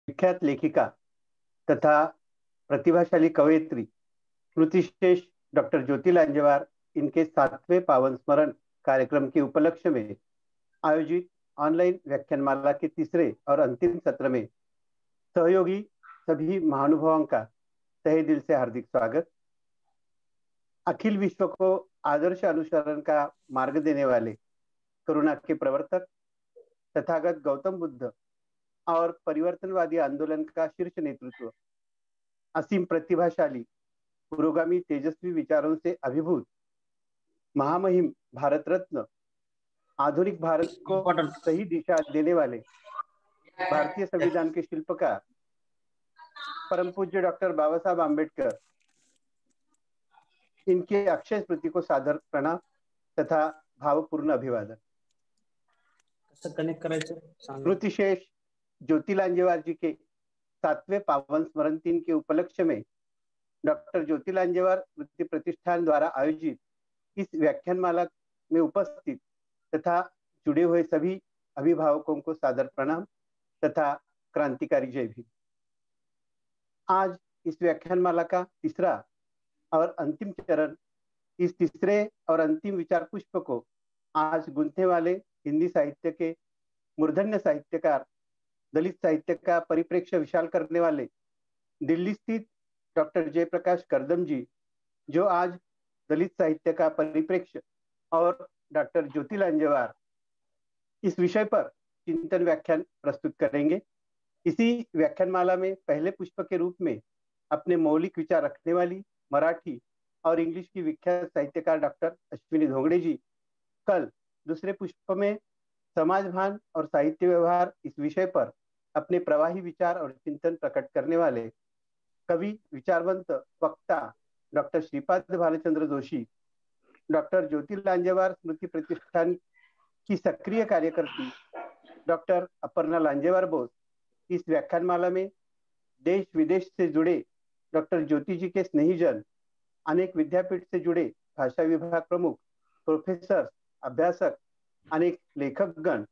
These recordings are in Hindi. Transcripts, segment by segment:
विख्यात लेखिका तथा प्रतिभाशाली कवयित्री स्मृतिशेष डॉक्टर ज्योति लांजेवार इनके 7वें पावन स्मरण कार्यक्रम के उपलक्ष्य में आयोजित ऑनलाइन व्याख्यानमाला के तीसरे और अंतिम सत्र में सहयोगी सभी महानुभावों का तहे दिल से हार्दिक स्वागत। अखिल विश्व को आदर्श अनुसरण का मार्ग देने वाले करुणा के प्रवर्तक तथागत गौतम बुद्ध और परिवर्तनवादी आंदोलन का शीर्ष नेतृत्व, असीम प्रतिभाशाली पुरोगामी तेजस्वी विचारों से अभिभूत महामहिम भारत रत्न, आधुनिक भारत को सही दिशा देने वाले भारतीय संविधान के शिल्पकार परम पूज्य डॉक्टर बाबा साहब आंबेडकर, इनके अक्षय स्मृति को सादर प्रणाम तथा भावपूर्ण अभिवादन। कनेक्ट करायचं स्मृतिशेष ज्योति लांजेवार जी के 7वें पावन स्मरण दिन के उपलक्ष्य में डॉक्टर ज्योति लांजेवार स्मृति प्रतिष्ठान द्वारा आयोजित इस व्याख्यानमाला में उपस्थित तथा जुड़े हुए सभी अभिभावकों को सादर प्रणाम तथा क्रांतिकारी जय भीम। आज इस व्याख्यानमाला का तीसरा और अंतिम चरण, इस तीसरे और अंतिम विचार पुष्प को आज गूंथने वाले हिंदी साहित्य के मूर्धन्य साहित्यकार, दलित साहित्य का परिप्रेक्ष्य विशाल करने वाले दिल्ली स्थित डॉक्टर जयप्रकाश करदम जी, जो आज दलित साहित्य का परिप्रेक्ष्य, और डॉक्टर ज्योति लांजेवार इस विषय पर चिंतन व्याख्यान प्रस्तुत करेंगे। इसी व्याख्यानमाला में पहले पुष्प के रूप में अपने मौलिक विचार रखने वाली मराठी और इंग्लिश की विख्यात साहित्यकार डॉक्टर अश्विनी धोंगड़े जी, कल दूसरे पुष्प में समाज भान और साहित्य व्यवहार इस विषय पर अपने प्रवाही विचार और चिंतन प्रकट करने वाले कवि, विचारवंत, वक्ता डॉक्टर श्रीपाद भालचंद्र जोशी, डॉक्टर ज्योति लांजेवार स्मृति प्रतिष्ठान की सक्रिय कार्यकर्ती डॉक्टर अपर्णा लांजेवार बोस इस व्याख्यानमाला में देश विदेश से जुड़े डॉक्टर ज्योति जी के स्नेहीजन, अनेक विद्यापीठ से जुड़े भाषा विभाग प्रमुख, प्रोफेसर, अभ्यासक, अनेक लेखकगण,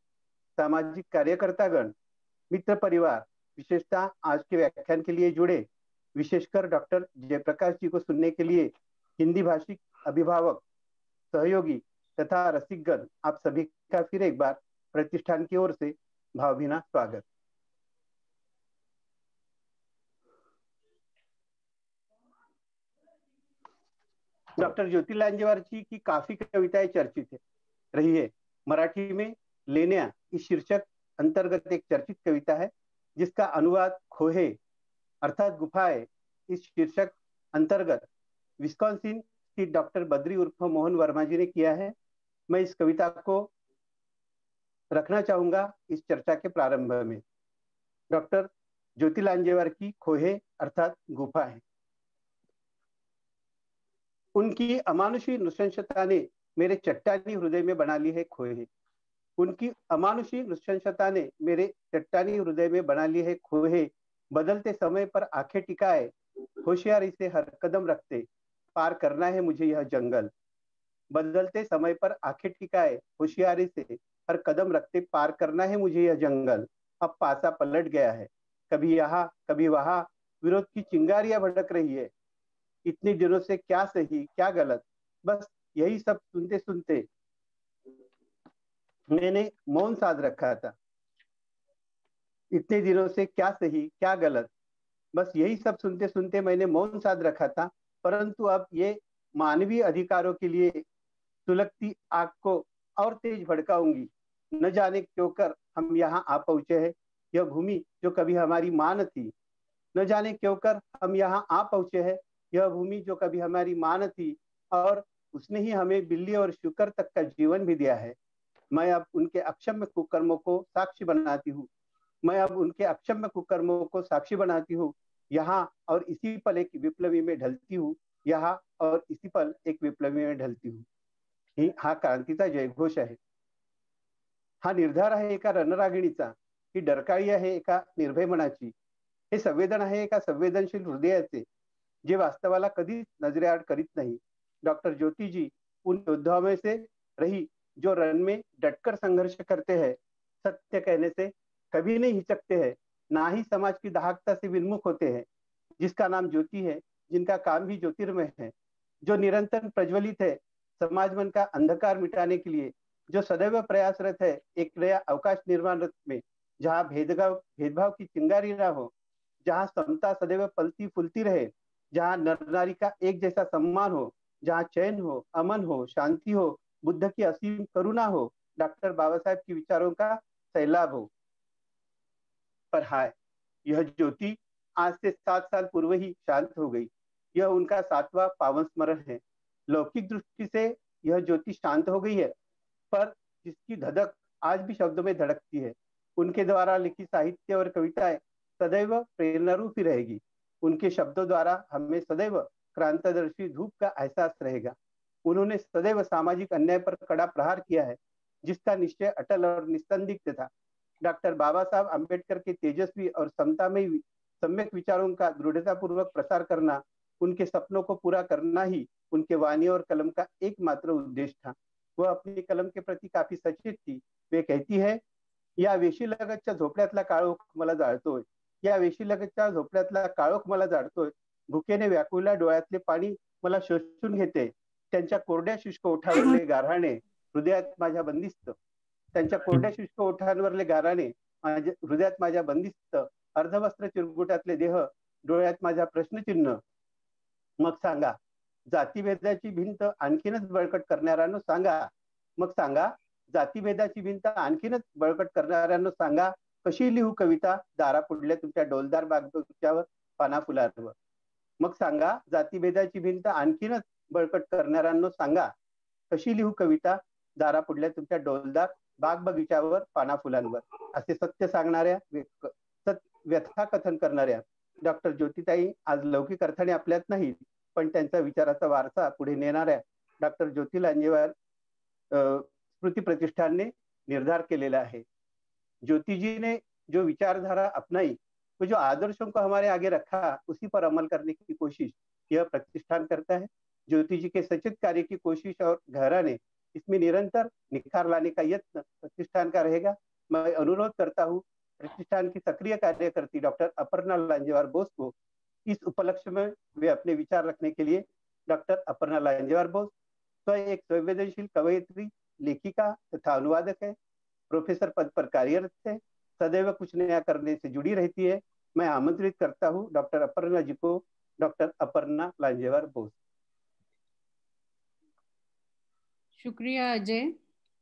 सामाजिक कार्यकर्तागण, मित्र परिवार, विशेषतः आज के व्याख्यान के लिए जुड़े विशेषकर डॉक्टर जयप्रकाश जी को सुनने के लिए हिंदी भाषिक अभिभावक, सहयोगी तथा रसिकगण, आप सभी का फिर एक बार प्रतिष्ठान की ओर से भावभीना स्वागत। डॉक्टर ज्योति लांजेवार जी की काफी कविताएं चर्चित रही है। मराठी में लेण्या इस शीर्षक अंतर्गत एक चर्चित कविता है, जिसका अनुवाद खोहे अर्थात गुफाएं इस शीर्षक अंतर्गत विस्कॉन्सिन की डॉक्टर बद्री उर्फ मोहन वर्मा जी ने किया है। मैं इस कविता को रखना चाहूंगा इस चर्चा के प्रारंभ में। डॉक्टर ज्योति लांजेवार की खोहे अर्थात गुफा है। उनकी अमानुषी नृशंसता ने मेरे चट्टानी हृदय में बना ली है खोहे। उनकी अमानुषी नृशंसता ने मेरे चट्टानी हृदय में बना ली है खोहे। बदलते समय पर आंखें टिकाए, होशियारी से हर कदम रखते, पार करना है मुझे यह जंगल। बदलते समय पर आंखें टिकाए, होशियारी से हर कदम रखते, पार करना है मुझे यह जंगल। अब पासा पलट गया है, कभी यहाँ कभी वहां विरोध की चिंगारियां भड़क रही है। इतने दिनों से क्या सही क्या गलत, बस यही सब सुनते सुनते मैंने मौन साध रखा था। इतने दिनों से क्या सही क्या गलत, बस यही सब सुनते सुनते मैंने मौन साध रखा था। परंतु अब ये मानवीय अधिकारों के लिए सुलगती आग को और तेज भड़काऊंगी। न जाने क्यों कर हम यहाँ आ पहुंचे हैं, यह भूमि जो कभी हमारी मां न थी। न जाने क्यों कर हम यहाँ आ पहुंचे हैं, यह भूमि जो कभी हमारी मां न थी, और उसने ही हमें बिल्ली और शुकर तक का जीवन भी दिया है। मैं अब उनके अक्षम्य कुकर्मों को साक्षी बनाती हूँ। मैं अब उनके अक्षम्य कुकर्मों को साक्षी बनाती हूँ। यहाँ और इसी पल एक विप्लवी में ढलती हूँ। यहाँ और इसी पल एक विप्लवी में ढलती हूँ। हा क्रांतीचा जयघोष आहे। हा निर्धार आहे एका रणरागिणीचा, ही डरकाळी आहे एका निर्भय मनाची, हे संवेदन आहे एका संवेदनशील हृदयाचे, जे वास्तवाला कधीच नजरेआड करीत नहीं। डॉक्टर ज्योति जी उन योद्धाओं में से रही जो रण में डटकर संघर्ष करते हैं, सत्य कहने से कभी नहीं हिचकते हैं, ना ही समाज की दाहकता से विन्मुख होते हैं, जिसका नाम ज्योति है, जिनका काम भी ज्योतिर्मय है, जो निरंतर प्रज्वलित है समाज मन का अंधकार मिटाने के लिए, जो सदैव प्रयासरत है एक नया अवकाश निर्माण में, जहाँ भेदभाव की चिंगारी ना हो, जहाँ समता सदैव पलती फूलती रहे, जहाँ नर नारी का एक जैसा सम्मान हो, जहाँ चैन हो, अमन हो, शांति हो, बुद्ध की असीम करुणा हो, डॉक्टर बाबा साहेब की विचारों का सैलाब हो। पर हाय, यह ज्योति आज से 7 साल पूर्व ही शांत हो गई। यह उनका 7वां पावन स्मरण है। लौकिक दृष्टि से यह ज्योति शांत हो गई है, पर जिसकी धधक आज भी शब्दों में धड़कती है। उनके द्वारा लिखी साहित्य और कविताएं सदैव प्रेरणा रूप ही रहेगी। उनके शब्दों द्वारा हमें सदैव क्रांतदर्शी धूप का एहसास रहेगा। उन्होंने सदैव सामाजिक अन्याय पर कड़ा प्रहार किया है, जिसका निश्चय अटल और निस्संदिग्ध था। डॉक्टर बाबा साहब अम्बेडकर के तेजस्वी और समतामय सम्यक विचारों का दृढ़तापूर्वक प्रसार करना, उनके सपनों को पूरा करना ही उनके वाणी और कलम का एकमात्र उद्देश्य था। वह अपनी कलम के प्रति काफी सचेत थी। वे कहती है, या वेशीलगतच्या झोपड्यातला काळोख मला जाळतोय, या वेशीलगतच्या झोपड्यातला काळोख मला जाळतोय, भुकेने व्याकुळल्या डोळ्यातले पाणी मला शोषून घेते, त्यांच्या कोरड्या शुष्क ओठावरले गाऱ्हाणे हृदयात माझ्या बंदिस्त, त्यांच्या कोरड्या शुष्क ओठांवरले गाऱ्हाणे हृदयात माझ्या बंदिस्त, अर्धवस्त्र चिरगुटातले देह डोळ्यात माझ्या प्रश्नचिन्ह. मग सांगा, जातीभेदाची भिंत आणखीनच बळकट करणाऱ्यांनो सांगा, मग सांगा, जातीभेदाची भिंत आणखीनच बळकट करणाऱ्यांनो सांगा, कशी लिहू कविता दारापुढल्या तुमच्या डोलदार बागबगीच्यावर पाना फुलांवर. मग सांगा, जातीभेदाची भिंत आणखीनच बळकट करणाऱ्यांनो सांगा, कशी लिहू कविता दारापुढल्या तुमच्या डोलदार बाग बगीच्यावर पाना फुलांवर. असे सत्य सांगणाऱ्या, व्यथा कथन करणाऱ्या डॉक्टर ज्योतिताई आज लौकिक अर्थाने आपल्यात नाही, पण त्यांचा विचाराचा वारसा पुढे नेणाऱ्या डॉक्टर ज्योति लांजेवार स्मृति प्रतिष्ठान ने निर्धार केलेला है। ज्योति जी ने जो विचारधारा अपनाई, वो जो आदर्शों को हमारे आगे रखा, उसी पर अमल करने की कोशिश यह प्रतिष्ठान करता है। ज्योति जी के सचेत कार्य की कोशिश और घराने इसमें निरंतर निखार लाने का यत्न प्रतिष्ठान का रहेगा। मैं अनुरोध करता हूँ प्रतिष्ठान की सक्रिय कार्यकर्ती डॉक्टर अपर्णा लांजेवार बोस को इस उपलक्ष्य में वे अपने विचार रखने के लिए। डॉक्टर अपर्णा लांजेवार बोस तो एक संवेदनशील कवयित्री, लेखिका तथा अनुवादक है। प्रोफेसर पद पर कार्यरत है, सदैव कुछ नया करने से जुड़ी रहती है। मैं आमंत्रित करता हूँ डॉक्टर अपर्णा जी को। डॉक्टर अपर्णा लांजेवार बोस। शुक्रिया अजय,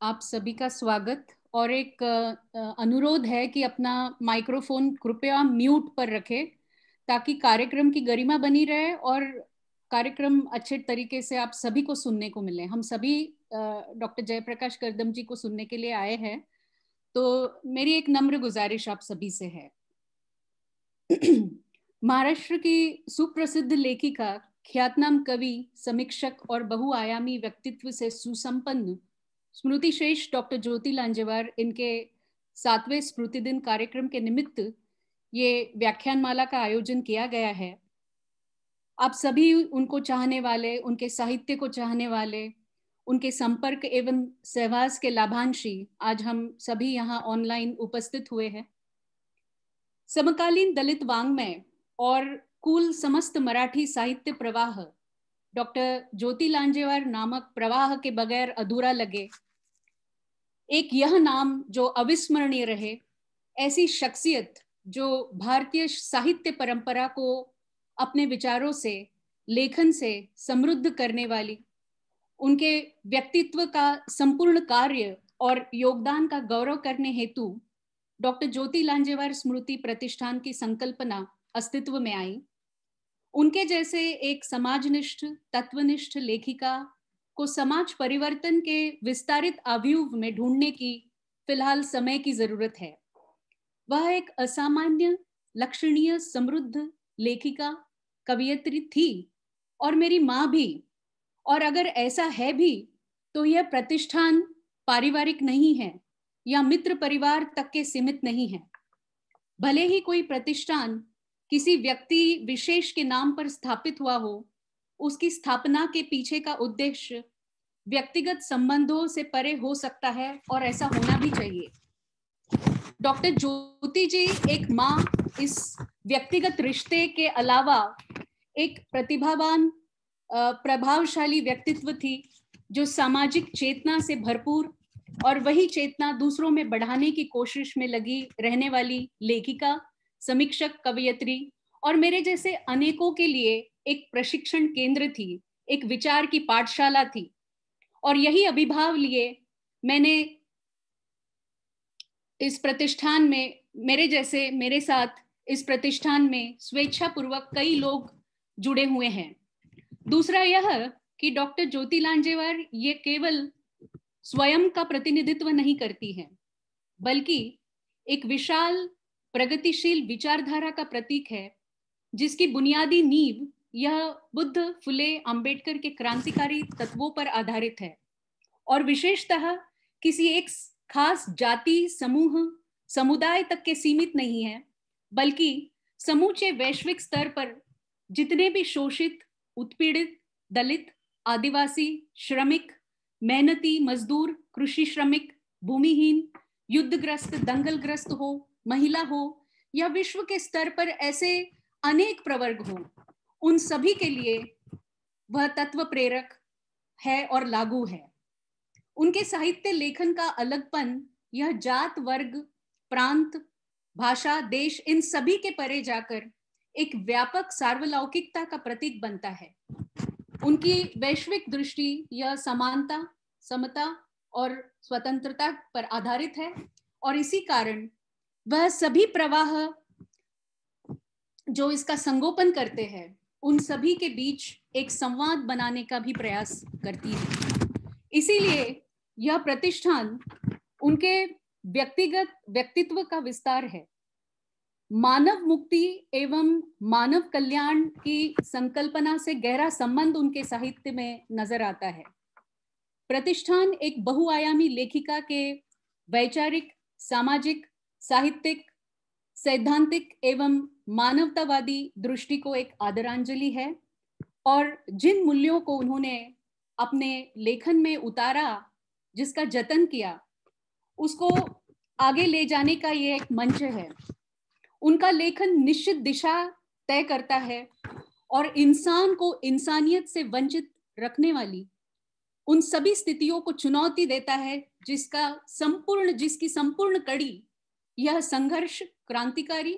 आप सभी का स्वागत। और एक अनुरोध है कि अपना माइक्रोफोन कृपया म्यूट पर रखें ताकि कार्यक्रम की गरिमा बनी रहे और कार्यक्रम अच्छे तरीके से आप सभी को सुनने को मिले। हम सभी डॉक्टर जयप्रकाश करदम जी को सुनने के लिए आए हैं, तो मेरी एक नम्र गुजारिश आप सभी से है। महाराष्ट्र की सुप्रसिद्ध लेखिका, ख्यातनाम कवि, समीक्षक और बहुआयामी व्यक्तित्व से सुसंपन्न स्मृति श्रेष्ठ डॉक्टर ज्योति लांजेवार, इनके 7वें स्मृति दिन कार्यक्रम के निमित्त ये व्याख्यानमाला का आयोजन किया गया है। आप सभी उनको चाहने वाले, उनके साहित्य को चाहने वाले, उनके संपर्क एवं सहवास के लाभांशी आज हम सभी यहाँ ऑनलाइन उपस्थित हुए हैं। समकालीन दलित वाङ्मय और कुल समस्त मराठी साहित्य प्रवाह डॉक्टर ज्योति लांजेवार नामक प्रवाह के बगैर अधूरा लगे। एक यह नाम जो अविस्मरणीय रहे, ऐसी शख्सियत जो भारतीय साहित्य परंपरा को अपने विचारों से, लेखन से समृद्ध करने वाली, उनके व्यक्तित्व का संपूर्ण कार्य और योगदान का गौरव करने हेतु डॉक्टर ज्योति लांजेवार स्मृति प्रतिष्ठान की संकल्पना अस्तित्व में आई। उनके जैसे एक समाजनिष्ठ, तत्वनिष्ठ लेखिका को समाज परिवर्तन के विस्तारित आव्यूह में ढूंढने की फिलहाल समय की जरूरत है। वह एक असामान्य, लक्षणीय, समृद्ध लेखिका, कवयित्री थी और मेरी माँ भी। और अगर ऐसा है भी तो यह प्रतिष्ठान पारिवारिक नहीं है या मित्र परिवार तक के सीमित नहीं है। भले ही कोई प्रतिष्ठान किसी व्यक्ति विशेष के नाम पर स्थापित हुआ हो, उसकी स्थापना के पीछे का उद्देश्य व्यक्तिगत संबंधों से परे हो सकता है और ऐसा होना भी चाहिए। डॉक्टर ज्योति जी एक माँ इस व्यक्तिगत रिश्ते के अलावा एक प्रतिभावान प्रभावशाली व्यक्तित्व थी, जो सामाजिक चेतना से भरपूर और वही चेतना दूसरों में बढ़ाने की कोशिश में लगी रहने वाली लेखिका, समीक्षक, कवयित्री और मेरे जैसे अनेकों के लिए एक प्रशिक्षण केंद्र थी, एक विचार की पाठशाला थी। और यही अभिभाव लिए मैंने इस प्रतिष्ठान में मेरे साथ इस प्रतिष्ठान में स्वेच्छापूर्वक कई लोग जुड़े हुए हैं। दूसरा यह कि डॉक्टर ज्योति लांजेवार ये केवल स्वयं का प्रतिनिधित्व नहीं करती है, बल्कि एक विशाल प्रगतिशील विचारधारा का प्रतीक है, जिसकी बुनियादी नींव यह बुद्ध, फुले, अंबेडकर के क्रांतिकारी तत्वों पर आधारित है और विशेषतः किसी एक खास जाति, समूह, समुदाय तक के सीमित नहीं है, बल्कि समूचे वैश्विक स्तर पर जितने भी शोषित, उत्पीड़ित, दलित, आदिवासी, श्रमिक, मेहनती, मजदूर, कृषि श्रमिक, भूमिहीन, युद्धग्रस्त, दंगलग्रस्त हो, महिला हो या विश्व के स्तर पर ऐसे अनेक प्रवर्ग हो, उन सभी के लिए वह तत्व प्रेरक है और लागू है। उनके साहित्य लेखन का अलगपन यह जात, वर्ग, प्रांत, भाषा, देश इन सभी के परे जाकर एक व्यापक सार्वलौकिकता का प्रतीक बनता है। उनकी वैश्विक दृष्टि यह समानता, समता और स्वतंत्रता पर आधारित है और इसी कारण वह सभी प्रवाह जो इसका संगोपन करते हैं, उन सभी के बीच एक संवाद बनाने का भी प्रयास करती है। इसीलिए यह प्रतिष्ठान उनके व्यक्तिगत व्यक्तित्व का विस्तार है। मानव मुक्ति एवं मानव कल्याण की संकल्पना से गहरा संबंध उनके साहित्य में नजर आता है। प्रतिष्ठान एक बहुआयामी लेखिका के वैचारिक, सामाजिक, साहित्यिक, सैद्धांतिक एवं मानवतावादी दृष्टि को एक आदरांजलि है और जिन मूल्यों को उन्होंने अपने लेखन में उतारा, जिसका जतन किया, उसको आगे ले जाने का ये एक मंच है। उनका लेखन निश्चित दिशा तय करता है और इंसान को इंसानियत से वंचित रखने वाली उन सभी स्थितियों को चुनौती देता है, जिसकी संपूर्ण कड़ी यह संघर्ष, क्रांतिकारी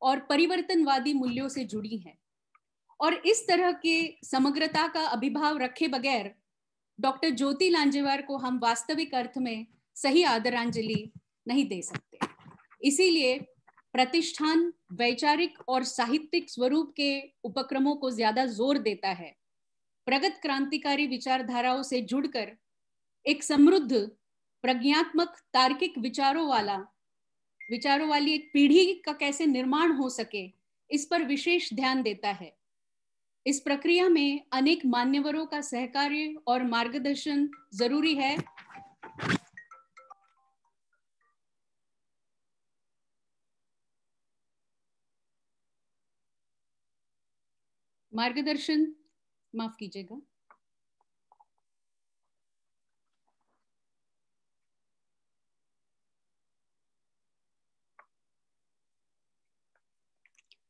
और परिवर्तनवादी मूल्यों से जुड़ी है। और इस तरह के समग्रता का अभिभाव रखे बगैर डॉक्टर ज्योति लांजेवार को हम वास्तविक अर्थ में सही आदरांजलि नहीं दे सकते। इसीलिए प्रतिष्ठान वैचारिक और साहित्यिक स्वरूप के उपक्रमों को ज्यादा जोर देता है। प्रगत क्रांतिकारी विचारधाराओं से जुड़कर एक समृद्ध, प्रज्ञात्मक, तार्किक विचारों वाली एक पीढ़ी का कैसे निर्माण हो सके, इस पर विशेष ध्यान देता है। इस प्रक्रिया में अनेक मान्यवरों का सहकार्य और मार्गदर्शन जरूरी है। माफ कीजिएगा।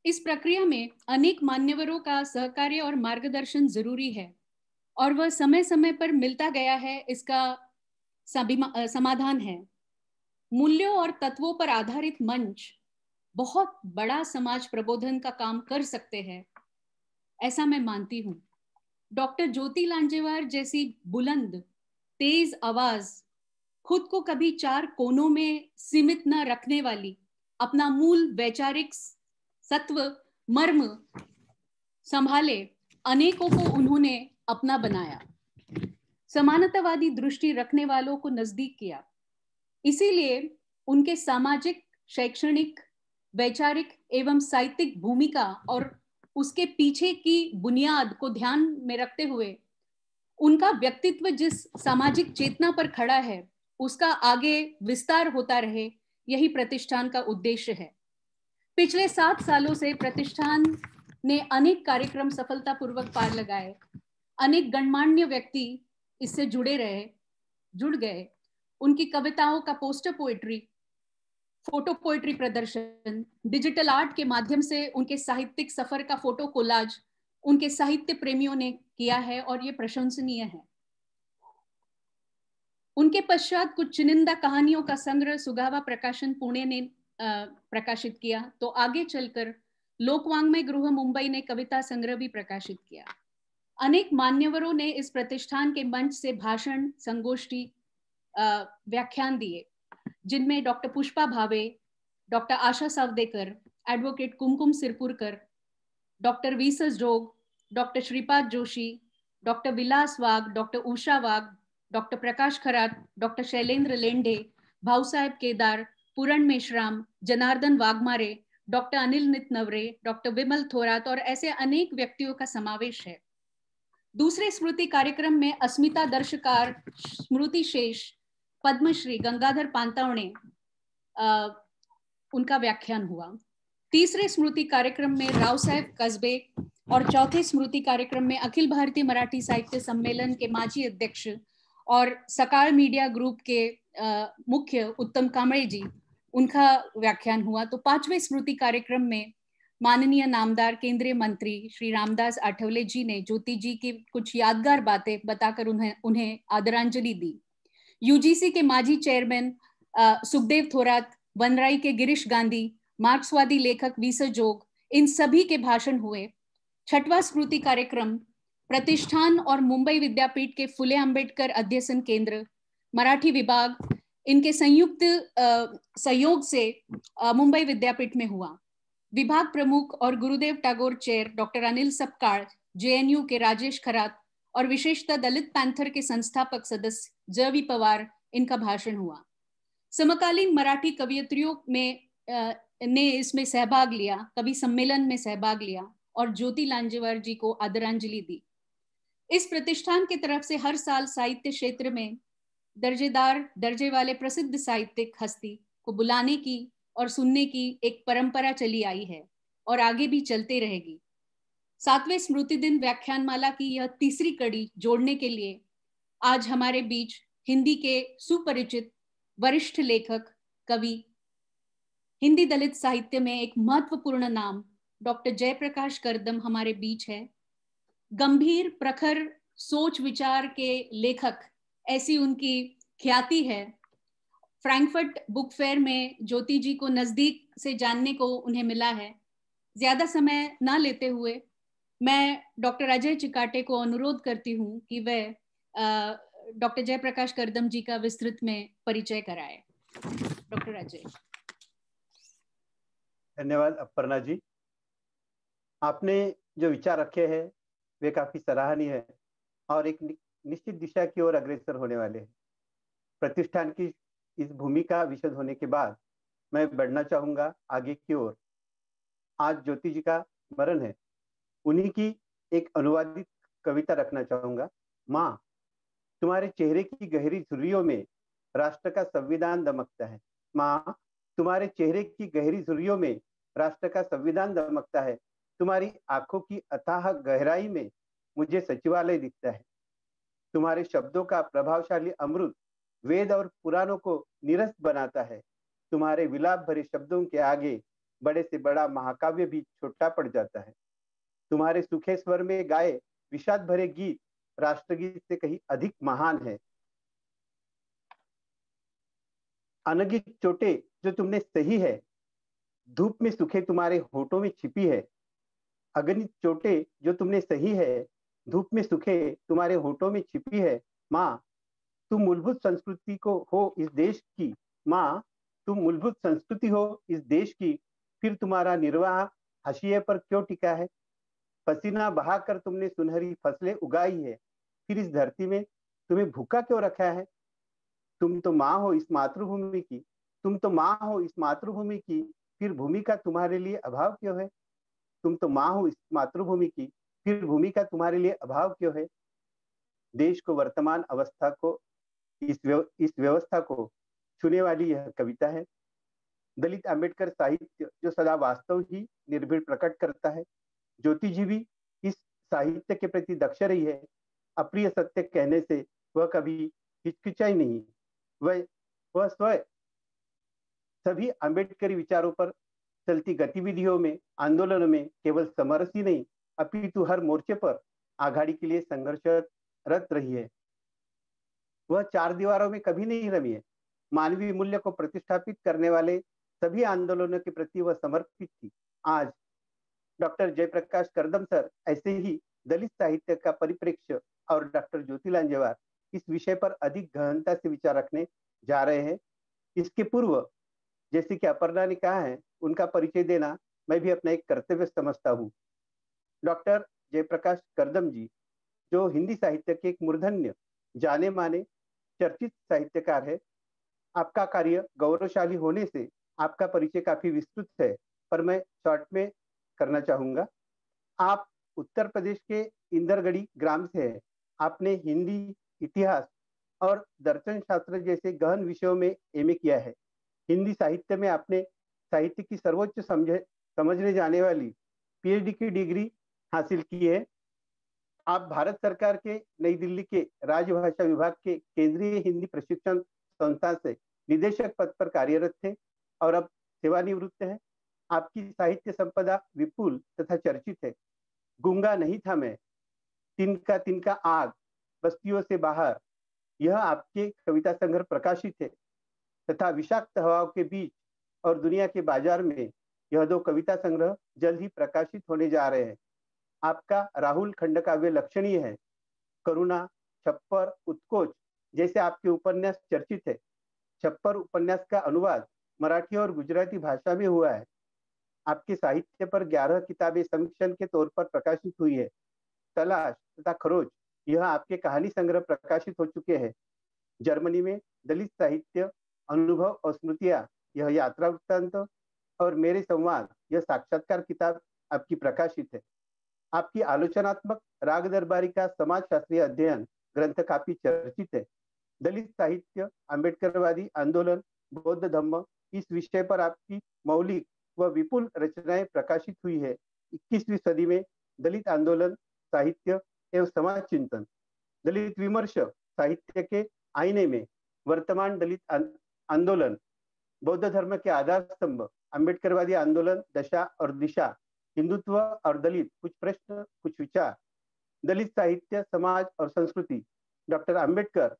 इस प्रक्रिया में अनेक मान्यवरों का सहकार्य और मार्गदर्शन जरूरी है और वह समय समय पर मिलता गया है, इसका समाधान है। मूल्यों और तत्वों पर आधारित मंच बहुत बड़ा समाज प्रबोधन का काम कर सकते हैं, ऐसा मैं मानती हूँ। डॉक्टर ज्योति लांजेवार जैसी बुलंद, तेज आवाज, खुद को कभी चार कोनों में सीमित न रखने वाली, अपना मूल वैचारिक सत्व मर्म संभाले अनेकों को उन्होंने अपना बनाया, समानतावादी दृष्टि रखने वालों को नजदीक किया। इसीलिए उनके सामाजिक, शैक्षणिक, वैचारिक एवं साहित्यिक भूमिका और उसके पीछे की बुनियाद को ध्यान में रखते हुए उनका व्यक्तित्व जिस सामाजिक चेतना पर खड़ा है, उसका आगे विस्तार होता रहे, यही प्रतिष्ठान का उद्देश्य है। पिछले 7 सालों से प्रतिष्ठान ने अनेक कार्यक्रम सफलतापूर्वक पार लगाए। अनेक गणमान्य व्यक्ति इससे जुड़ गए। उनकी कविताओं का पोस्टर पोएट्री फोटो पोएट्री प्रदर्शन, डिजिटल आर्ट के माध्यम से उनके साहित्यिक सफर का फोटो कोलाज उनके साहित्य प्रेमियों ने किया है और ये प्रशंसनीय है। उनके पश्चात कुछ चुनिंदा कहानियों का संग्रह सुगावा प्रकाशन पुणे ने प्रकाशित किया, तो आगे चलकर लोकवांग्मय गृह मुंबई ने कविता संग्रह भी प्रकाशित किया। अनेक मान्यवरों ने इस प्रतिष्ठान के मंच से भाषण, संगोष्ठी, व्याख्यान दिए, जिनमें डॉक्टर पुष्पा भावे, डॉक्टर आशा सावदेकर, एडवोकेट कुमकुम सिरपुरकर, डॉक्टर वीसस जोग, डॉक्टर श्रीपाद जोशी, डॉक्टर विलास वाघ, डॉक्टर उषा वाघ, डॉक्टर प्रकाश खरात, डॉक्टर शैलेंद्र लेंडे, भाऊ साहेब केदार, पूरण मेश्राम, जनार्दन वाघमारे, डॉक्टर अनिल नितनवरे, डॉक्टर विमल थोरात और ऐसे अनेक व्यक्तियों का समावेश है। दूसरे स्मृति कार्यक्रम में अस्मिता दर्शकार, स्मृति शेष, पद्मश्री गंगाधर पांतावणे उनका व्याख्यान हुआ। तीसरे स्मृति कार्यक्रम में राव साहेब कस्बे और चौथे स्मृति कार्यक्रम में अखिल भारतीय मराठी साहित्य सम्मेलन के माजी अध्यक्ष और सकाळ मीडिया ग्रुप के मुख्य उत्तम कांबळे जी, उनका व्याख्यान हुआ। तो पांचवें स्मृति कार्यक्रम में माननीय नामदार केंद्रीय मंत्री श्री रामदास आठवले जी ने ज्योति जी की कुछ यादगार बातें बताकर उन्हें आदरांजलि दी। यूजीसी के माजी चेयरमैन सुखदेव थोरात, वनराई के गिरीश गांधी, मार्क्सवादी लेखक वीस जोग, इन सभी के भाषण हुए। छठवां स्मृति कार्यक्रम प्रतिष्ठान और मुंबई विद्यापीठ के फुले अंबेडकर अध्ययन केंद्र, मराठी विभाग, इनके संयुक्त सहयोग से मुंबई विद्यापीठ में हुआ। विभाग प्रमुख और गुरुदेव Tagore chair doctor Anil Sapkal, JNU के राजेश खरात और विशेषतः दलित पैंथर के संस्थापक सदस्य जवी पवार, इनका भाषण हुआ। समकालीन मराठी कवियत्रियों में ने इसमें सहभाग लिया, कवि सम्मेलन में सहभाग लिया और ज्योति लांजेवार जी को आदरांजलि दी। इस प्रतिष्ठान की तरफ से हर साल साहित्य क्षेत्र में दर्जे वाले प्रसिद्ध साहित्यिक हस्ती को बुलाने की और सुनने की एक परंपरा चली आई है और आगे भी चलते रहेगी। 7वें स्मृति दिन व्याख्यानमाला की यह तीसरी कड़ी जोड़ने के लिए आज हमारे बीच हिंदी के सुपरिचित वरिष्ठ लेखक, कवि, हिंदी दलित साहित्य में एक महत्वपूर्ण नाम डॉक्टर जयप्रकाश करदम हमारे बीच है। गंभीर प्रखर सोच विचार के लेखक, ऐसी उनकी ख्याति है। फ्रैंकफर्ट बुक फेयर में ज्योति जी को नजदीक से जानने को उन्हें मिला है। ज्यादा समय ना लेते हुए मैं डॉक्टर अजय चिकाटे को अनुरोध करती हूँ कि वह डॉक्टर जयप्रकाश करदम जी का विस्तृत में परिचय कराए। डॉक्टर अजय। धन्यवाद अपर्णा जी। आपने जो विचार रखे हैं वे काफी सराहनीय है और एक निश्चित दिशा की ओर अग्रसर होने वाले हैं। प्रतिष्ठान की इस भूमिका विशद होने के बाद मैं बढ़ना चाहूंगा आगे की ओर। आज ज्योति जी का स्मरण है, उन्हीं की एक अनुवादित कविता रखना चाहूंगा। माँ, तुम्हारे चेहरे की गहरी झुर्रियों में राष्ट्र का संविधान दमकता है। माँ, तुम्हारे चेहरे की गहरी झुर्रियों में राष्ट्र का संविधान दमकता है। तुम्हारी आंखों की अथाह गहराई में मुझे सचिवालय दिखता है। तुम्हारे शब्दों का प्रभावशाली अमृत वेद और पुराणों को निरस्त बनाता है। तुम्हारे विलाप भरे शब्दों के आगे बड़े से बड़ा महाकाव्य भी छोटा पड़ जाता है। तुम्हारे सूखे स्वर में गाए विषाद भरे गीत राष्ट्रगीत से कहीं अधिक महान है। अनगित चोटें जो तुमने सही है, धूप में सूखे तुम्हारे होठों में छिपी है। अगणित चोटें जो तुमने सही है, धूप में सूखे तुम्हारे होठों में छिपी है। माँ, तुम मूलभूत संस्कृति को हो इस देश की। माँ, तुम मूलभूत संस्कृति हो इस देश की, फिर तुम्हारा निर्वाह हाशिए पर क्यों टिका है? पसीना बहाकर तुमने सुनहरी फसलें उगाई है, फिर इस धरती में तुम्हें भूखा क्यों रखा है? तुम तो माँ हो इस मातृभूमि की, तुम तो माँ हो इस मातृभूमि की, फिर भूमि का तुम्हारे लिए अभाव क्यों है? तुम तो माँ हो इस मातृभूमि की, फिर भूमि का तुम्हारे लिए अभाव क्यों है? देश को वर्तमान अवस्था को इस व्यवस्था को छूने वाली यह कविता है। दलित अंबेडकर साहित्य जो सदा वास्तव ही निर्भीड प्रकट करता है। ज्योति जी भी इस साहित्य के प्रति दक्ष रही है। अप्रिय सत्य कहने से वह कभी हिचकिचाई नहीं। वह स्वयं सभी अम्बेडकरी विचारों पर चलती गतिविधियों में, आंदोलनों में केवल समरस ही नहीं अपितु हर मोर्चे पर आघाड़ी के लिए संघर्षरत रही है। वह चार दीवारों में कभी नहीं रमी है। मानवीय मूल्य को प्रतिष्ठापित करने वाले सभी आंदोलनों के प्रति वह समर्पित थी। आज डॉक्टर जयप्रकाश करदम सर ऐसे ही दलित साहित्य का परिप्रेक्ष्य और डॉक्टर ज्योति लांजेवार इस विषय पर अधिक गहनता से विचार रखने जा रहे हैं। इसके पूर्व, जैसे कि अपर्णा ने कहा है, उनका परिचय देना मैं भी अपना एक कर्तव्य समझता हूँ। डॉक्टर जयप्रकाश करदम जी, जो हिंदी साहित्य के एक मूर्धन्य, जाने माने, चर्चित साहित्यकार है। आपका कार्य गौरवशाली होने से आपका परिचय काफी विस्तृत है, पर मैं शॉर्ट में करना चाहूंगा। आप उत्तर प्रदेश के इंदरगढ़ी ग्राम से हैं। आपने हिंदी, इतिहास और दर्शन शास्त्र जैसे गहन विषयों में एमए किया है। हिंदी साहित्य में आपने साहित्य की सर्वोच्च समझने जाने वाली पीएचडी की डिग्री हासिल की है। आप भारत सरकार के नई दिल्ली के राजभाषा विभाग के केंद्रीय हिंदी प्रशिक्षण संस्था से निदेशक पद पर कार्यरत थे और अब सेवानिवृत्त हैं। आपकी साहित्य संपदा विपुल तथा चर्चित है। गूंगा नहीं था मैं, तिनका तिनका आग, बस्तियों से बाहर, यह आपके कविता संग्रह प्रकाशित है तथा विषाक्त हवाओं के बीच और दुनिया के बाजार में यह दो कविता संग्रह जल्द ही प्रकाशित होने जा रहे हैं। आपका राहुल खंडकाव्य लक्षणीय है। करुणा, छप्पर, उत्कोच जैसे आपके उपन्यास चर्चित है। छप्पर उपन्यास का अनुवाद मराठी और गुजराती भाषा में हुआ है। आपके साहित्य पर 11 किताबें समीक्षण के तौर पर प्रकाशित हुई है। तलाश तथा खरोच, यह आपके कहानी संग्रह प्रकाशित हो चुके हैं। जर्मनी में दलित साहित्य, अनुभव और स्मृतियां, यह यात्रा वृत्तांत, और मेरे संवाद, यह साक्षात्कार किताब आपकी प्रकाशित है। आपकी आलोचनात्मक राग दरबारी का समाज शास्त्रीय अध्ययन ग्रंथ काफी चर्चित है। दलित साहित्य, अम्बेडकरवादी आंदोलन, बौद्ध धम्म, इस विषय पर आपकी मौलिक व विपुल रचनाएं प्रकाशित हुई है। 21वीं सदी में दलित आंदोलन, साहित्य एवं समाज चिंतन, दलित विमर्श साहित्य के आईने में, वर्तमान दलित आंदोलन, बौद्ध धर्म के आधार स्तंभ, अम्बेडकरवादी आंदोलन, दशा और दिशा, हिंदुत्व और दलित, कुछ प्रश्न कुछ विचार, दलित साहित्य, समाज और संस्कृति, डॉक्टर अंबेडकर,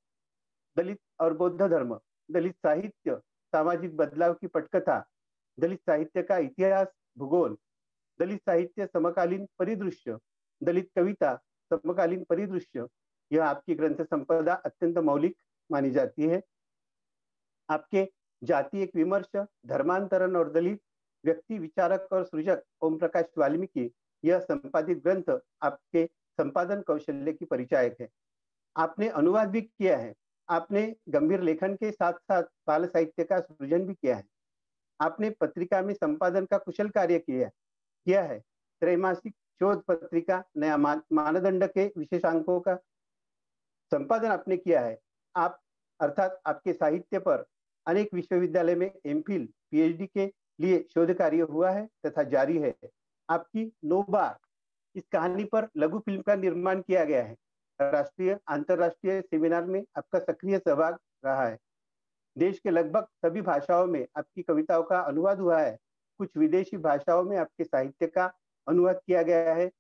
दलित और बौद्ध धर्म, दलित साहित्य, सामाजिक बदलाव की पटकथा, दलित साहित्य का इतिहास, भूगोल, दलित साहित्य समकालीन परिदृश्य, दलित कविता समकालीन परिदृश्य, यह आपकी ग्रंथ संपदा अत्यंत मौलिक मानी जाती है। आपके जाति एक विमर्श, धर्मांतरण और दलित, व्यक्ति विचारक और सृजक ओम प्रकाश वाल्मीकि, यह संपादित ग्रंथ आपके संपादन कौशल्य की परिचायक है। आपने अनुवाद भी किया है। आपने गंभीर लेखन के साथ साथ बाल साहित्य का सृजन भी किया है। आपने पत्रिका में संपादन का कुशल कार्य किया है। त्रैमासिक शोध पत्रिका नया मानदंड के विशेषांकों का संपादन आपने किया है। आप अर्थात आपके साहित्य पर अनेक विश्वविद्यालय में एमफिल, पीएचडी के लिए शोध कार्य हुआ है तथा जारी है। आपकी 9 बार इस कहानी पर लघु फिल्म का निर्माण किया गया है। राष्ट्रीय अंतरराष्ट्रीय सेमिनार में आपका सक्रिय सहभाग रहा है। देश के लगभग सभी भाषाओं में आपकी कविताओं का अनुवाद हुआ है। कुछ विदेशी भाषाओं में आपके साहित्य का अनुवाद किया गया है।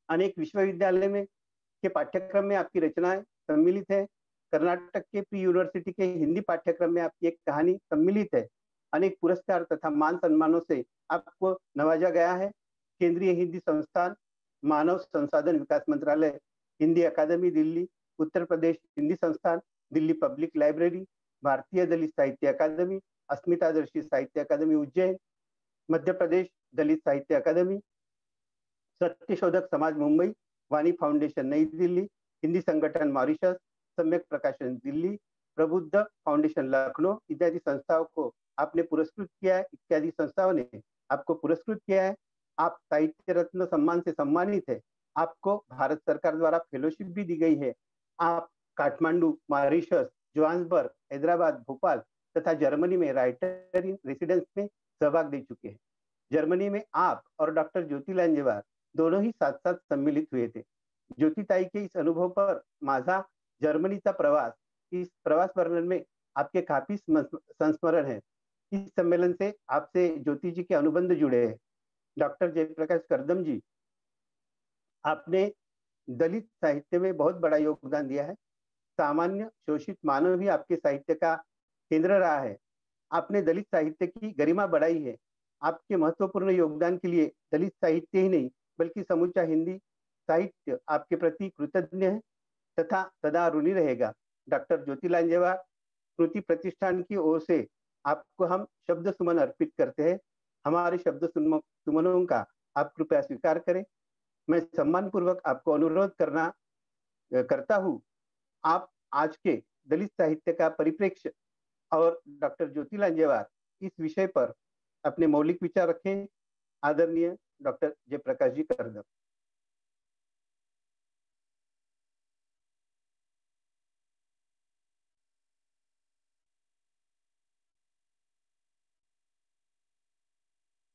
अनेक विश्वविद्यालय में के पाठ्यक्रम में आपकी रचनाएं सम्मिलित है। कर्नाटक के प्री यूनिवर्सिटी के हिंदी पाठ्यक्रम में आपकी एक कहानी सम्मिलित है। अनेक पुरस्कार तथा मान सम्मानों से आपको नवाजा गया है। केंद्रीय हिंदी संस्थान, मानव संसाधन विकास मंत्रालय, हिंदी अकादमी दिल्ली, उत्तर प्रदेश हिंदी संस्थान, दिल्ली पब्लिक लाइब्रेरी, भारतीय दलित साहित्य अकादमी, अस्मितादर्शी साहित्य अकादमी उज्जैन, मध्य प्रदेश दलित साहित्य अकादमी, सत्यशोधक समाज मुंबई, वाणी फाउंडेशन नई दिल्ली, हिंदी संगठन मॉरिशस, सम्यक प्रकाशन दिल्ली, प्रबुद्ध फाउंडेशन लखनऊ इत्यादि संस्थाओं को आपने पुरस्कृत किया है। इत्यादि संस्थाओं ने आपको पुरस्कृत किया है। आप साहित्य रत्न सम्मान से सम्मानित है। आपको भारत सरकार द्वारा फेलोशिप भी दी गई है। आप काठमांडू, मॉरिशस, जोहान्सबर्ग, हैदराबाद, भोपाल तथा जर्मनी में राइटर इन रेसिडेंस में सहभाग दे चुके हैं। जर्मनी में आप और डॉक्टर ज्योति लांजेवार दोनों ही साथ साथ सम्मिलित हुए थे। ज्योतिताई के इस अनुभव पर माझा जर्मनीचा प्रवास, इस प्रवास वर्णन में आपके काफी संस्मरण है। इस सम्मेलन से आपसे ज्योति जी के अनुबंध जुड़े हैं। डॉक्टर जयप्रकाश करदम जी, आपने दलित साहित्य में बहुत बड़ा योगदान दिया है। सामान्य शोषित मानव ही आपके साहित्य का केंद्र रहा है। आपने दलित साहित्य की गरिमा बढ़ाई है। आपके महत्वपूर्ण योगदान के लिए दलित साहित्य ही नहीं बल्कि समूचा हिंदी साहित्य आपके प्रति कृतज्ञ है तथा सदा ऋणी रहेगा। डॉक्टर ज्योति लांजेवार स्मृति प्रतिष्ठान की ओर से आपको हम शब्द सुमन अर्पित करते हैं। हमारे शब्द सुमनों का आप कृपया स्वीकार करें। मैं सम्मान पूर्वक आपको अनुरोध करता हूँ, आप आज के दलित साहित्य का परिप्रेक्ष्य और डॉक्टर ज्योति लांजेवार इस विषय पर अपने मौलिक विचार रखें। आदरणीय डॉक्टर जयप्रकाश जी करदम।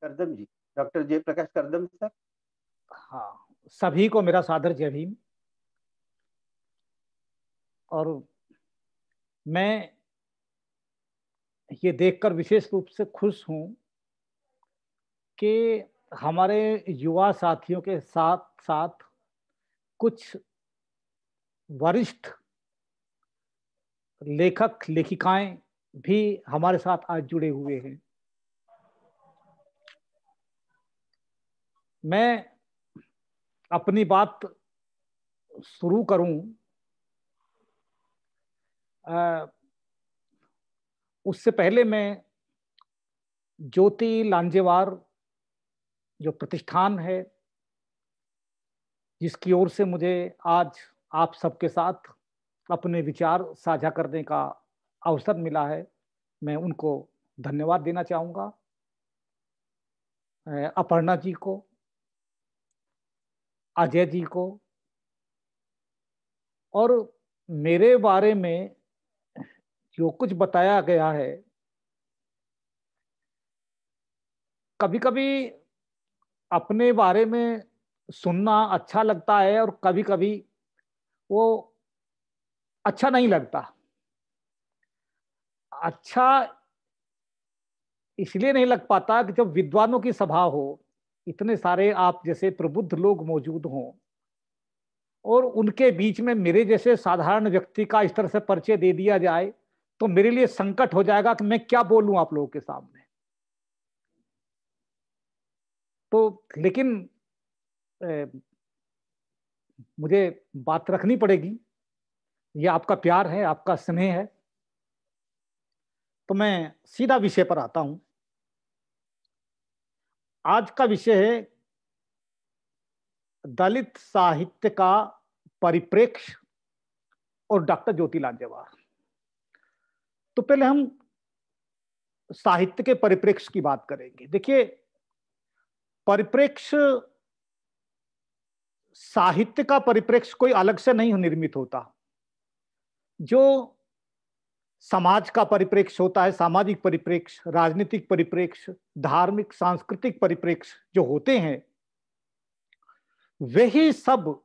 करदम जी, डॉक्टर जयप्रकाश करदम सर। हाँ, सभी को मेरा सादर जय भीम। और मैं ये देखकर विशेष रूप से खुश हूं कि हमारे युवा साथियों के साथ साथ कुछ वरिष्ठ लेखक लेखिकाएं भी हमारे साथ आज जुड़े हुए हैं। मैं अपनी बात शुरू करूं उससे पहले मैं ज्योति लांजेवार जो प्रतिष्ठान है जिसकी ओर से मुझे आज आप सबके साथ अपने विचार साझा करने का अवसर मिला है, मैं उनको धन्यवाद देना चाहूँगा। अपर्णा जी को, अजय जी को, और मेरे बारे में जो कुछ बताया गया है, कभी कभी अपने बारे में सुनना अच्छा लगता है और कभी कभी वो अच्छा नहीं लगता। अच्छा इसलिए नहीं लग पाता कि जब विद्वानों की सभा हो, इतने सारे आप जैसे प्रबुद्ध लोग मौजूद हों और उनके बीच में मेरे जैसे साधारण व्यक्ति का इस तरह से परिचय दे दिया जाए तो मेरे लिए संकट हो जाएगा कि मैं क्या बोलूं आप लोगों के सामने। तो लेकिन मुझे बात रखनी पड़ेगी, ये आपका प्यार है, आपका स्नेह है। तो मैं सीधा विषय पर आता हूं। आज का विषय है दलित साहित्य का परिप्रेक्ष्य और डॉक्टर ज्योति लांजेवार। तो पहले हम साहित्य के परिप्रेक्ष्य की बात करेंगे। देखिए, परिप्रेक्ष्य, साहित्य का परिप्रेक्ष्य कोई अलग से नहीं निर्मित होता। जो समाज का परिप्रेक्ष्य होता है, सामाजिक परिप्रेक्ष्य, राजनीतिक परिप्रेक्ष्य, धार्मिक सांस्कृतिक परिप्रेक्ष्य जो होते हैं, वही सब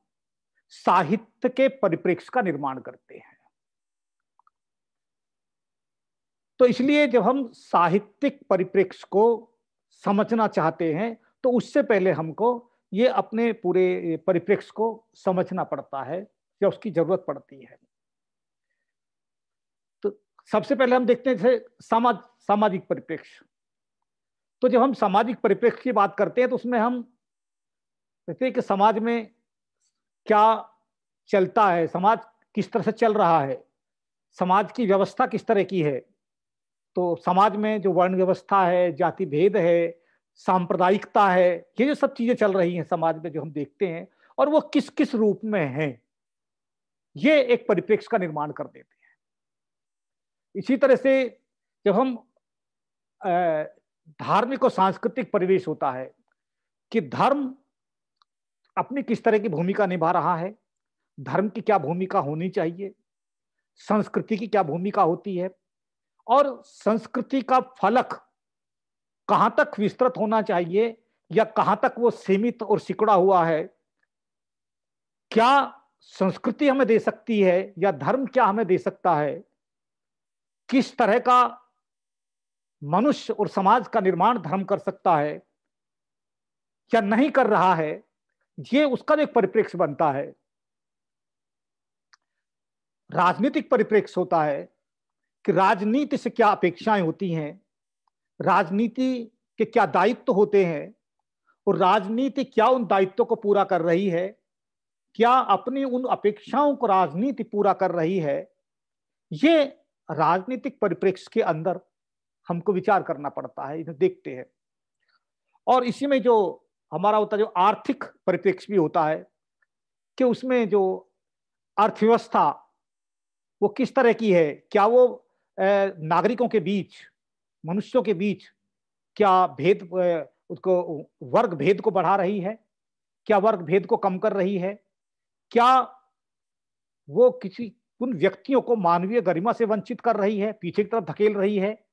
साहित्य के परिप्रेक्ष्य का निर्माण करते हैं। तो इसलिए जब हम साहित्यिक परिप्रेक्ष्य को समझना चाहते हैं तो उससे पहले हमको ये अपने पूरे परिप्रेक्ष्य को समझना पड़ता है या उसकी जरूरत पड़ती है। तो सबसे पहले हम देखते हैं सामाजिक परिप्रेक्ष्य। तो जब हम सामाजिक परिप्रेक्ष्य की बात करते हैं तो उसमें हम देखते हैं कि समाज में क्या चलता है, समाज किस तरह से चल रहा है, समाज की व्यवस्था किस तरह की है। तो समाज में जो वर्ण व्यवस्था है, जाति भेद है, सांप्रदायिकता है, ये जो सब चीजें चल रही हैं समाज में जो हम देखते हैं, और वो किस किस रूप में हैं, ये एक परिप्रेक्ष्य का निर्माण कर देते हैं। इसी तरह से जब हम धार्मिक और सांस्कृतिक परिवेश होता है कि धर्म अपनी किस तरह की भूमिका निभा रहा है, धर्म की क्या भूमिका होनी चाहिए, संस्कृति की क्या भूमिका होती है, और संस्कृति का फलक कहां तक विस्तृत होना चाहिए या कहां तक वो सीमित और सिकुड़ा हुआ है। क्या संस्कृति हमें दे सकती है या धर्म क्या हमें दे सकता है, किस तरह का मनुष्य और समाज का निर्माण धर्म कर सकता है या नहीं कर रहा है, ये उसका एक परिप्रेक्ष्य बनता है। राजनीतिक परिप्रेक्ष्य होता है कि राजनीति से क्या अपेक्षाएं होती हैं, राजनीति के क्या दायित्व होते हैं और राजनीति क्या उन दायित्वों को पूरा कर रही है, क्या अपनी उन अपेक्षाओं को राजनीति पूरा कर रही है। ये राजनीतिक परिप्रेक्ष्य के अंदर हमको विचार करना पड़ता है, इन्हें देखते हैं। और इसी में जो हमारा होता है, जो आर्थिक परिप्रेक्ष्य भी होता है कि उसमें जो अर्थव्यवस्था वो किस तरह की है, क्या वो नागरिकों के बीच, मनुष्यों के बीच क्या भेद, उसको वर्ग भेद को बढ़ा रही है, क्या वर्ग भेद को कम कर रही है, क्या वो किसी उन व्यक्तियों को मानवीय गरिमा से वंचित कर रही है, पीछे की तरफ धकेल रही है,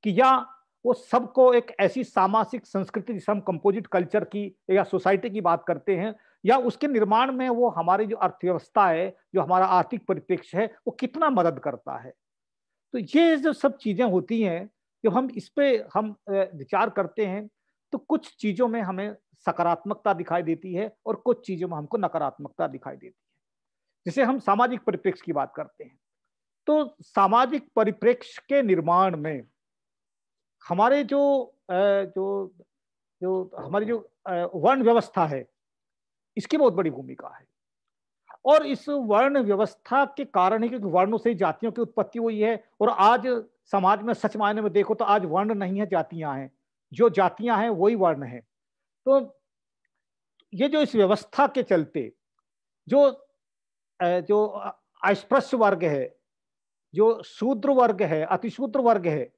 कि या वो सबको एक ऐसी सामाजिक संस्कृति जिसे हम कंपोजिट कल्चर की या सोसाइटी की बात करते हैं, या उसके निर्माण में वो हमारी जो अर्थव्यवस्था है, जो हमारा आर्थिक परिप्रेक्ष्य है, वो कितना मदद करता है। तो ये जो सब चीजें होती हैं, जब हम इस पे हम विचार करते हैं तो कुछ चीजों में हमें सकारात्मकता दिखाई देती है और कुछ चीजों में हमको नकारात्मकता दिखाई देती है। जिसे हम सामाजिक परिप्रेक्ष्य की बात करते हैं, तो सामाजिक परिप्रेक्ष्य के निर्माण में हमारे जो जो जो हमारी जो वर्ण व्यवस्था है, इसकी बहुत बड़ी भूमिका है। और इस वर्ण व्यवस्था के कारण ही, क्योंकि वर्णों से ही जातियों की उत्पत्ति हुई है, और आज समाज में सच मायने में देखो तो आज वर्ण नहीं है, जातियां हैं। जो जातियां हैं वही वर्ण है। तो ये जो इस व्यवस्था के चलते जो जो अस्पृश्य वर्ग है, जो शूद्र वर्ग है, अतिशूद्र वर्ग है,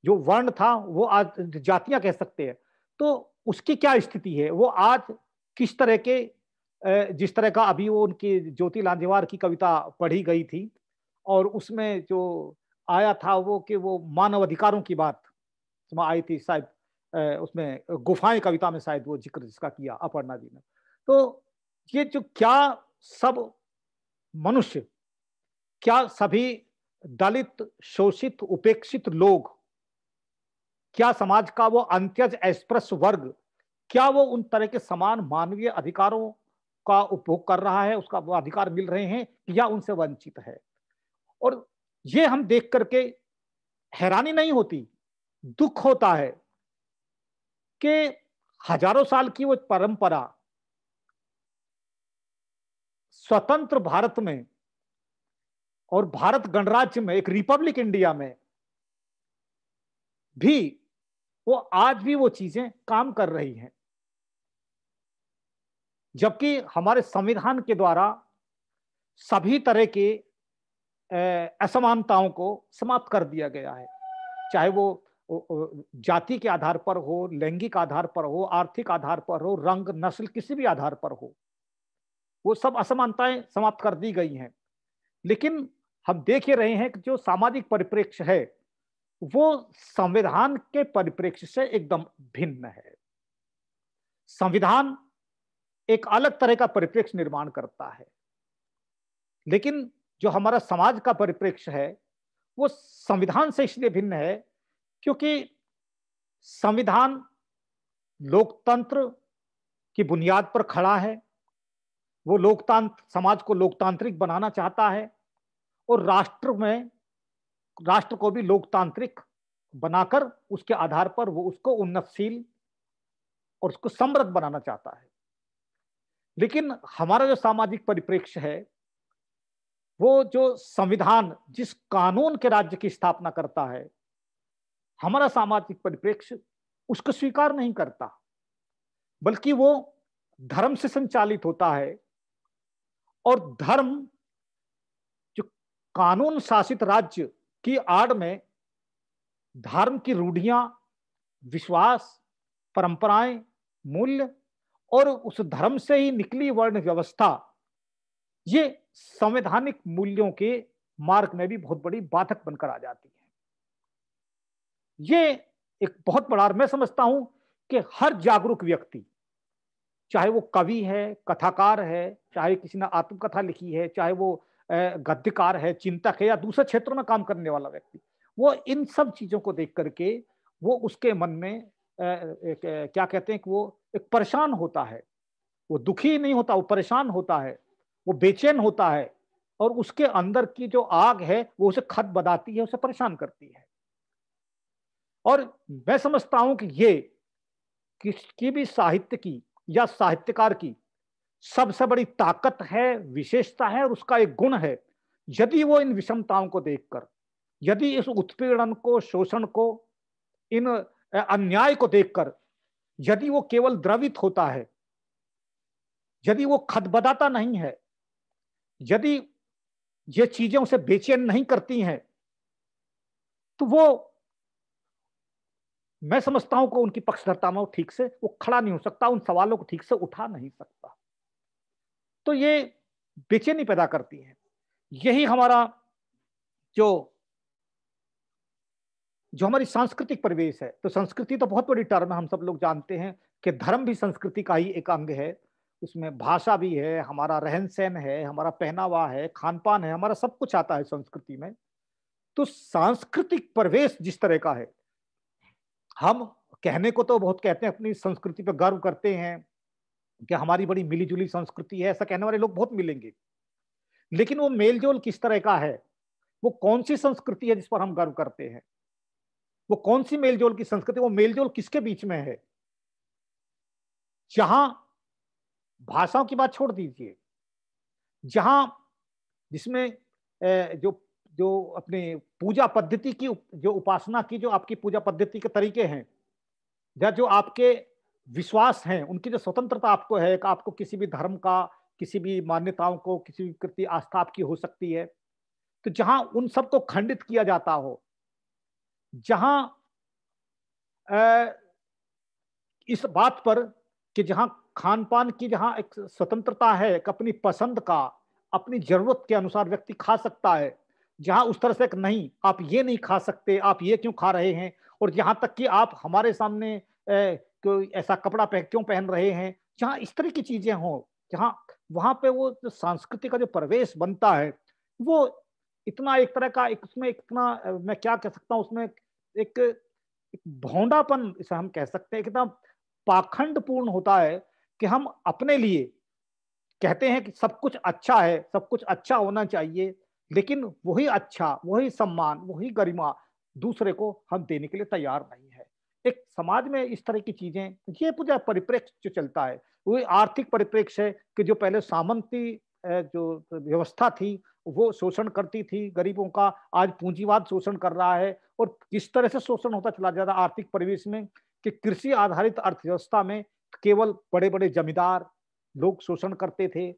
जो वर्ण था वो आज जातियां कह सकते हैं, तो उसकी क्या स्थिति है, वो आज किस तरह के, जिस तरह का अभी वो उनकी ज्योति लांजेवार की कविता पढ़ी गई थी, और उसमें जो आया था वो कि वो मानव अधिकारों की बात उसमें आई थी शायद, उसमें गुफाएं कविता में शायद वो जिक्र जिसका किया अपर्णा जी ने। तो ये जो क्या सब मनुष्य, क्या सभी दलित, शोषित, उपेक्षित लोग, क्या समाज का वो अंत्यज अस्पृश्य वर्ग, क्या वो उन तरह के समान मानवीय अधिकारों का उपभोग कर रहा है, उसका वो अधिकार मिल रहे हैं, या उनसे वंचित है। और ये हम देख करके हैरानी नहीं होती, दुख होता है कि हजारों साल की वो परंपरा स्वतंत्र भारत में और भारत गणराज्य में, एक रिपब्लिक इंडिया में भी वो आज भी वो चीजें काम कर रही हैं, जबकि हमारे संविधान के द्वारा सभी तरह के असमानताओं को समाप्त कर दिया गया है, चाहे वो जाति के आधार पर हो, लैंगिक आधार पर हो, आर्थिक आधार पर हो, रंग, नस्ल, किसी भी आधार पर हो, वो सब असमानताएं समाप्त कर दी गई हैं। लेकिन हम देख ही रहे हैं कि जो सामाजिक परिप्रेक्ष्य है वो संविधान के परिप्रेक्ष्य से एकदम भिन्न है। संविधान एक अलग तरह का परिप्रेक्ष्य निर्माण करता है, लेकिन जो हमारा समाज का परिप्रेक्ष्य है वो संविधान से इसलिए भिन्न है क्योंकि संविधान लोकतंत्र की बुनियाद पर खड़ा है। वो लोकतंत्र समाज को लोकतांत्रिक बनाना चाहता है और राष्ट्र को भी लोकतांत्रिक बनाकर उसके आधार पर वो उसको उन्नतशील और उसको समृद्ध बनाना चाहता है। लेकिन हमारा जो सामाजिक परिप्रेक्ष्य है, वो जो संविधान जिस कानून के राज्य की स्थापना करता है, हमारा सामाजिक परिप्रेक्ष्य उसको स्वीकार नहीं करता, बल्कि वो धर्म से संचालित होता है। और धर्म जो कानून शासित राज्य की आड़ में धर्म की रूढ़ियां, विश्वास, परंपराएं, मूल्य और उस धर्म से ही निकली वर्ण व्यवस्था, ये संवैधानिक मूल्यों के मार्ग में भी बहुत बड़ी बाधक बनकर आ जाती है। ये एक बहुत बड़ा, मैं समझता हूं कि हर जागरूक व्यक्ति, चाहे वो कवि है, कथाकार है, चाहे किसी ने आत्मकथा लिखी है, चाहे वो गद्यकार है, चिंतक है, या दूसरे क्षेत्रों में काम करने वाला व्यक्ति, वो इन सब चीजों को देख करके वो उसके मन में क्या कहते हैं कि वो एक परेशान होता है, वो दुखी नहीं होता, वो परेशान होता है, वो बेचैन होता है, और उसके अंदर की जो आग है वो उसे खदबदाती है, उसे परेशान करती है। और मैं समझता हूं कि ये किसी भी साहित्य की या साहित्यकार की सबसे बड़ी ताकत है, विशेषता है, और उसका एक गुण है, यदि वो इन विषमताओं को देखकर, यदि इस उत्पीड़न को, शोषण को, इन अन्याय को देखकर यदि वो केवल द्रवित होता है, यदि वो खदबदाता नहीं है, यदि ये चीजें उसे बेचैन नहीं करती हैं, तो वो, मैं समझता हूं कि उनकी पक्षधरता में वो ठीक से वो खड़ा नहीं हो सकता, उन सवालों को ठीक से उठा नहीं सकता। तो ये बेचैनी पैदा करती है। यही हमारा जो हमारी सांस्कृतिक परिवेश है, तो संस्कृति तो बहुत बड़ी टर्म है, हम सब लोग जानते हैं कि धर्म भी संस्कृति का ही एक अंग है। उसमें भाषा भी है, हमारा रहन सहन है, हमारा पहनावा है, खान पान है, हमारा सब कुछ आता है संस्कृति में। तो सांस्कृतिक परिवेश जिस तरह का है, हम कहने को तो बहुत कहते हैं, अपनी संस्कृति पर गर्व करते हैं कि हमारी बड़ी मिलीजुली संस्कृति है, ऐसा कहने वाले लोग बहुत मिलेंगे, लेकिन वो मेलजोल किस तरह का है, वो कौन सी संस्कृति है जिस पर हम गर्व करते हैं, वो कौन सी मेलजोल की संस्कृति, वो मेलजोल किसके बीच में है। जहां भाषाओं की बात छोड़ दीजिए, जहां जिसमें जो जो अपने पूजा पद्धति की, जो उपासना की, जो आपकी पूजा पद्धति के तरीके हैं, या जो आपके विश्वास हैं, उनकी जो स्वतंत्रता आपको है कि आपको किसी भी धर्म का, किसी भी मान्यताओं को, किसी भी प्रति आस्था आपकी हो सकती है, तो जहां उन सबको खंडित किया जाता हो, जहां इस बात पर कि जहां खान पान की जहां एक स्वतंत्रता है कि अपनी पसंद का, अपनी जरूरत के अनुसार व्यक्ति खा सकता है, जहां उस तरह से एक नहीं, आप ये नहीं खा सकते, आप ये क्यों खा रहे हैं, और यहां तक कि आप हमारे सामने कोई ऐसा कपड़ा क्यों पहन रहे हैं, जहां इस तरह की चीजें हों, जहां वहां पे वो जो सांस्कृतिक का जो परिवेश बनता है, वो इतना एक तरह का एक, उसमें इतना मैं क्या कह सकता हूँ, उसमें एक भौंडापन इसे हम कह सकते हैं, कितना पाखंडपूर्ण होता है कि हम अपने लिए कहते हैं कि सब कुछ अच्छा है, सब कुछ अच्छा होना चाहिए, लेकिन वही अच्छा, वही सम्मान, वही गरिमा दूसरे को हम देने के लिए तैयार नहीं है। एक समाज में इस तरह की चीजें, ये पूरा परिप्रेक्ष्य जो चलता है, वो आर्थिक परिप्रेक्ष्य है कि जो पहले सामंती जो व्यवस्था थी वो शोषण करती थी गरीबों का, आज पूंजीवाद शोषण कर रहा है। और किस तरह से शोषण होता चला जा रहा है आर्थिक परिवेश में, कि कृषि आधारित अर्थव्यवस्था में केवल बड़े बड़े जमींदार लोग शोषण करते थे,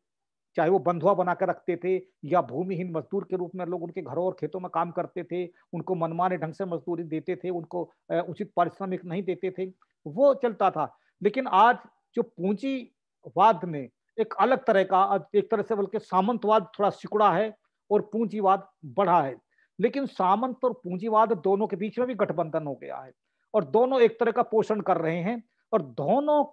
चाहे वो बंधुआ बना कर रखते थे या भूमिहीन मजदूर के रूप में लोग उनके घरों और खेतों में काम करते थे, उनको मनमाने ढंग से मजदूरी देते थे, उनको उचित पारिश्रमिक नहीं देते थे, वो चलता था। लेकिन आज जो पूंजीवाद ने एक अलग तरह का, एक तरह से बल्कि सामंतवाद थोड़ा सिकुड़ा है और पूंजीवाद बढ़ा है, लेकिन सामंत और पूंजीवाद दोनों के बीच में भी गठबंधन हो गया है, और दोनों एक तरह का पोषण कर रहे हैं, और दोनों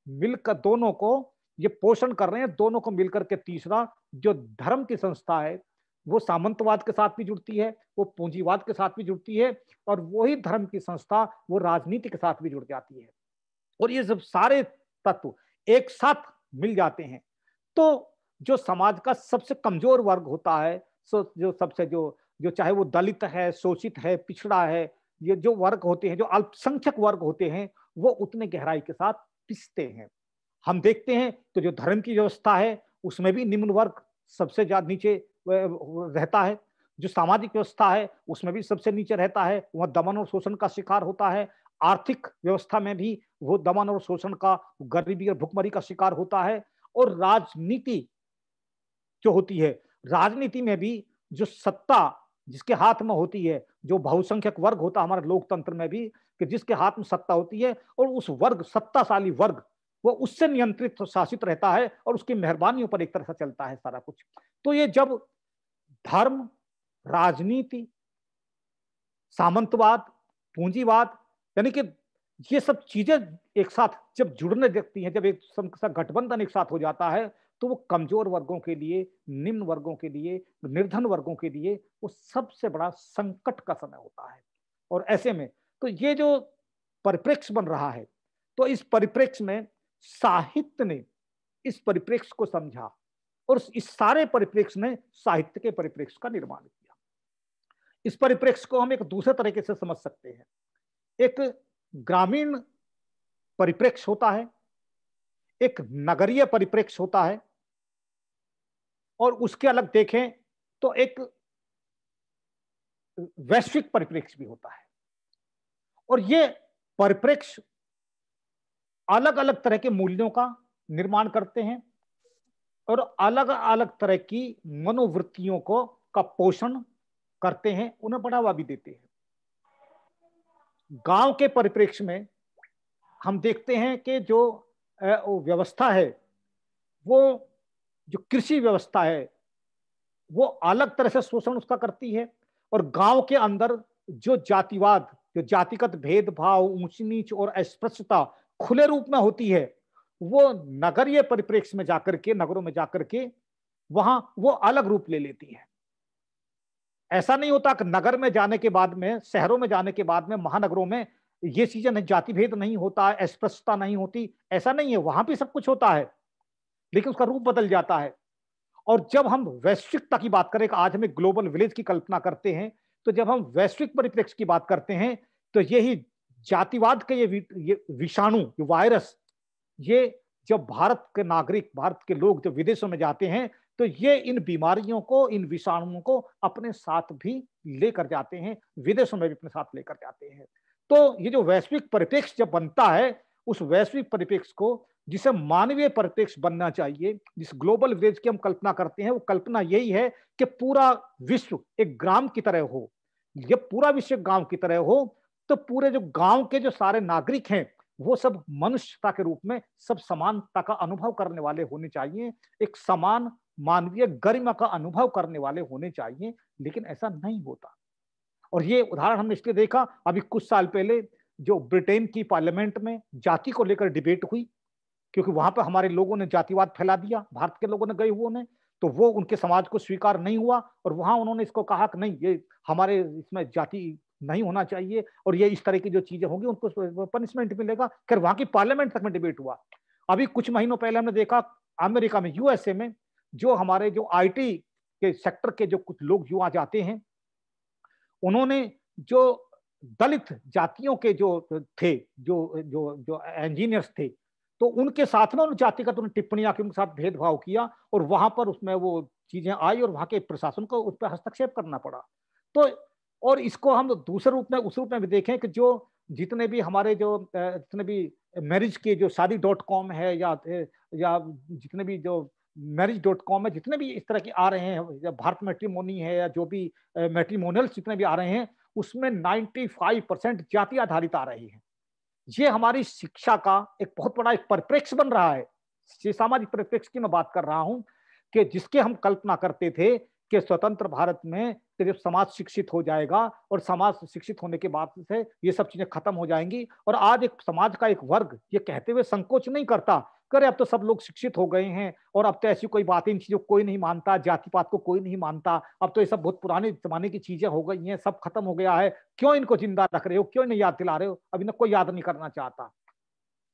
मिलकर दोनों को ये पोषण कर रहे हैं, दोनों को मिलकर के तीसरा जो धर्म की संस्था है, वो सामंतवाद के साथ भी जुड़ती है, वो पूंजीवाद के साथ भी जुड़ती है, और वही धर्म की संस्था वो राजनीति के साथ भी जुड़ जाती है। और ये जब सारे तत्व एक साथ मिल जाते हैं, तो जो समाज का सबसे कमजोर वर्ग होता है, जो सबसे जो चाहे वो दलित है, शोषित है, पिछड़ा है, ये जो वर्ग होते हैं, जो अल्पसंख्यक वर्ग होते हैं, वो उतने गहराई के साथ पिसते हैं। हम देखते हैं तो जो धर्म की व्यवस्था है उसमें भी निम्न वर्ग सबसे ज्यादा नीचे रहता है, जो सामाजिक व्यवस्था है उसमें भी सबसे नीचे रहता है, वह दमन और शोषण का शिकार होता है। आर्थिक व्यवस्था में भी वो दमन और शोषण का, गरीबी और भुखमरी का शिकार होता है। और राजनीति जो होती है, राजनीति में भी जो सत्ता जिसके हाथ में होती है, जो बहुसंख्यक वर्ग होता है हमारे लोकतंत्र में भी, कि जिसके हाथ में सत्ता होती है, और उस वर्ग, सत्ताशाली वर्ग, वो उससे नियंत्रित शासित रहता है, और उसकी मेहरबानियों पर एक तरह से चलता है सारा कुछ। तो ये जब धर्म, राजनीति, सामंतवाद, पूंजीवाद, यानी कि ये सब चीजें एक साथ जब जुड़ने लगती हैं, जब एक गठबंधन एक साथ हो जाता है, तो वो कमजोर वर्गों के लिए, निम्न वर्गों के लिए, निर्धन वर्गों के लिए वो सबसे बड़ा संकट का समय होता है। और ऐसे में तो ये जो परिप्रेक्ष्य बन रहा है, तो इस परिप्रेक्ष्य में साहित्य ने इस परिप्रेक्ष्य को समझा और इस सारे परिप्रेक्ष्य ने साहित्य के परिप्रेक्ष्य का निर्माण किया। इस परिप्रेक्ष्य को हम एक दूसरे तरीके से समझ सकते हैं। एक ग्रामीण परिप्रेक्ष्य होता है, एक नगरीय परिप्रेक्ष्य होता है, और उसके अलग देखें तो एक वैश्विक परिप्रेक्ष्य भी होता है। और ये परिप्रेक्ष्य अलग अलग तरह के मूल्यों का निर्माण करते हैं और अलग अलग तरह की मनोवृत्तियों को का पोषण करते हैं, उन्हें बढ़ावा भी देते हैं। गांव के परिप्रेक्ष्य में हम देखते हैं कि जो व्यवस्था है, वो जो कृषि व्यवस्था है, वो अलग तरह से शोषण उसका करती है। और गांव के अंदर जो जातिवाद, जो जातिगत भेदभाव, ऊंच नीच और अस्पृश्यता खुले रूप में होती है, वो नगरीय परिप्रेक्ष्य में जाकर के, नगरों में जाकर के वहां वो अलग रूप ले लेती है। ऐसा नहीं होता कि नगर में जाने के बाद में, शहरों में जाने के बाद में, महानगरों में ये चीजें नहीं, जाति भेद नहीं होता, अस्पृश्यता नहीं होती, ऐसा नहीं है। वहां भी सब कुछ होता है, लेकिन उसका रूप बदल जाता है। और जब हम वैश्विकता की बात करें, आज हमें ग्लोबल विलेज की कल्पना करते हैं, तो जब हम वैश्विक परिप्रेक्ष्य की बात करते हैं, तो यही जातिवाद के ये विषाणु, ये वायरस, ये जब भारत के नागरिक, भारत के लोग जब विदेशों में जाते हैं, तो ये इन बीमारियों को, इन विषाणुओं को अपने साथ भी लेकर जाते हैं, विदेशों में भी अपने साथ लेकर जाते हैं। तो ये जो वैश्विक परिप्रेक्ष्य जब बनता है, उस वैश्विक परिप्रेक्ष्य को, जिसे मानवीय परिप्रेक्ष्य बनना चाहिए, जिस ग्लोबल विलेज की हम कल्पना करते हैं, वो कल्पना यही है कि पूरा विश्व एक ग्राम की तरह हो। जब पूरा विश्व गांव की तरह हो, तो पूरे जो गांव के जो सारे नागरिक हैं, वो सब मनुष्यता के रूप में सब समानता का अनुभव करने वाले होने चाहिए, एक समान मानवीय गरिमा का अनुभव करने वाले होने चाहिए। लेकिन ऐसा नहीं होता। और ये उदाहरण हमने इसलिए देखा, अभी कुछ साल पहले जो ब्रिटेन की पार्लियामेंट में जाति को लेकर डिबेट हुई, क्योंकि वहां पर हमारे लोगों ने जातिवाद फैला दिया, भारत के लोगों ने गए हुए ने, तो वो उनके समाज को स्वीकार नहीं हुआ। और वहां उन्होंने इसको कहा कि नहीं, ये हमारे इसमें जाति नहीं होना चाहिए, और ये इस तरह की जो चीजें होंगी उनको पनिशमेंट मिलेगा। फिर वहां की पार्लियामेंट तक में डिबेट हुआ। अभी कुछ महीनों पहले हमने देखा अमेरिका में, यूएसए में, जो हमारे जो आईटी के सेक्टर के जो कुछ लोग युवा जाते हैं, उन्होंने जो दलित जातियों के जो थे, जो जो जो इंजीनियर्स थे, तो उनके साथ में उन जातिगत टिप्पणियां की, उनके साथ भेदभाव किया, और वहां पर उसमें वो चीजें आई और वहां के प्रशासन को उस पर हस्तक्षेप करना पड़ा। तो और इसको हम दूसरे रूप में, उस रूप में भी देखें कि जो जितने भी हमारे जो जितने भी मैरिज के जो शादी.com है, या जितने भी जो marriage.com है, जितने भी इस तरह के आ रहे हैं, भारत मैट्रिमोनी है, या जो भी मैट्रिमोनियल्स जितने भी आ रहे हैं, उसमें 95% जाति आधारित आ रही है। ये हमारी शिक्षा का एक बहुत बड़ा एक परिप्रेक्ष्य बन रहा है। ये सामाजिक परिप्रेक्ष्य की मैं बात कर रहा हूं, कि जिसके हम कल्पना करते थे कि स्वतंत्र भारत में कि जब समाज शिक्षित हो जाएगा, और समाज शिक्षित होने के बाद से ये सब चीजें खत्म हो जाएंगी। और आज एक समाज का एक वर्ग ये कहते हुए संकोच नहीं करता, करे अब तो सब लोग शिक्षित हो गए हैं, और अब तो ऐसी कोई बात, इन चीजों को कोई नहीं मानता, जाति पात को कोई नहीं मानता, अब तो ये सब बहुत पुराने जमाने की चीजें हो गई हैं, सब खत्म हो गया है, क्यों इनको जिंदा रख रहे हो, क्यों इन्हें याद दिला रहे हो, अब इन्हें कोई याद नहीं करना चाहता।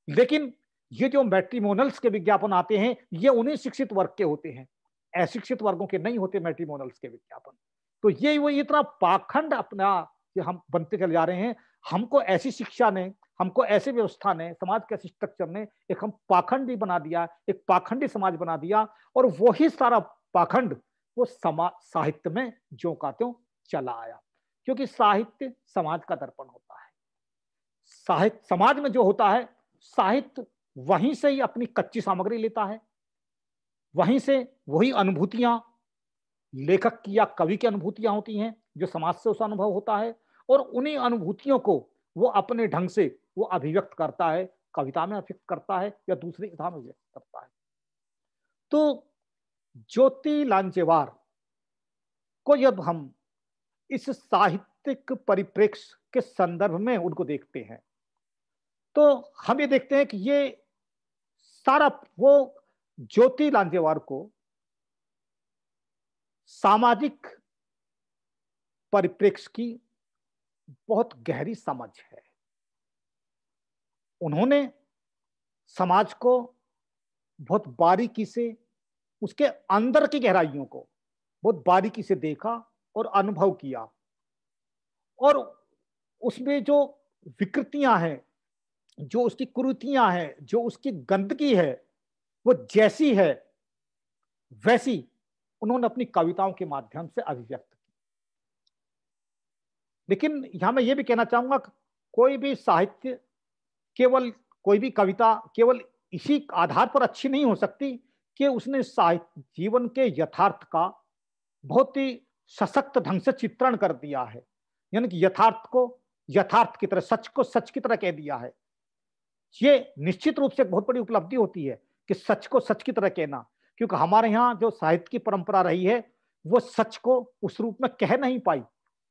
लेकिन ये जो मैट्रिमोनल्स के विज्ञापन आते हैं, ये उन्हीं शिक्षित वर्ग के होते हैं, अशिक्षित वर्गों के नहीं होते मैट्रिमोनल्स के विज्ञापन। तो ये वो इतना पाखंड अपना हम बनते चले जा रहे हैं। हमको ऐसी शिक्षा ने, हमको ऐसी व्यवस्था ने, समाज के स्ट्रक्चर ने एक हम पाखंडी बना दिया, एक पाखंडी समाज बना दिया। और वही सारा पाखंड वो साहित्य में ज्यों का त्यों चला आया, क्योंकि साहित्य समाज का दर्पण होता है। साहित्य समाज में जो होता है, साहित्य वहीं से ही अपनी कच्ची सामग्री लेता है, वहीं से वही अनुभूतियां, लेखक की या कवि की अनुभूतियां होती हैं, जो समाज से उसका अनुभव होता है, और उन्हीं अनुभूतियों को वो अपने ढंग से वो अभिव्यक्त करता है, कविता में अभिव्यक्त करता है या दूसरी विधा में व्यक्त करता है। तो ज्योति लांजेवार को जब हम इस साहित्यिक परिप्रेक्ष्य के संदर्भ में उनको देखते हैं, तो हम ये देखते हैं कि ये सारा, वो ज्योति लांजेवार को सामाजिक परिप्रेक्ष्य की बहुत गहरी समझ है। उन्होंने समाज को बहुत बारीकी से, उसके अंदर की गहराइयों को बहुत बारीकी से देखा और अनुभव किया, और उसमें जो विकृतियां हैं, जो उसकी कुरीतियां हैं, जो उसकी गंदगी है, वो जैसी है वैसी उन्होंने अपनी कविताओं के माध्यम से अभिव्यक्त की। लेकिन यहां मैं ये भी कहना चाहूंगा कि कोई भी साहित्य, केवल कोई भी कविता केवल इसी आधार पर अच्छी नहीं हो सकती कि उसने साहित्य जीवन के यथार्थ का बहुत ही सशक्त ढंग से चित्रण कर दिया है, यानी कि यथार्थ को यथार्थ की तरह, सच को सच की तरह कह दिया है। ये निश्चित रूप से एक बहुत बड़ी उपलब्धि होती है कि सच को सच की तरह कहना, क्योंकि हमारे यहाँ जो साहित्य की परंपरा रही है वो सच को उस रूप में कह नहीं पाई,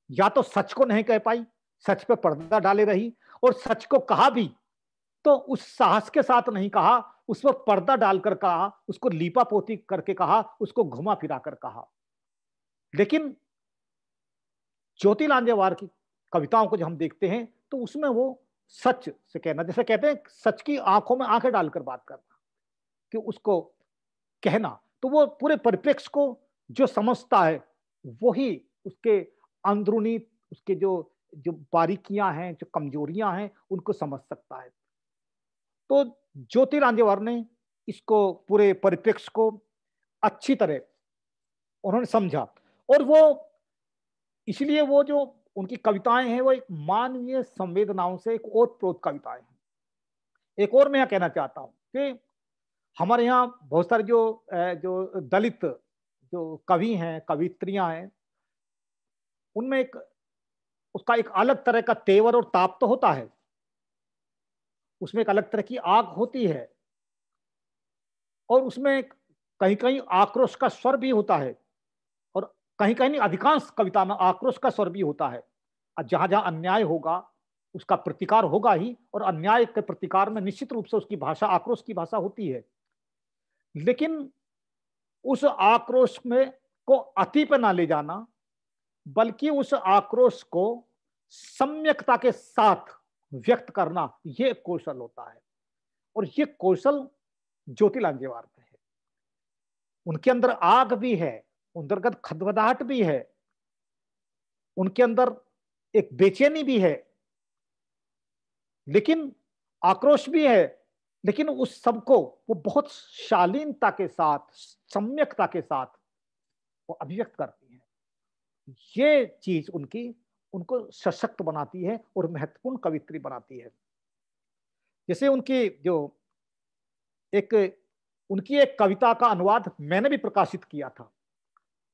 या तो सच को नहीं कह पाई, सच पे पर्दा डाले रही, और सच को कहा भी तो उस साहस के साथ नहीं कहा, उस पर पर्दा डालकर कहा, उसको लीपा पोती करके कहा, उसको घुमा फिरा कर कहा। लेकिन ज्योति लांजेवार की कविताओं को जब हम देखते हैं तो उसमें वो सच से कहना, जैसे कहते हैं सच की आंखों में आंखें डालकर बात करना, कि उसको कहना, तो वो पूरे परिप्रेक्ष्य को जो समझता है वही उसके अंदरूनी, उसके जो जो बारीकियां हैं, जो कमजोरियां हैं, उनको समझ सकता है। तो ज्योति लांजेवार ने इसको पूरे परिप्रेक्ष्य को अच्छी तरह उन्होंने समझा, और वो इसलिए वो जो उनकी कविताएं हैं वो एक मानवीय संवेदनाओं से एक ओतप्रोत कविताएं हैं। एक और मैं यह कहना चाहता हूं कि हमारे यहाँ बहुत सारे जो दलित जो कवि हैं, कवित्रियां हैं, उनमें एक उसका एक अलग तरह का तेवर और ताप तो होता है, उसमें एक अलग तरह की आग होती है, और उसमें कहीं कहीं आक्रोश का स्वर भी होता है, और कहीं कहीं नहीं, अधिकांश कविता में आक्रोश का स्वर भी होता है। जहां जहां अन्याय होगा उसका प्रतिकार होगा ही, और अन्याय के प्रतिकार में निश्चित रूप से उसकी भाषा आक्रोश की भाषा होती है। लेकिन उस आक्रोश में को अति पे ना ले जाना, बल्कि उस आक्रोश को सम्यकता के साथ व्यक्त करना, ये कौशल होता है, और ये कौशल ज्योति लांजेवार में है। उनके अंदर आग भी है, अंतर्गत खदबदाहट भी है, उनके अंदर एक बेचैनी भी है, लेकिन आक्रोश भी है, लेकिन उस सबको वो बहुत शालीनता के साथ, सम्यकता के साथ वो अभिव्यक्त करती है। ये चीज उनको सशक्त बनाती है और महत्वपूर्ण कवित्री बनाती है। जैसे उनकी एक कविता का अनुवाद मैंने भी प्रकाशित किया था,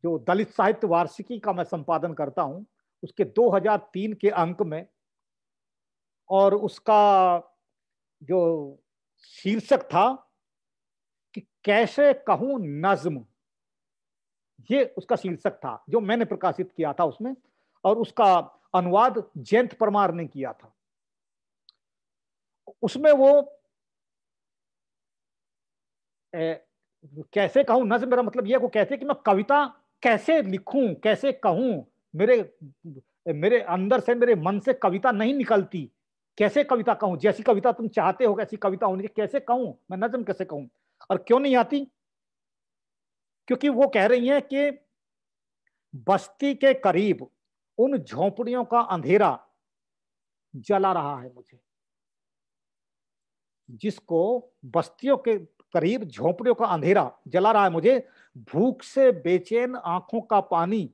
जो दलित साहित्य वार्षिकी का मैं संपादन करता हूं, उसके 2003 के अंक में, और उसका जो शीर्षक था कि कैसे कहूं नज्म, ये उसका शीर्षक था जो मैंने प्रकाशित किया था उसमें, और उसका अनुवाद जयंत परमार ने किया था। उसमें वो कैसे कहूं नज्म, मेरा मतलब यह, वो कहते हैं कि मैं कविता कैसे लिखूं, कैसे कहूं, मेरे अंदर से, मेरे मन से कविता नहीं निकलती, कैसे कविता कहूं, जैसी कविता तुम चाहते हो ऐसी कविता होनी चाहिए, कैसे कहूं मैं नज्म, कैसे कहूं। और क्यों नहीं आती? क्योंकि वो कह रही हैं कि बस्ती के करीब उन झोंपड़ियों का अंधेरा जला रहा है मुझे, जिसको बस्तियों के करीब झोंपड़ियों का अंधेरा जला रहा है मुझे, भूख से बेचैन आंखों का पानी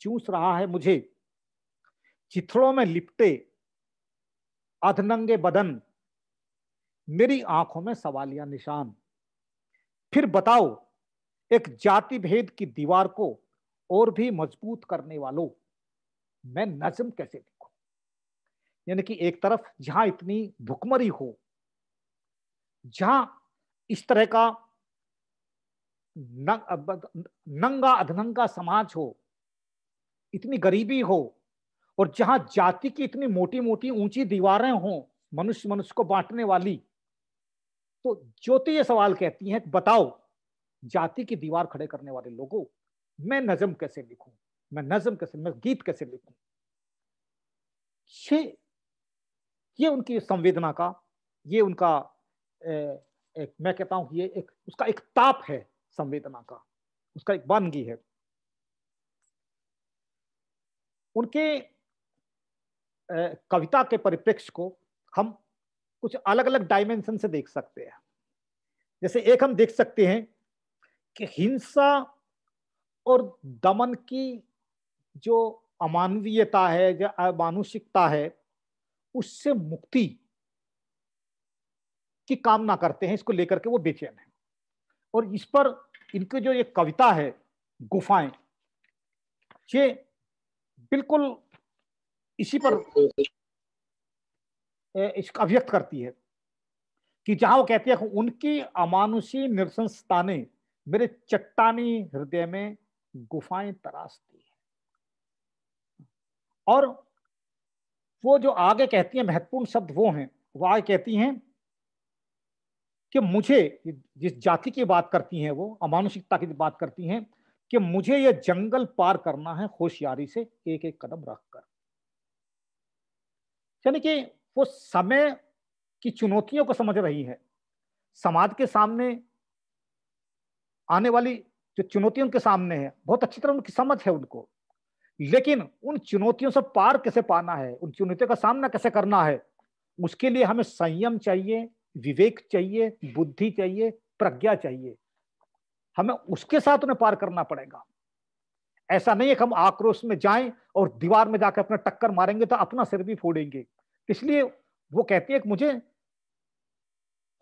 चूस रहा है मुझे, चिथड़ों में लिपटे अधनंगे बदन, मेरी आंखों में सवालिया निशान। फिर बताओ एक जाति भेद की दीवार को और भी मजबूत करने वालों, मैं नज्म कैसे लिखूं। यानी कि एक तरफ जहां इतनी भुखमरी हो, जहां इस तरह का नंगा अधनंगा समाज हो, इतनी गरीबी हो, और जहां जाति की इतनी मोटी मोटी ऊंची दीवारें हों मनुष्य मनुष्य को बांटने वाली, तो ज्योति ये सवाल कहती हैं, बताओ जाति की दीवार खड़े करने वाले लोगों, मैं नज्म कैसे लिखूं, मैं गीत कैसे लिखूं। ये उनकी संवेदना का ये उनका एक मैं कहता हूं कि ये एक उसका एक ताप है संवेदना का, उसका एक वानगी है। उनके कविता के परिप्रेक्ष्य को हम कुछ अलग अलग डायमेंशन से देख सकते हैं। जैसे एक हम देख सकते हैं कि हिंसा और दमन की जो अमानवीयता है, जो अमानुषिकता है, उससे मुक्ति की कामना करते हैं, इसको लेकर के वो बेचैन है। और इस पर इनकी जो एक कविता है गुफाएं, ये बिल्कुल इसी पर इसका अभिव्यक्त करती है कि जहां वो कहती है उनकी अमानुषी नृशंसता ने मेरे चट्टानी हृदय में गुफाएं तराशती है। और वो जो आगे कहती है महत्वपूर्ण शब्द वो हैं, वो आगे कहती हैं कि मुझे, जिस जाति की बात करती हैं वो, अमानुषिकता की बात करती हैं, कि मुझे ये जंगल पार करना है होशियारी से एक एक कदम रखकर। यानी कि वो समय की चुनौतियों को समझ रही है, समाज के सामने आने वाली जो चुनौतियों के सामने है, बहुत अच्छी तरह उनकी समझ है उनको, लेकिन उन चुनौतियों से पार कैसे पाना है, उन चुनौतियों का सामना कैसे करना है, उसके लिए हमें संयम चाहिए, विवेक चाहिए, बुद्धि चाहिए, प्रज्ञा चाहिए। हमें उसके साथ उन्हें पार करना पड़ेगा। ऐसा नहीं है कि हम आक्रोश में जाएं और दीवार में जाकर अपना टक्कर मारेंगे तो अपना सिर भी फोड़ेंगे। इसलिए वो कहती है कि मुझे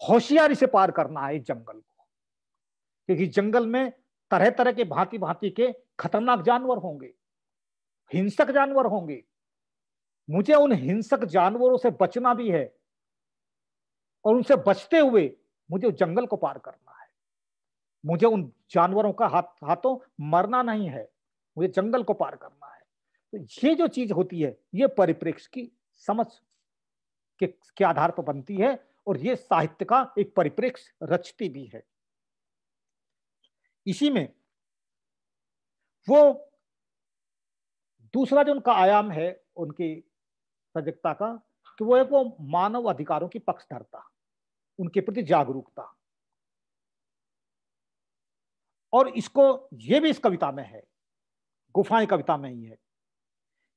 होशियारी से पार करना है इस जंगल को, क्योंकि जंगल में तरह तरह के भांति भांति के खतरनाक जानवर होंगे, हिंसक जानवर होंगे। मुझे उन हिंसक जानवरों से बचना भी है और उनसे बचते हुए मुझे उस जंगल को पार करना है। मुझे उन जानवरों का हाथों मरना नहीं है, मुझे जंगल को पार करना है। तो ये जो चीज होती है, ये परिप्रेक्ष्य की समझ के आधार पर बनती है और ये साहित्य का एक परिप्रेक्ष्य रचती भी है। इसी में वो दूसरा जो उनका आयाम है उनकी सजगता का, कि वो एक वो मानव अधिकारों की पक्षधरता, उनके प्रति जागरूकता। और इसको ये भी इस कविता में है, गुफाएं कविता में ही है,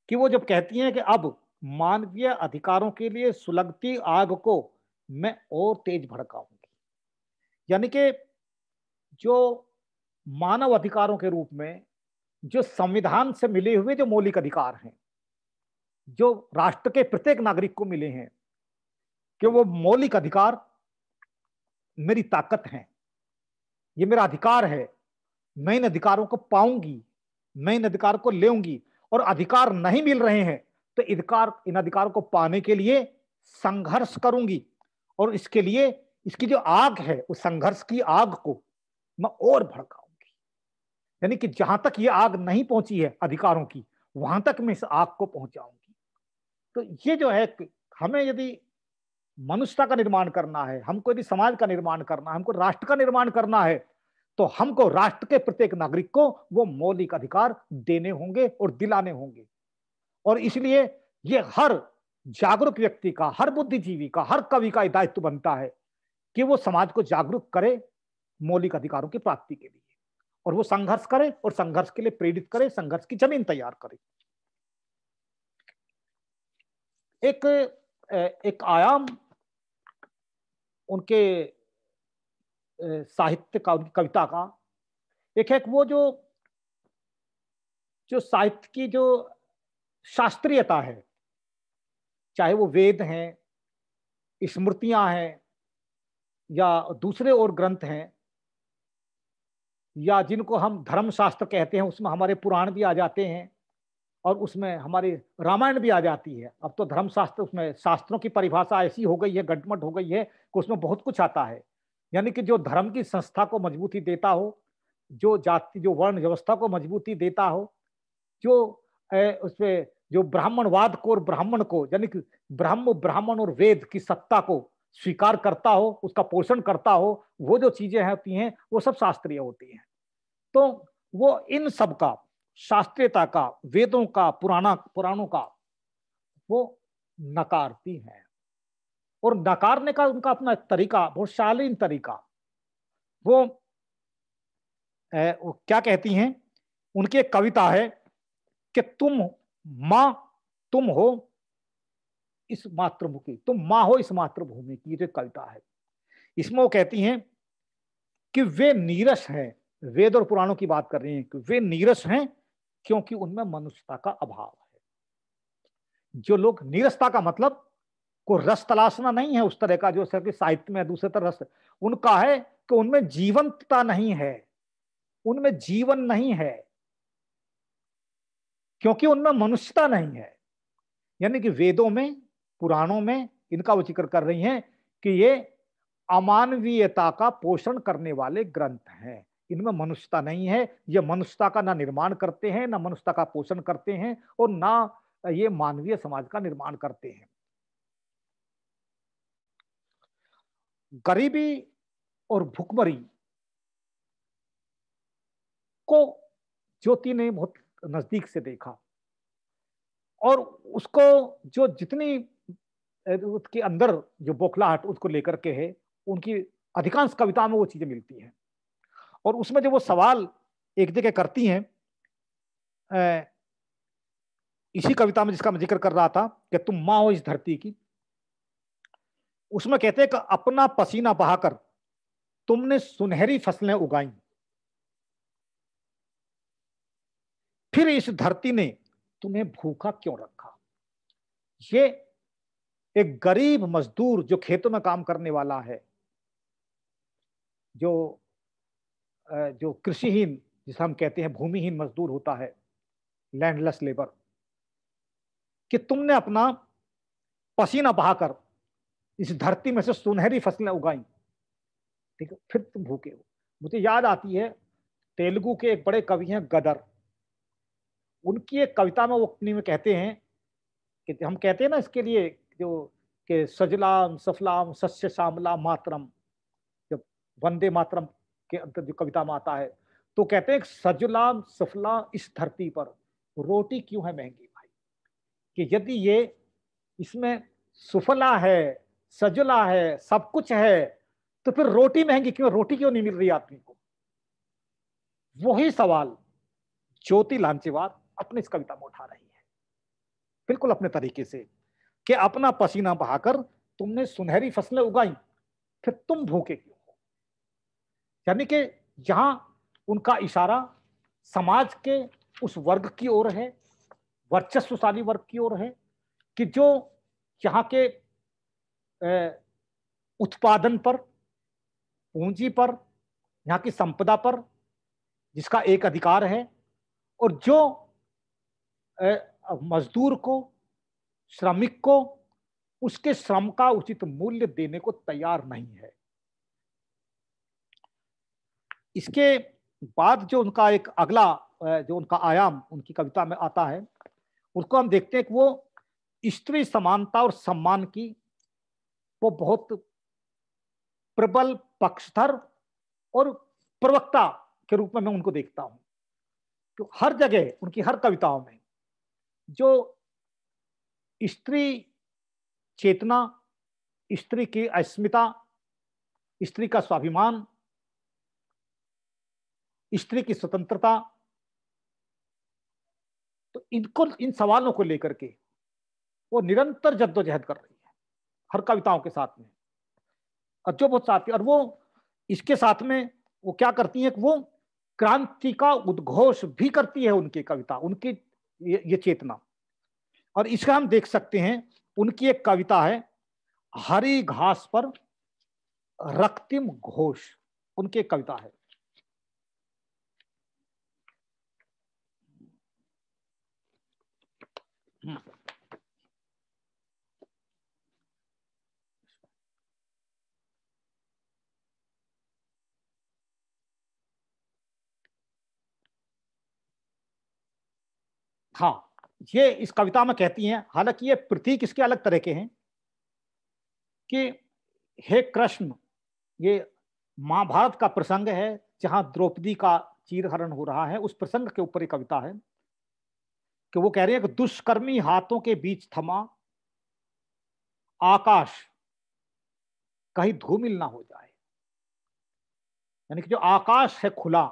कि वो जब कहती हैं कि अब मानवीय अधिकारों के लिए सुलगती आग को मैं और तेज भड़काऊंगी। यानी कि जो मानव अधिकारों के रूप में जो संविधान से मिले हुए जो मौलिक अधिकार हैं, जो राष्ट्र के प्रत्येक नागरिक को मिले हैं, कि वो मौलिक अधिकार मेरी ताकत है, ये मेरा अधिकार है, मैं इन अधिकारों को पाऊंगी, मैं इन अधिकार को लेऊंगी। और अधिकार नहीं मिल रहे हैं तो इन अधिकारों को पाने के लिए संघर्ष करूंगी। और इसके लिए इसकी जो आग है, उस संघर्ष की आग को मैं और भड़काऊंगी। यानी कि जहां तक ये आग नहीं पहुंची है अधिकारों की, वहां तक मैं इस आग को पहुंचाऊंगी। तो ये जो है, हमें यदि मनुष्यता का निर्माण करना है, हमको यदि समाज का निर्माण करना है, हमको राष्ट्र का निर्माण करना है, तो हमको राष्ट्र के प्रत्येक नागरिक को वो मौलिक अधिकार देने होंगे और दिलाने होंगे। और इसलिए ये हर जागरूक व्यक्ति का, हर बुद्धिजीवी का, हर कवि का दायित्व बनता है कि वो समाज को जागरूक करे मौलिक अधिकारों की प्राप्ति के लिए, और वो संघर्ष करे और संघर्ष के लिए प्रेरित करे, संघर्ष की जमीन तैयार करे। एक आयाम उनके साहित्य का, उनकी कविता का एक है वो जो साहित्य की जो शास्त्रीयता है, चाहे वो वेद हैं, स्मृतियां हैं, या दूसरे और ग्रंथ हैं, या जिनको हम धर्मशास्त्र कहते हैं, उसमें हमारे पुराण भी आ जाते हैं और उसमें हमारी रामायण भी आ जाती है। अब तो धर्मशास्त्र, उसमें शास्त्रों की परिभाषा ऐसी हो गई है, गटमट हो गई है कि उसमें बहुत कुछ आता है। यानी कि जो धर्म की संस्था को मजबूती देता हो, जो जाति, जो वर्ण व्यवस्था को मजबूती देता हो, जो उसमें जो ब्राह्मणवाद को और ब्राह्मण को, यानी कि ब्राह्मण और वेद की सत्ता को स्वीकार करता हो, उसका पोषण करता हो, वो जो चीजें होती हैं वो सब शास्त्रीय होती हैं। तो वो इन सब का, शास्त्रीयता का, वेदों का, पुराणों का वो नकारती है। और नकारने का उनका अपना तरीका, बहुत शालीन तरीका। वो क्या कहती हैं, उनकी एक कविता है कि तुम माँ तुम हो इस मातृभूमि, तुम माँ हो इस मातृभूमि की, जो कविता है। इसमें वो कहती हैं कि वे नीरस हैं, वेद और पुराणों की बात कर रही हैं कि वे नीरस हैं क्योंकि उनमें मनुष्यता का अभाव है। जो लोग, नीरसता का मतलब को रस तलाशना नहीं है उस तरह का जो सिर्फ साहित्य में दूसरे तरह रस, उनका है कि उनमें जीवंतता नहीं है, उनमें जीवन नहीं है क्योंकि उनमें मनुष्यता नहीं है। यानी कि वेदों में, पुराणों में इनका वो जिक्र कर रही हैं कि ये अमानवीयता का पोषण करने वाले ग्रंथ हैं, इनमें मनुष्यता नहीं है, ये मनुष्यता का ना निर्माण करते हैं, ना मनुष्यता का पोषण करते हैं, और ना ये मानवीय समाज का निर्माण करते हैं। गरीबी और भुखमरी को ज्योति ने बहुत नजदीक से देखा, और उसको जो जितनी उसके अंदर जो बौखलाहट उसको लेकर के है, उनकी अधिकांश कविता में वो चीजें मिलती हैं। और उसमें जो वो सवाल एक जगह करती हैं, इसी कविता में जिसका मैं जिक्र कर रहा था कि तुम माँ हो इस धरती की, उसमें कहते हैं कि अपना पसीना बहाकर तुमने सुनहरी फसलें उगाई, फिर इस धरती ने तुम्हें भूखा क्यों रखा। ये एक गरीब मजदूर जो खेतों में काम करने वाला है, जो कृषिहीन, जिसे हम कहते हैं भूमिहीन मजदूर होता है, लैंडलेस लेबर, कि तुमने अपना पसीना बहाकर इस धरती में से सुनहरी फसलें उगाई, ठीक है, फिर तुम भूखे हो। मुझे याद आती है तेलुगु के एक बड़े कवि हैं गदर, उनकी एक कविता में वो अपनी में कहते हैं कि हम कहते हैं ना इसके लिए जो कि सजलाम सफलाम सस्य श्यामला मातरम, जब वंदे मातरम के अंदर जो कविता में आता है, तो कहते हैं सजलाम सफला इस धरती पर रोटी क्यों है महंगी भाई, कि यदि ये इसमें सुफला है, सजला है, सब कुछ है, तो फिर रोटी महंगी क्यों, रोटी क्यों नहीं मिल रही आदमी को। वही सवाल ज्योति लांचेवार अपनी इस कविता में उठा रही है, बिल्कुल अपने तरीके से, कि अपना पसीना बहाकर तुमने सुनहरी फसलें उगाई, फिर तुम भूखे क्यों हो। यानी कि जहां उनका इशारा समाज के उस वर्ग की ओर है, वर्चस्वशाली वर्ग की ओर है, कि जो यहाँ के उत्पादन पर, पूंजी पर, यहाँ की संपदा पर जिसका एक अधिकार है, और जो मजदूर को, श्रमिक को उसके श्रम का उचित मूल्य देने को तैयार नहीं है। इसके बाद जो उनका एक अगला जो उनका आयाम उनकी कविता में आता है, उसको हम देखते हैं कि वो स्त्री समानता और सम्मान की वो बहुत प्रबल पक्षधर और प्रवक्ता के रूप में मैं उनको देखता हूं। तो हर जगह उनकी हर कविताओं में जो स्त्री चेतना, स्त्री की अस्मिता, स्त्री का स्वाभिमान, स्त्री की स्वतंत्रता, तो इनको, इन सवालों को लेकर के वो निरंतर जद्दोजहद कर रही है हर कविताओं के साथ में। और जो बहुत साथी, और वो इसके साथ में वो क्या करती है कि वो क्रांति का उद्घोष भी करती है उनकी कविता, उनकी ये चेतना। और इसका हम देख सकते हैं, उनकी एक कविता है हरी घास पर रक्तिम घोष, उनकी एक कविता है। हाँ, ये इस कविता में कहती हैं, हालांकि ये प्रतीक इसके अलग तरह के हैं, कि हे कृष्ण, ये महाभारत का प्रसंग है जहां द्रौपदी का चीरहरण हो रहा है, उस प्रसंग के ऊपर एक कविता है कि वो कह रहे हैं कि दुष्कर्मी हाथों के बीच थमा आकाश कहीं धूमिल ना हो जाए। यानी कि जो आकाश है खुला,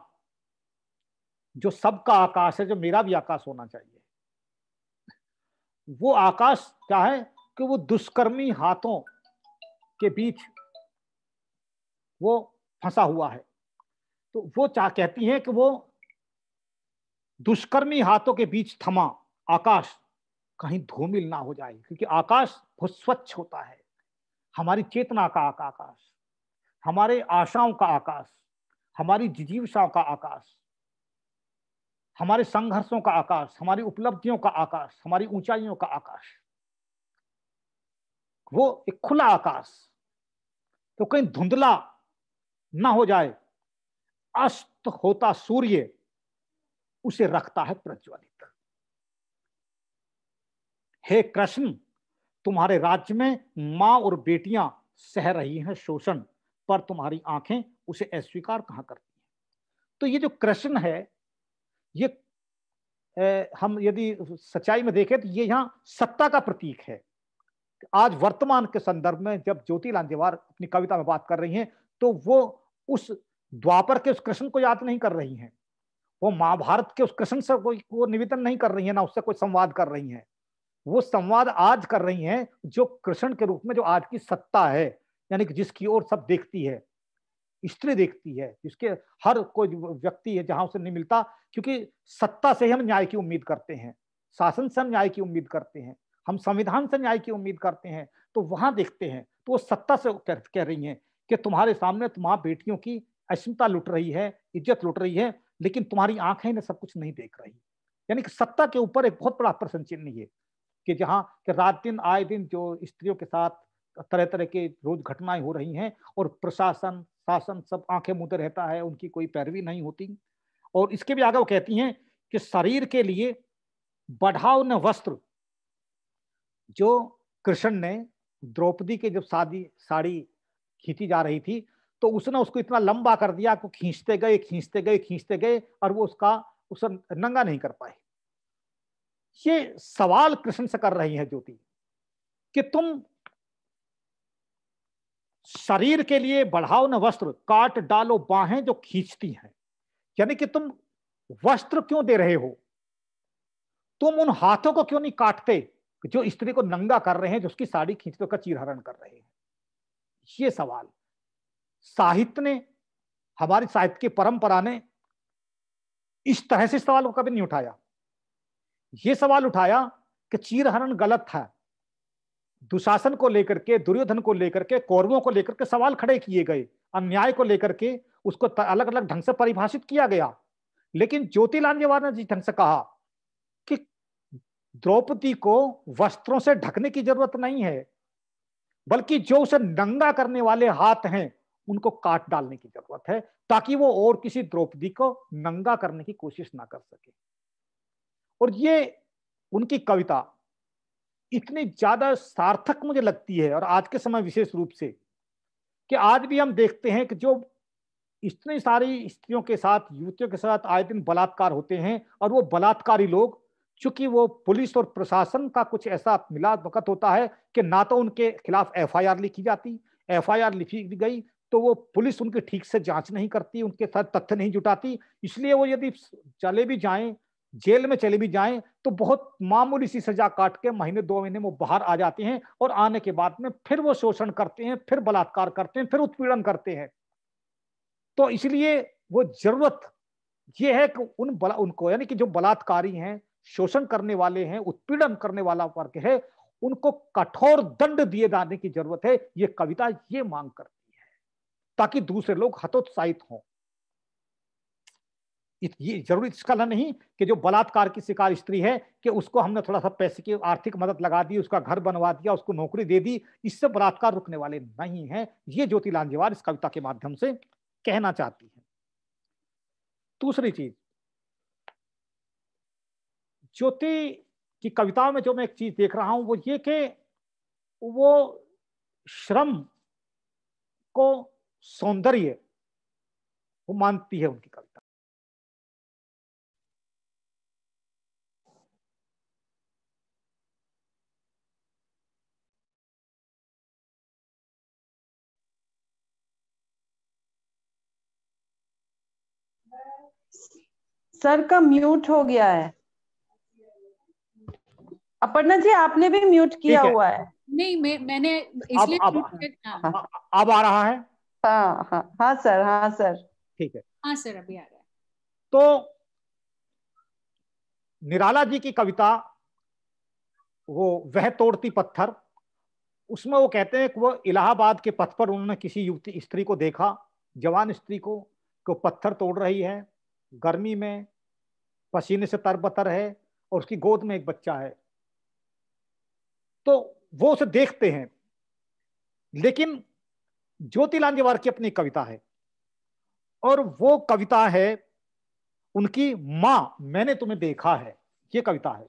जो सबका आकाश है, जो मेरा भी आकाश होना चाहिए, वो आकाश क्या है कि वो दुष्कर्मी हाथों के बीच वो फंसा हुआ है। तो वो चाह कहती हैं कि वो दुष्कर्मी हाथों के बीच थमा आकाश कहीं धूमिल ना हो जाए, क्योंकि आकाश बहुत स्वच्छ होता है। हमारी चेतना का आकाश, हमारे आशाओं का आकाश, हमारी जिजीविषाओं का आकाश, हमारे संघर्षों का आकाश, हमारी उपलब्धियों का आकाश, हमारी ऊंचाइयों का आकाश, वो एक खुला आकाश। तो कहीं धुंधला ना हो जाए, अस्त होता सूर्य उसे रखता है प्रज्वलित। हे कृष्ण, तुम्हारे राज्य में मां और बेटियां सह रही हैं शोषण, पर तुम्हारी आंखें उसे अस्वीकार कहां करती हैं। तो ये जो कृष्ण है, ये हम यदि सच्चाई में देखें तो ये यहां सत्ता का प्रतीक है। आज वर्तमान के संदर्भ में जब ज्योति लांजेवार अपनी कविता में बात कर रही हैं, तो वो उस द्वापर के उस कृष्ण को याद नहीं कर रही हैं, वो महाभारत के उस कृष्ण से कोई वो निवेदन नहीं कर रही है, ना उससे कोई संवाद कर रही हैं। वो संवाद आज कर रही हैं जो कृष्ण के रूप में जो आज की सत्ता है, यानी कि जिसकी ओर सब देखती है, स्त्री देखती है, जिसके हर कोई व्यक्ति है जहां उसे नहीं मिलता, क्योंकि सत्ता से ही हम न्याय की उम्मीद करते हैं, शासन से हम न्याय की उम्मीद करते हैं, हम संविधान से न्याय की उम्मीद करते हैं। तो वहां देखते हैं, तो वो सत्ता से कह रही हैं कि तुम्हारे सामने तुम्हारी बेटियों की अस्मिता लुट रही है, इज्जत लुट रही है, लेकिन तुम्हारी आंखें ने सब कुछ नहीं देख रही। यानी कि सत्ता के ऊपर एक बहुत बड़ा प्रश्न चिन्ह है कि जहां कि रात दिन आए दिन जो स्त्रियों के साथ तरह तरह के रोज घटनाएं हो रही हैं, और प्रशासन शासन सब आंखें मूंदे रहता है, उनकी कोई पैरवी नहीं होती। और इसके भी आगे वो कहती हैं कि शरीर के लिए बढ़ाओ न वस्त्र। जो कृष्ण ने द्रौपदी के जब साड़ी खींची जा रही थी, तो उसने उसको इतना लंबा कर दिया कि खींचते गए खींचते गए खींचते गए, और वो उसे नंगा नहीं कर पाए। ये सवाल कृष्ण से कर रही है ज्योति कि तुम शरीर के लिए बढ़ाओ न वस्त्र, काट डालो बाहें जो खींचती हैं। यानी कि तुम वस्त्र क्यों दे रहे हो, तुम उन हाथों को क्यों नहीं काटते जो स्त्री को नंगा कर रहे हैं, जो उसकी साड़ी खींचते का चीरहरण कर रहे हैं। ये सवाल साहित्य ने, हमारी साहित्य की परंपरा ने इस तरह से सवाल को कभी नहीं उठाया। यह सवाल उठाया कि चीरहरण गलत था, दुशासन को लेकर के, दुर्योधन को लेकर के, कौरवों को लेकर के सवाल खड़े किए गए, अन्याय को लेकर के उसको अलग अलग ढंग से परिभाषित किया गया। लेकिन ज्योति लांजेवार ने जिस ढंग से कहा कि द्रौपदी को वस्त्रों से ढकने की जरूरत नहीं है, बल्कि जो उसे नंगा करने वाले हाथ हैं उनको काट डालने की जरूरत है, ताकि वो और किसी द्रौपदी को नंगा करने की कोशिश ना कर सके। और ये उनकी कविता इतनी ज्यादा सार्थक मुझे लगती है, और आज के समय विशेष रूप से, कि आज भी हम देखते हैं कि जो इतनी सारी स्त्रियों के साथ, युवतियों के साथ आए दिन बलात्कार होते हैं, और वो बलात्कारी लोग, चूंकि वो पुलिस और प्रशासन का कुछ ऐसा मिला वक्त होता है कि ना तो उनके खिलाफ एफआईआर लिखी जाती, एफआईआर लिखी गई तो वो पुलिस उनकी ठीक से जांच नहीं करती, उनके साथ तथ्य नहीं जुटाती, इसलिए वो यदि चले भी जाएं, जेल में चले भी जाएं, तो बहुत मामूली सी सजा काट के महीने 2 महीने में बाहर आ जाते हैं, और आने के बाद में फिर वो शोषण करते हैं, फिर बलात्कार करते हैं, फिर उत्पीड़न करते हैं। तो इसलिए वो जरूरत ये है कि उनको, यानी कि जो बलात्कारी हैं, शोषण करने वाले हैं, उत्पीड़न करने वाला वर्ग है, उनको कठोर दंड दिए जाने की जरूरत है। ये कविता ये मांग करती है, ताकि दूसरे लोग हतोत्साहित हों। ये जरूरी इसका नहीं कि जो बलात्कार की शिकार स्त्री है कि उसको हमने थोड़ा सा पैसे की आर्थिक मदद लगा दी, उसका घर बनवा दिया, उसको नौकरी दे दी, इससे बलात्कार रुकने वाले नहीं है। ये ज्योति लांजेवार इस कविता के माध्यम से कहना चाहती है। दूसरी चीज, ज्योति की कविताओं में जो मैं एक चीज देख रहा हूं वो ये कि वो श्रम को सौंदर्य वो मानती है उनकी कविता। सर का म्यूट हो गया है। अपर्णा जी आपने भी म्यूट किया हुआ है। नहीं, मैंने इसलिए अब आ रहा है। हाँ हाँ हाँ सर, हाँ सर, ठीक है। हाँ सर, अभी आ रहा है। तो निराला जी की कविता वो वह तोड़ती पत्थर, उसमें वो कहते हैं कि वो इलाहाबाद के पथ पर उन्होंने किसी युवती स्त्री को देखा, जवान स्त्री को, कि पत्थर तोड़ रही है, गर्मी में पसीने से तरबतर है और उसकी गोद में एक बच्चा है। तो वो उसे देखते हैं। लेकिन ज्योति लांजेवार की अपनी कविता है और वो कविता है उनकी मां मैंने तुम्हें देखा है, ये कविता है।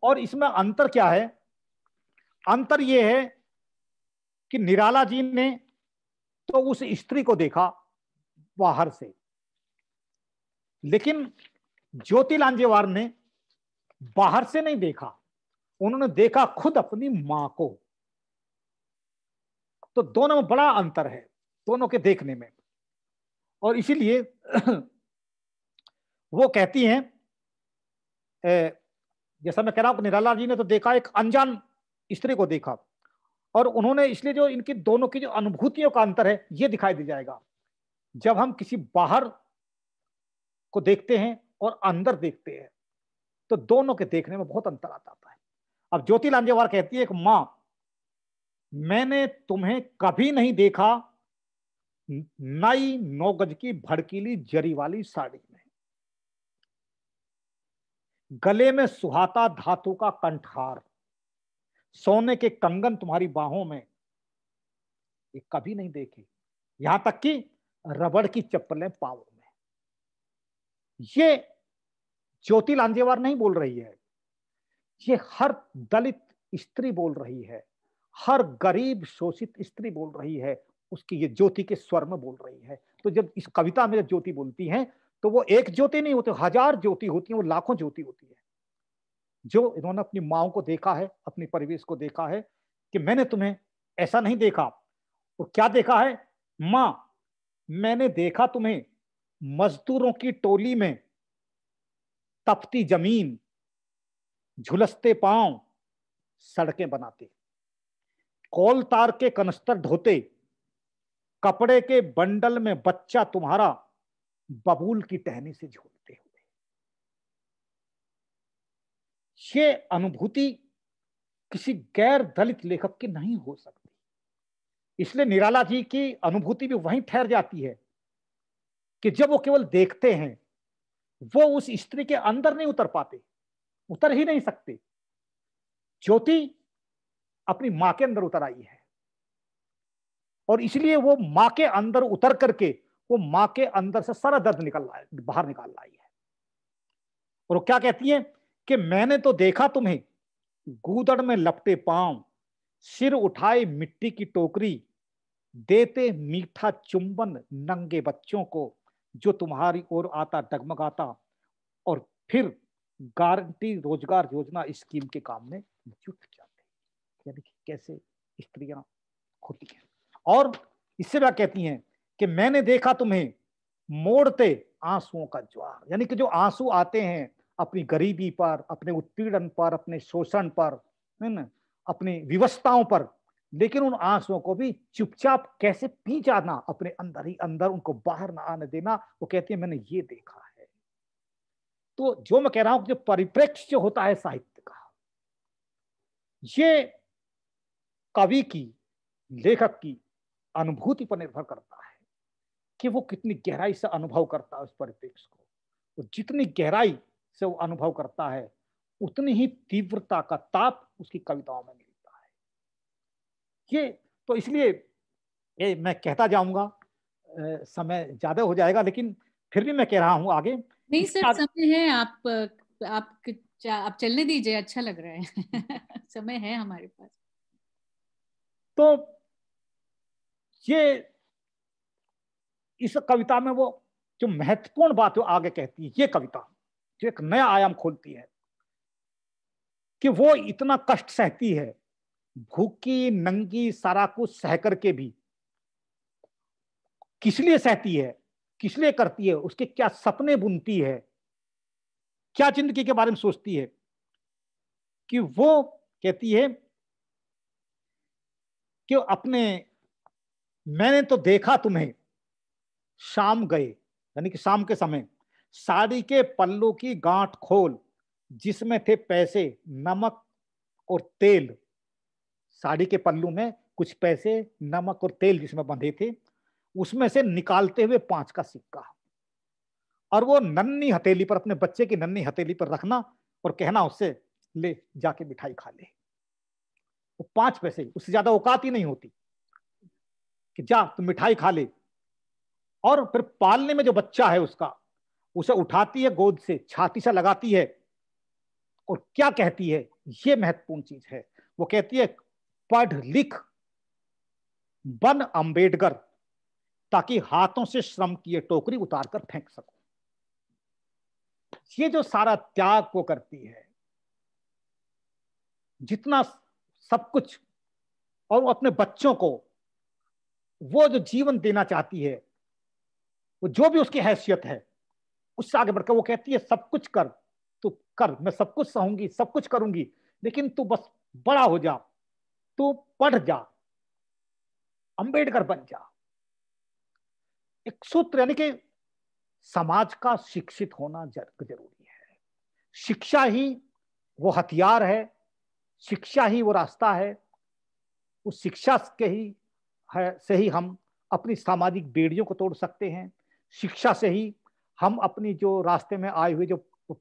और इसमें अंतर क्या है? अंतर यह है कि निराला जी ने तो उस स्त्री को देखा बाहर से, लेकिन ज्योति लांजेवार ने बाहर से नहीं देखा, उन्होंने देखा खुद अपनी मां को। तो दोनों में बड़ा अंतर है, दोनों के देखने में। और इसीलिए वो कहती हैं, जैसा मैं कह रहा हूं, निराला जी ने तो देखा, एक अनजान स्त्री को देखा, और उन्होंने इसलिए जो इनकी दोनों की जो अनुभूतियों का अंतर है ये दिखाई दे जाएगा जब हम किसी बाहर को देखते हैं और अंदर देखते हैं, तो दोनों के देखने में बहुत अंतर आता है। अब ज्योति लांजेवार कहती है कि मां मैंने तुम्हें कभी नहीं देखा नई 9 गज की भड़कीली जरी वाली साड़ी में, गले में सुहाता धातु का कंठहार, सोने के कंगन तुम्हारी बाहों में, ये कभी नहीं देखे, यहां तक कि रबड़ की चप्पलें पांवों में। ये ज्योति लांजेवार नहीं बोल रही है, ये हर दलित स्त्री बोल रही है, हर गरीब शोषित स्त्री बोल रही है, उसकी ये ज्योति के स्वर में बोल रही है। तो जब इस कविता में ज्योति बोलती हैं तो वो एक ज्योति नहीं होती, हजार ज्योति होती है, वो लाखों ज्योति होती है। जो इन्होंने अपनी माओ को देखा है, अपनी परिवेश को देखा है कि मैंने तुम्हें ऐसा नहीं देखा, तो क्या देखा है? मां मैंने देखा तुम्हें मजदूरों की टोली में, तपती जमीन, झुलसते पांव, सड़कें बनाते, कोल तार के कनस्तर ढोते, कपड़े के बंडल में बच्चा तुम्हारा बबूल की टहनी से झूलते हुए। ये अनुभूति किसी गैर दलित लेखक की नहीं हो सकती। इसलिए निराला जी की अनुभूति भी वहीं ठहर जाती है कि जब वो केवल देखते हैं, वो उस स्त्री के अंदर नहीं उतर पाते, उतर ही नहीं सकते। ज्योति अपनी मां के अंदर उतर आई है और इसलिए वो मां के अंदर उतर करके वो मां के अंदर से सारा दर्द बाहर निकाल लाई है। और वो क्या कहती है कि मैंने तो देखा तुम्हें गूदड़ में लपटे पांव, सिर उठाए मिट्टी की टोकरी, देते मीठा चुंबन नंगे बच्चों को जो तुम्हारी ओर आता डगमगाता, और फिर गारंटी रोजगार योजना स्कीम के काम में जुट जाते। यानी कि कैसे स्त्रियां होती हैं। और इससे क्या कहती हैं कि मैंने देखा तुम्हें मोड़ते आंसुओं का ज्वार, यानी कि जो आंसू आते हैं अपनी गरीबी पर, अपने उत्पीड़न पर, अपने शोषण पर, है ना, अपनी विवशताओं पर, लेकिन उन आंसुओं को भी चुपचाप कैसे पी जाना, अपने अंदर ही अंदर, उनको बाहर ना आने देना। वो कहती है मैंने ये देखा है। तो जो मैं कह रहा हूं, जो परिप्रेक्ष्य जो होता है साहित्य का, ये कवि की, लेखक की अनुभूति पर निर्भर करता है कि वो कितनी गहराई से अनुभव करता है उस परिप्रेक्ष्य को। वो जितनी गहराई से वो अनुभव करता है, उतनी ही तीव्रता का ताप उसकी कविताओं में मिलता है। ये तो इसलिए ये मैं कहता जाऊंगा, समय ज्यादा हो जाएगा, लेकिन फिर भी मैं कह रहा हूं आगे। नहीं सर, समय है, आप चलने दीजिए, अच्छा लग रहा है। समय है हमारे पास। तो ये इस कविता में वो जो महत्वपूर्ण बात वो आगे कहती है, ये कविता जो एक नया आयाम खोलती है कि वो इतना कष्ट सहती है, भूखी नंगी सारा कुछ सह करके भी। किस लिए सहती है? किस लिए करती है, उसके क्या सपने बुनती है, क्या जिंदगी के बारे में सोचती है, कि वो कहती है कि अपने मैंने तो देखा तुम्हें शाम गए, यानी कि शाम के समय साड़ी के पल्लू की गांठ खोल जिसमें थे पैसे, नमक और तेल। साड़ी के पल्लू में कुछ पैसे, नमक और तेल जिसमें बंधे थे, उसमें से निकालते हुए 5 का सिक्का, और वो नन्ही हथेली पर, अपने बच्चे की नन्ही हथेली पर रखना और कहना उससे, ले जाके मिठाई खा ले। वो 5 पैसे, उससे ज्यादा औकात ही नहीं होती कि जा तुम मिठाई खा ले। और फिर पालने में जो बच्चा है उसका, उसे उठाती है गोद से, छाती से लगाती है, और क्या कहती है, ये महत्वपूर्ण चीज है। वो कहती है, पढ़ लिख बन अंबेडकर, ताकि हाथों से श्रम की ये टोकरी उतार कर फेंक सको। ये जो सारा त्याग वो करती है, जितना सब कुछ, और वो अपने बच्चों को वो जो जीवन देना चाहती है, वो जो भी उसकी हैसियत है, उससे आगे बढ़कर वो कहती है, सब कुछ कर, तू कर, मैं सब कुछ सहूंगी, सब कुछ करूंगी, लेकिन तू बस बड़ा हो जा, तू पढ़ जा, अंबेडकर बन जा। एक सूत्र, यानी कि समाज का शिक्षित होना जरूरी है। शिक्षा ही वो हथियार है, शिक्षा ही वो रास्ता है। उस शिक्षा के ही से ही हम अपनी सामाजिक बेड़ियों को तोड़ सकते हैं। शिक्षा से ही हम अपनी जो रास्ते में आए हुए जो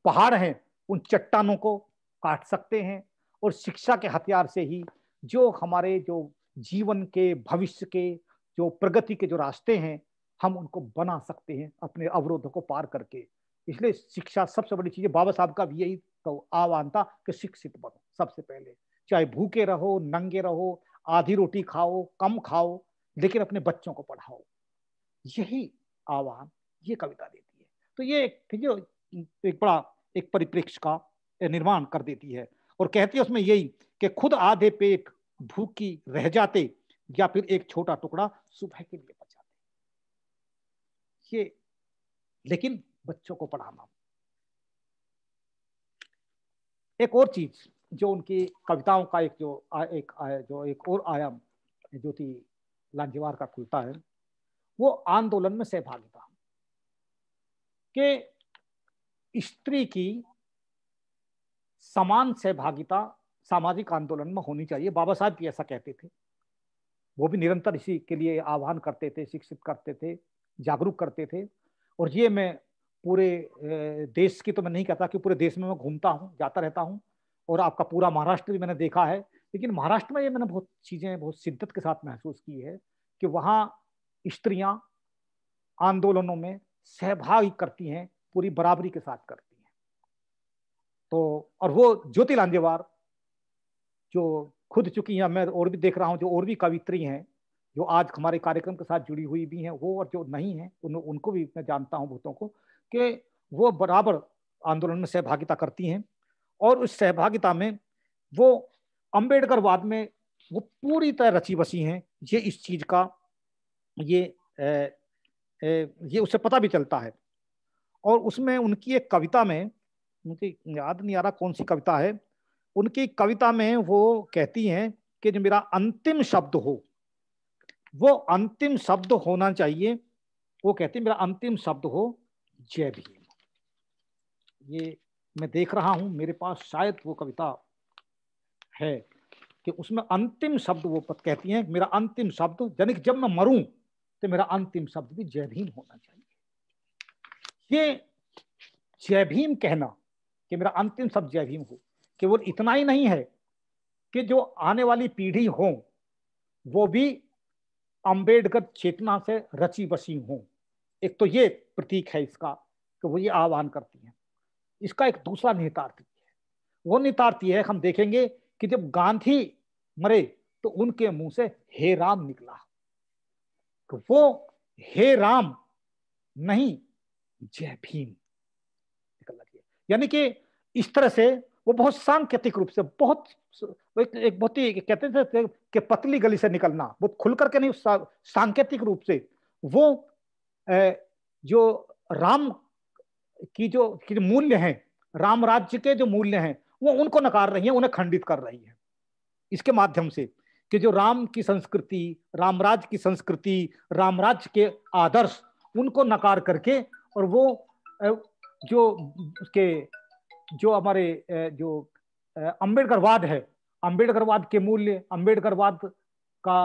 पहाड़ हैं, उन चट्टानों को काट सकते हैं। और शिक्षा के हथियार से ही जो हमारे जो जीवन के, भविष्य के, जो प्रगति के जो रास्ते हैं, हम उनको बना सकते हैं अपने अवरोधों को पार करके। इसलिए शिक्षा सबसे बड़ी चीज है। बाबा साहब का भी यही तो आह्वान था कि शिक्षित बनो सबसे पहले, चाहे भूखे रहो, नंगे रहो, आधी रोटी खाओ, कम खाओ, लेकिन अपने बच्चों को पढ़ाओ। यही आह्वान ये कविता देती है। तो ये एक बड़ा एक परिप्रेक्ष्य का निर्माण कर देती है, और कहती है उसमें यही कि खुद आधे पेट भूखी रह जाते, या फिर एक छोटा टुकड़ा सुबह के लिए बचाते। ये लेकिन बच्चों को पढ़ाना। एक और चीज जो उनकी कविताओं का एक और आयाम ज्योति लांजेवार का खुलता है, वो आंदोलन में सहभागिता, कि स्त्री की समान सहभागिता सामाजिक आंदोलन में होनी चाहिए। बाबा साहब भी ऐसा कहते थे, वो भी निरंतर इसी के लिए आह्वान करते थे, शिक्षित करते थे, जागरूक करते थे। और ये मैं पूरे देश की तो मैं नहीं कहता कि पूरे देश में मैं घूमता हूँ, जाता रहता हूँ, और आपका पूरा महाराष्ट्र भी मैंने देखा है, लेकिन महाराष्ट्र में ये मैंने बहुत चीजें बहुत शिद्दत के साथ महसूस की है कि वहाँ स्त्रियां आंदोलनों में सहभागी करती हैं, पूरी बराबरी के साथ करती हैं। तो और वो ज्योति लांजेवार जो खुद चुकी हैं, मैं और भी देख रहा हूँ जो और भी कवित्री हैं जो आज हमारे कार्यक्रम के साथ जुड़ी हुई भी हैं, वो और जो नहीं है उनको भी मैं जानता हूँ बहुतों को, कि वो बराबर आंदोलन में सहभागिता करती हैं। और उस सहभागिता में वो अंबेडकरवाद में वो पूरी तरह रची बसी हैं। ये इस चीज का ये उससे पता भी चलता है। और उसमें उनकी एक कविता में, मुझे याद नहीं आ रहा कौन सी कविता है, उनकी कविता में वो कहती हैं कि जो मेरा अंतिम शब्द हो, वो अंतिम शब्द होना चाहिए, वो कहती है मेरा अंतिम शब्द हो जय भीम। ये मैं देख रहा हूं मेरे पास शायद वो कविता है कि उसमें अंतिम शब्द वो कहती हैं, मेरा अंतिम शब्द, यानी कि जब मैं मरूं तो मेरा अंतिम शब्द भी जय भीम होना चाहिए। ये जय भीम कहना कि मेरा अंतिम शब्द जय भीम हो, केवल इतना ही नहीं है कि जो आने वाली पीढ़ी हो वो भी अंबेडकर चेतना से रची बसी हो। एक तो ये प्रतीक है इसका कि वो ये आह्वान करती है। इसका एक दूसरा निहितार्थ है, वो निहितार्थ है, हम देखेंगे कि जब गांधी मरे तो उनके मुंह से हे राम निकला, तो वो हे राम नहीं जय भीम निकलना चाहिए। यानी कि इस तरह से वो बहुत सांकेतिक रूप से, बहुत एक बहुत ही कहते थे कि पतली गली से निकलना, बहुत खुल करके नहीं, सांकेतिक रूप से वो जो राम की जो मूल्य हैं, राम राज्य के जो मूल्य हैं, वो उनको नकार रही है, उन्हें खंडित कर रही है इसके माध्यम से कि जो राम की संस्कृति, रामराज्य की संस्कृति, रामराज्य के आदर्श, उनको नकार करके, और वो जो उसके जो हमारे जो अंबेडकरवाद है, अंबेडकरवाद के मूल्य, अंबेडकरवाद का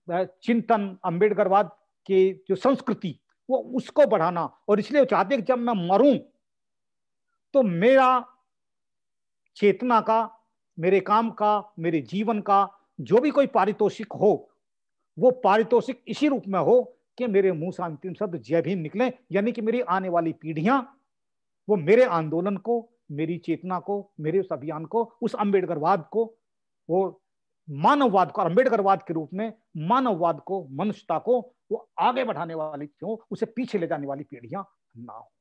चिंतन, अंबेडकरवाद के जो संस्कृति, वो उसको बढ़ाना, और इसलिए चाहते हैं कि जब मैं मरूं तो मेरा चेतना का, मेरे काम का, मेरे जीवन का जो भी कोई पारितोषिक हो, वो पारितोषिक इसी रूप में हो कि मेरे मुंह से अंतिम शब्द जय भीम निकले, यानी कि मेरी आने वाली पीढ़ियां वो मेरे आंदोलन को, मेरी चेतना को, मेरे उस अभियान को, उस अंबेडकरवाद को, वो मानववाद को, अंबेडकरवाद के रूप में मानववाद को, मनुष्यता को वो आगे बढ़ाने वाली हो, उसे पीछे ले जाने वाली पीढ़ियां ना हो।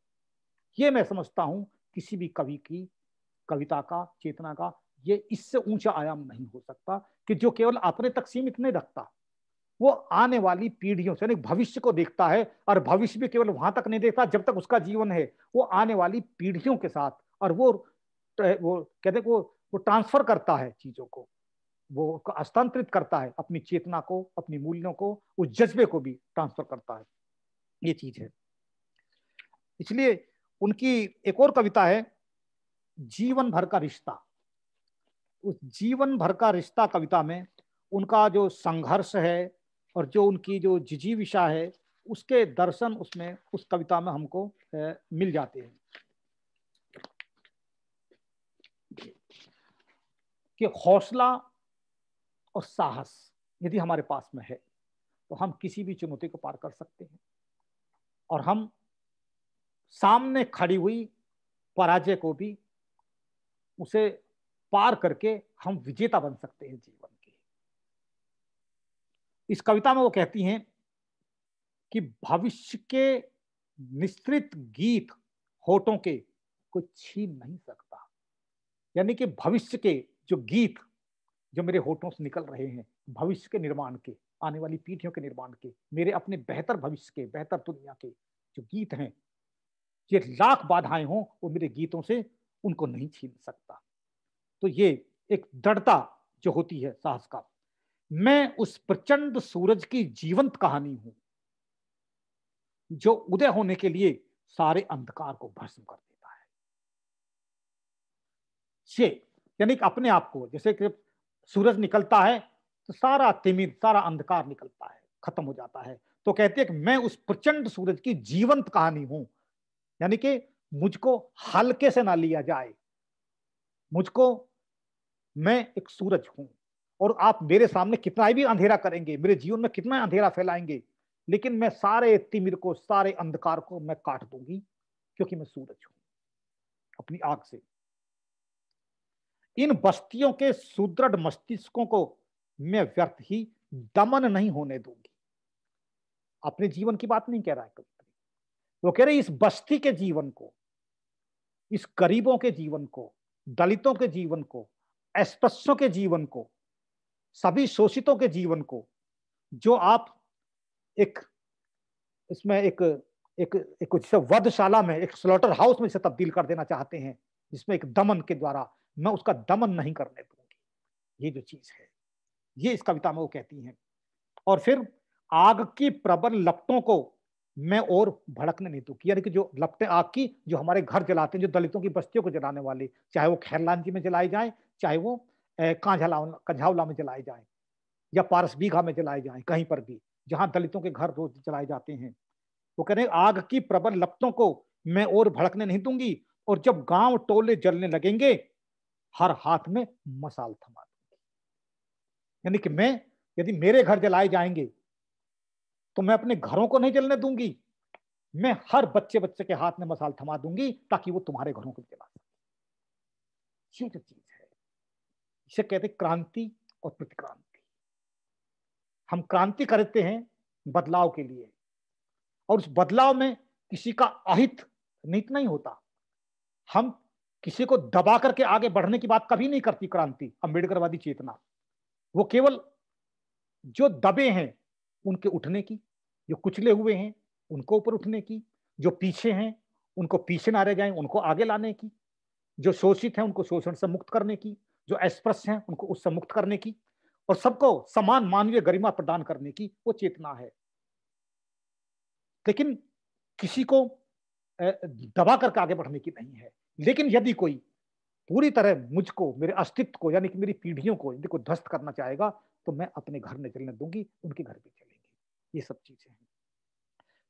ये मैं समझता हूं किसी भी कवि की कविता का, चेतना का ये इससे ऊंचा आयाम नहीं हो सकता कि जो केवल अपने तक सीमित नहीं रखता, वो आने वाली पीढ़ियों से भविष्य को देखता है, और भविष्य भी केवल वहां तक नहीं देखता जब तक उसका जीवन है, वो आने वाली पीढ़ियों के साथ, और वो कहते वो ट्रांसफर करता है चीजों को, वो हस्तांतरित करता है अपनी चेतना को, अपनी मूल्यों को, उस जज्बे को भी ट्रांसफर करता है, ये चीज है। इसलिए उनकी एक और कविता है जीवन भर का रिश्ता। उस जीवन भर का रिश्ता कविता में उनका जो संघर्ष है और जो उनकी जो जिजीविषा है, उसके दर्शन उसमें उस कविता में हमको मिल जाते हैं कि हौसला और साहस यदि हमारे पास में है तो हम किसी भी चुनौती को पार कर सकते हैं, और हम सामने खड़ी हुई पराजय को भी, उसे पार करके हम विजेता बन सकते हैं जीवन के। इस कविता में वो कहती हैं कि भविष्य के निस्तृत गीत होठों के कोई छीन नहीं सकता, यानी कि भविष्य के जो गीत जो मेरे होठों से निकल रहे हैं, भविष्य के निर्माण के, आने वाली पीढ़ियों के निर्माण के, मेरे अपने बेहतर भविष्य के, बेहतर दुनिया के जो गीत हैं, ये लाख बाधाएं हों, वो मेरे गीतों से उनको नहीं छीन सकता। तो ये एक दृढ़ता जो होती है साहस का। मैं उस प्रचंड सूरज की जीवंत कहानी हूं जो उदय होने के लिए सारे अंधकार को भस्म कर देता है। ये यानी कि अपने आप को, जैसे कि सूरज निकलता है तो सारा तिमिर, सारा अंधकार निकलता है, खत्म हो जाता है। तो कहते हैं कि मैं उस प्रचंड सूरज की जीवंत कहानी हूं, यानी कि मुझको हल्के से ना लिया जाए, मुझको, मैं एक सूरज हूं, और आप मेरे सामने कितना भी अंधेरा करेंगे, मेरे जीवन में कितना अंधेरा फैलाएंगे, लेकिन मैं सारे तिमिर को, सारे अंधकार को मैं काट दूंगी, क्योंकि मैं सूरज हूं अपनी आग से। इन बस्तियों के सुदृढ़ मस्तिष्कों को मैं व्यर्थ ही दमन नहीं होने दूंगी। अपने जीवन की बात नहीं कह रहा है कभी, वो कह रहे इस बस्ती के जीवन को, इस गरीबों के जीवन को, दलितों के जीवन को, अस्पृश्यों के जीवन को, सभी शोषितों के जीवन को, जो आप एक इसमें एक एक एक वधशाला में, एक स्लॉटर हाउस में से तब्दील कर देना चाहते हैं, जिसमें एक दमन के द्वारा, मैं उसका दमन नहीं करने दूंगी। ये जो चीज है, ये इस कविता में वो कहती हैं। और फिर आग की प्रबल लपटों को मैं और भड़कने नहीं दूंगी, यानी कि जो लपटें आग की जो हमारे घर जलाते हैं, जो दलितों की बस्तियों को जलाने वाले, चाहे वो खैरलांजी में जलाए जाए, चाहे वो कंझावला में जलाए जाए, या पारसबीघा में जलाए जाए, कहीं पर भी जहां दलितों के घर रोज जलाए जाते हैं। वो कह रहे हैं आग की प्रबल लपटों को मैं और भड़कने नहीं दूंगी, और जब गांव टोले जलने लगेंगे हर हाथ में मसाल थमा दूंगी। यानी कि मैं, यदि मेरे घर जलाए जाएंगे तो मैं अपने घरों को नहीं जलने दूंगी, मैं हर बच्चे बच्चे के हाथ में मसाल थमा दूंगी ताकि वो तुम्हारे घरों को जला सके। ये जो चीज है, इसे कहते क्रांति और प्रतिक्रांति। हम क्रांति करते हैं बदलाव के लिए, और उस बदलाव में किसी का अहित निहित नहीं होता। हम किसी को दबा करके आगे बढ़ने की बात कभी नहीं करती क्रांति, अंबेडकरवादी चेतना। वो केवल जो दबे हैं उनके उठने की, जो कुचले हुए हैं उनको ऊपर उठने की, जो पीछे हैं उनको पीछे ना रह जाएं, उनको आगे लाने की, जो शोषित हैं उनको शोषण से मुक्त करने की, जो अस्पृश्य हैं उनको उससे मुक्त करने की, और सबको समान मानवीय गरिमा प्रदान करने की वो चेतना है। लेकिन किसी को दबा करके आगे बढ़ने की नहीं है। लेकिन यदि कोई पूरी तरह मुझको, मेरे अस्तित्व को, यानी कि मेरी पीढ़ियों को यदि कोई ध्वस्त करना चाहेगा तो मैं अपने घर नहीं चलने दूंगी, उनके घर भी चलेंगे। ये सब चीजें हैं।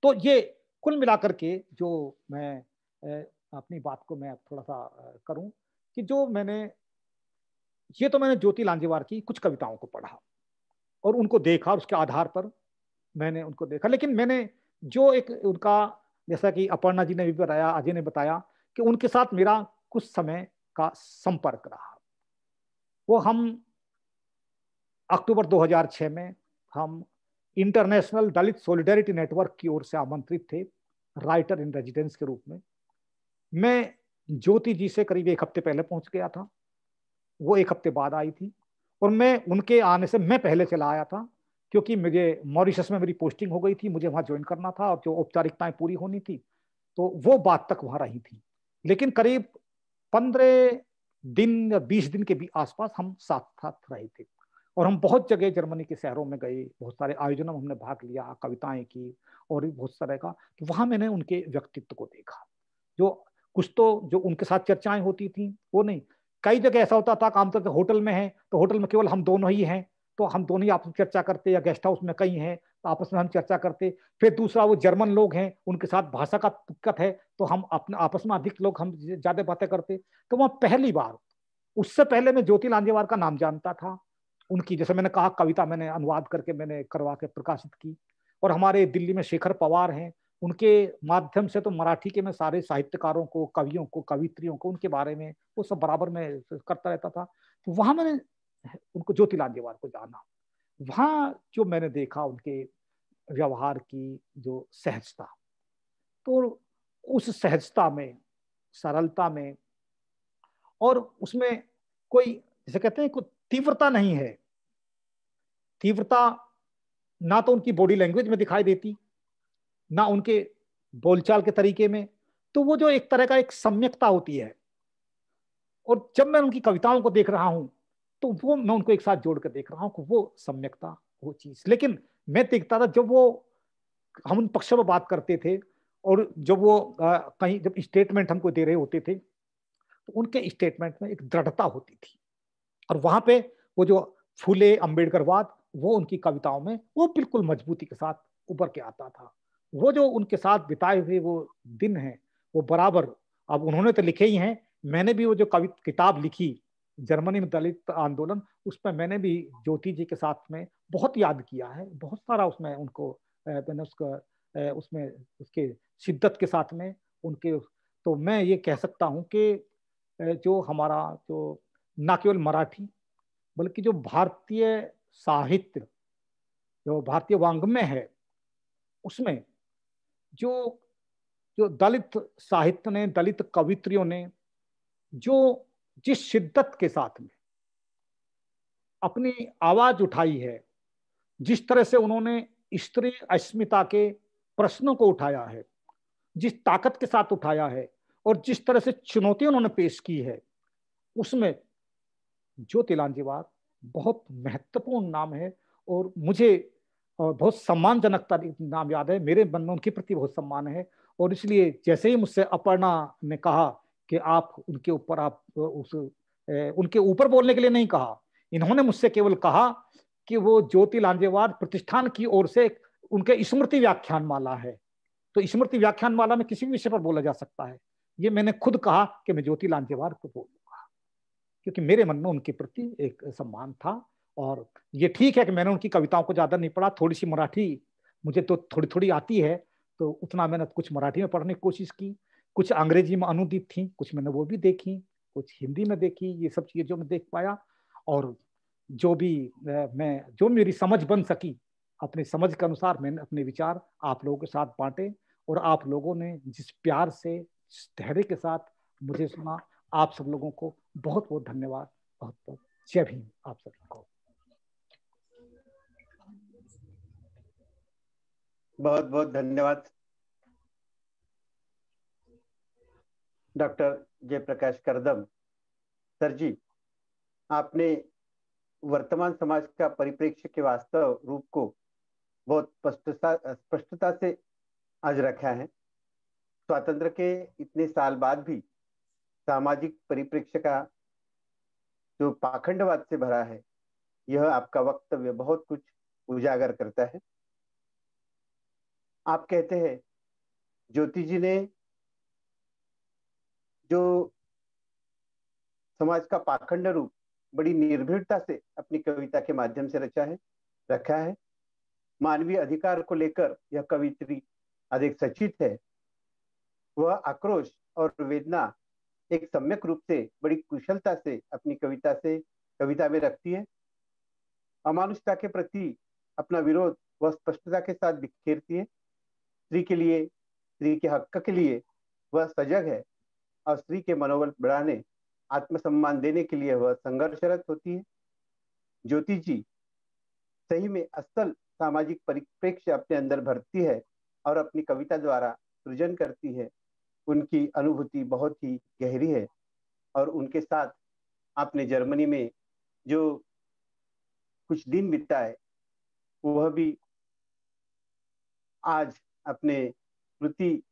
तो ये कुल मिलाकर के जो मैं अपनी बात को मैं थोड़ा सा करूं कि जो मैंने ज्योति लांजेवार की कुछ कविताओं को पढ़ा और उनको देखा, उसके आधार पर मैंने उनको देखा। लेकिन मैंने जो एक उनका, जैसा कि अपर्णा जी ने भी बताया, अजय ने बताया कि उनके साथ मेरा कुछ समय का संपर्क रहा। वो हम अक्टूबर 2006 में हम इंटरनेशनल दलित सॉलिडेरिटी नेटवर्क की ओर से आमंत्रित थे राइटर इन रेजिडेंस के रूप में। मैं ज्योति जी से करीब 1 हफ्ते पहले पहुंच गया था, वो 1 हफ्ते बाद आई थी, और मैं उनके आने से मैं पहले चला आया था क्योंकि मुझे मॉरिशस में मेरी पोस्टिंग हो गई थी, मुझे वहां ज्वाइन करना था और जो औपचारिकताएं पूरी होनी थी तो वो बात तक वहां रही थी। लेकिन करीब 15 दिन या 20 दिन के भी आसपास हम साथ साथ रहे थे और हम बहुत जगह जर्मनी के शहरों में गए, बहुत सारे आयोजनों में हमने भाग लिया, कविताएं की और भी बहुत सारे का। तो वहां मैंने उनके व्यक्तित्व को देखा। जो कुछ तो जो उनके साथ चर्चाएं होती थी वो नहीं, कई जगह ऐसा होता था, आमतौर पर होटल में है तो होटल में केवल हम दोनों ही हैं तो हम दोनों ही आपस में चर्चा करते, या गेस्ट हाउस में कई हैं तो आपस में हम चर्चा करते। फिर दूसरा वो जर्मन लोग हैं, उनके साथ भाषा का दिक्कत है तो हम अपने आपस में अधिक लोग हम ज्यादा बातें करते। तो वहां पहली बार, उससे पहले मैं ज्योति लांजेवार का नाम जानता था, उनकी जैसे मैंने कहा कविता मैंने अनुवाद करके मैंने करवा के प्रकाशित की, और हमारे दिल्ली में शेखर पवार हैं, उनके माध्यम से तो मराठी के मैं सारे साहित्यकारों को, कवियों को, कवित्रियों को, उनके बारे में वो सब बराबर में करता रहता था। तो वहां मैंने उनको, ज्योति लांजेवार को जाना। वहां जो मैंने देखा उनके व्यवहार की जो सहजता, तो उस सहजता में, सरलता में, और उसमें कोई, जैसे कहते हैं, कोई तीव्रता नहीं है। तीव्रता ना तो उनकी बॉडी लैंग्वेज में दिखाई देती, ना उनके बोलचाल के तरीके में। तो वो जो एक तरह का एक सम्यकता होती है, और जब मैं उनकी कविताओं को देख रहा हूं तो वो मैं उनको एक साथ जोड़ कर देख रहा हूं कि वो सम्यकता, वो चीज। लेकिन मैं देखता था जब वो, हम उन पक्षों में बात करते थे और जब वो कहीं जब स्टेटमेंट हमको दे रहे होते थे तो उनके स्टेटमेंट में एक दृढ़ता होती थी, और वहां पे वो जो फूले अम्बेडकरवाद वो उनकी कविताओं में वो बिल्कुल मजबूती के साथ उभर के आता था। वो जो उनके साथ बिताए हुए वो दिन हैं वो बराबर, अब उन्होंने तो लिखे ही हैं, मैंने भी वो जो किताब लिखी जर्मनी में दलित आंदोलन, उसमें मैंने भी ज्योति जी के साथ में बहुत याद किया है, बहुत सारा उसमें उनको मैंने उसका उसमें उसके शिद्दत के साथ में उनके। तो मैं ये कह सकता हूँ कि जो हमारा जो ना केवल मराठी बल्कि जो भारतीय साहित्य, जो भारतीय वाङ्मय है, उसमें जो जो दलित साहित्य ने, दलित कवित्रियों ने जो जिस शिद्दत के साथ में अपनी आवाज उठाई है, जिस तरह से उन्होंने स्त्री अस्मिता के प्रश्नों को उठाया है, जिस ताकत के साथ उठाया है, और जिस तरह से चुनौती उन्होंने पेश की है, उसमें ज्योति लांजेवार बहुत महत्वपूर्ण नाम है। और मुझे बहुत सम्मानजनक नाम याद है, मेरे मन में उनके प्रति बहुत सम्मान है। और इसलिए जैसे ही मुझसे अपर्णा ने कहा कि आप उनके ऊपर, आप उनके ऊपर बोलने के लिए नहीं कहा, इन्होंने मुझसे केवल कहा कि वो ज्योति लांजेवार प्रतिष्ठान की ओर से उनके स्मृति व्याख्यान माला है, तो स्मृति व्याख्यान माला में किसी भी विषय पर बोला जा सकता है। ये मैंने खुद कहा कि मैं ज्योति लांजेवार को बोलूंगा, क्योंकि मेरे मन में उनके प्रति एक सम्मान था। और ये ठीक है कि मैंने उनकी कविताओं को ज्यादा नहीं पढ़ा, थोड़ी सी मराठी मुझे तो थोड़ी थोड़ी आती है, तो उतना मैंने कुछ मराठी में पढ़ने की कोशिश की, कुछ अंग्रेजी में अनुदित थी, कुछ मैंने वो भी देखी, कुछ हिंदी में देखी, ये सब चीजें जो मैं देख पाया। और जो भी मैं, जो मेरी समझ बन सकी, अपनी समझ के अनुसार मैंने अपने विचार आप लोगों के साथ बांटे, और आप लोगों ने जिस प्यार से, जिस धैर्य के साथ मुझे सुना, आप सब लोगों को बहुत बहुत धन्यवाद, बहुत बहुत जय भीम आप सभी को। बहुत बहुत धन्यवाद डॉक्टर जयप्रकाश करदम सर जी, आपने वर्तमान समाज का परिप्रेक्ष्य के वास्तव रूप को बहुत स्पष्टता से आज रखा है। स्वातंत्र के इतने साल बाद भी सामाजिक परिप्रेक्ष्य का जो पाखंडवाद से भरा है, यह आपका वक्तव्य बहुत कुछ उजागर करता है। आप कहते हैं ज्योति जी ने जो समाज का पाखंड रूप बड़ी निर्भीकता से अपनी कविता के माध्यम से रखा है। मानवीय अधिकार को लेकर यह कवित्री अधिक सचित है। वह आक्रोश और वेदना एक सम्यक रूप से बड़ी कुशलता से अपनी कविता में रखती है। अमानुषता के प्रति अपना विरोध वह स्पष्टता के साथ बिखेरती है। स्त्री के लिए, स्त्री के हक के लिए वह सजग है और स्त्री के मनोबल बढ़ाने, आत्मसम्मान देने के लिए वह संघर्षरत होती है। ज्योति जी सही में असल सामाजिक परिप्रेक्ष्य अपने अंदर भरती है और अपनी कविता द्वारा सृजन करती है। उनकी अनुभूति बहुत ही गहरी है और उनके साथ आपने जर्मनी में जो कुछ दिन बिताए वह भी आज अपने स्मृति,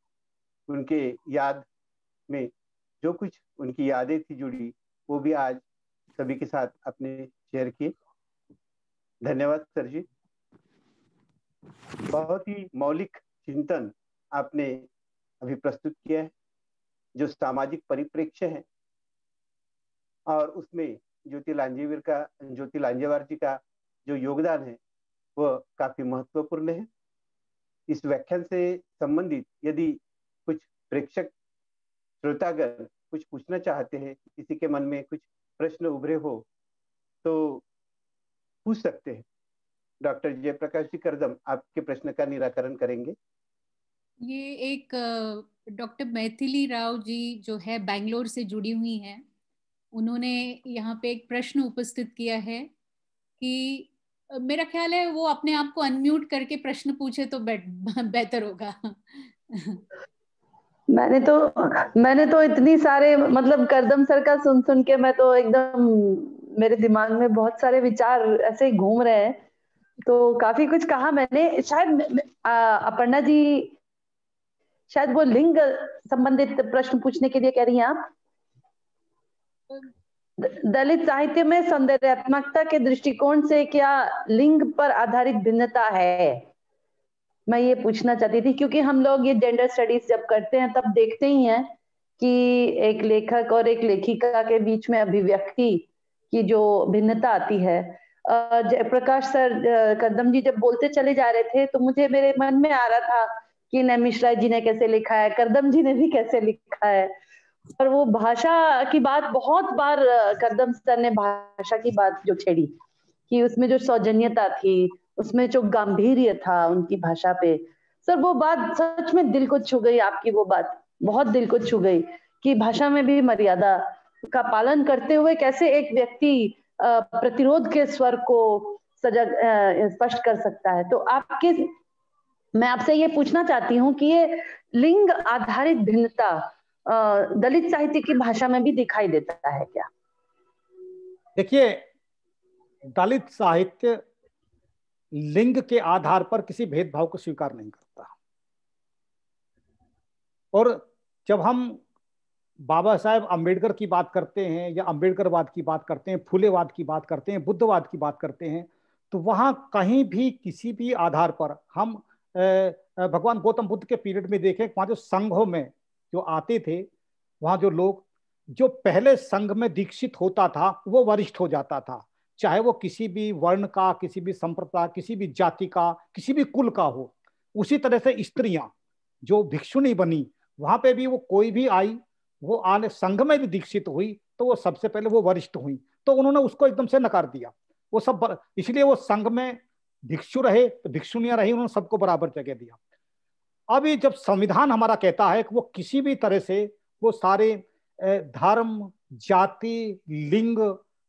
उनके याद में जो कुछ उनकी यादें थी जुड़ी, वो भी आज सभी के साथ अपने शेयर किए। धन्यवाद सर जी। बहुत ही मौलिक चिंतन आपने अभी प्रस्तुत किया है, जो सामाजिक परिप्रेक्ष्य है और उसमें ज्योति लांजेवार जी का जो योगदान है वह काफी महत्वपूर्ण है। इस व्याख्यान से संबंधित यदि कुछ प्रेक्षक श्रोतागण कुछ पूछना चाहते हैं, किसी के मन में कुछ प्रश्न उभरे हो तो पूछ सकते हैं। डॉक्टर जयप्रकाश जी करदम आपके प्रश्न का निराकरण करेंगे। ये एक डॉक्टर मैथिली राव जी जो है बैंगलोर से जुड़ी हुई हैं, उन्होंने यहाँ पे एक प्रश्न उपस्थित किया है कि मेरा ख्याल है वो अपने आप को अनम्यूट करके प्रश्न पूछे तो बेहतर होगा। मैंने तो इतनी सारे मतलब करदम सर का सुन के मैं तो एकदम, मेरे दिमाग में बहुत सारे विचार ऐसे ही घूम रहे हैं। तो काफी कुछ कहा मैंने। शायद अपर्णा जी शायद वो लिंग संबंधित प्रश्न पूछने के लिए कह रही हैं आप। दलित साहित्य में सौंदर्यात्मकता के दृष्टिकोण से क्या लिंग पर आधारित भिन्नता है, मैं ये पूछना चाहती थी। क्योंकि हम लोग ये जेंडर स्टडीज जब करते हैं तब देखते ही हैं कि एक लेखक और एक लेखिका के बीच में अभिव्यक्ति की जो भिन्नता आती है। जयप्रकाश सर करदम जी जब बोलते चले जा रहे थे तो मुझे मेरे मन में आ रहा था कि नैमिष जी ने कैसे लिखा है, करदम जी ने भी कैसे लिखा है। और वो भाषा की बात बहुत बार करदम सर ने भाषा की बात जो छेड़ी कि उसमें जो सौजन्यता थी, उसमें जो गांभीर्य था उनकी भाषा पे, सर वो बात सच में दिल को छू गई। आपकी वो बात बहुत दिल को छू गई कि भाषा में भी मर्यादा का पालन करते हुए कैसे एक व्यक्ति प्रतिरोध के स्वर को सजग स्पष्ट कर सकता है। तो मैं आपसे ये पूछना चाहती हूँ कि ये लिंग आधारित भिन्नता दलित साहित्य की भाषा में भी दिखाई देता है क्या? देखिए, दलित साहित्य लिंग के आधार पर किसी भेदभाव को स्वीकार नहीं करता। और जब हम बाबा साहेब अम्बेडकर की बात करते हैं या अम्बेडकरवाद की बात करते हैं, फूलेवाद की बात करते हैं, बुद्धवाद की बात करते हैं, तो वहां कहीं भी किसी भी आधार पर हम भगवान गौतम बुद्ध के पीरियड में देखें, वहां जो संघों में जो आते थे, वहां जो लोग जो पहले संघ में दीक्षित होता था वो वरिष्ठ हो जाता था, चाहे वो किसी भी वर्ण का, किसी भी संप्रदाय, किसी भी जाति का, किसी भी कुल का हो। उसी तरह से स्त्रियां जो भिक्षुणी बनी, वहां पे भी वो कोई भी आई, वो आने संघ में भी दीक्षित हुई तो वो सबसे पहले वो वरिष्ठ हुई, तो उन्होंने उसको एकदम से नकार दिया। वो सब इसलिए वो संघ में भिक्षु रहे तो भिक्षुणियां रही, उन्होंने सबको बराबर जगह दिया। अभी जब संविधान हमारा कहता है कि वो किसी भी तरह से वो सारे धर्म, जाति, लिंग,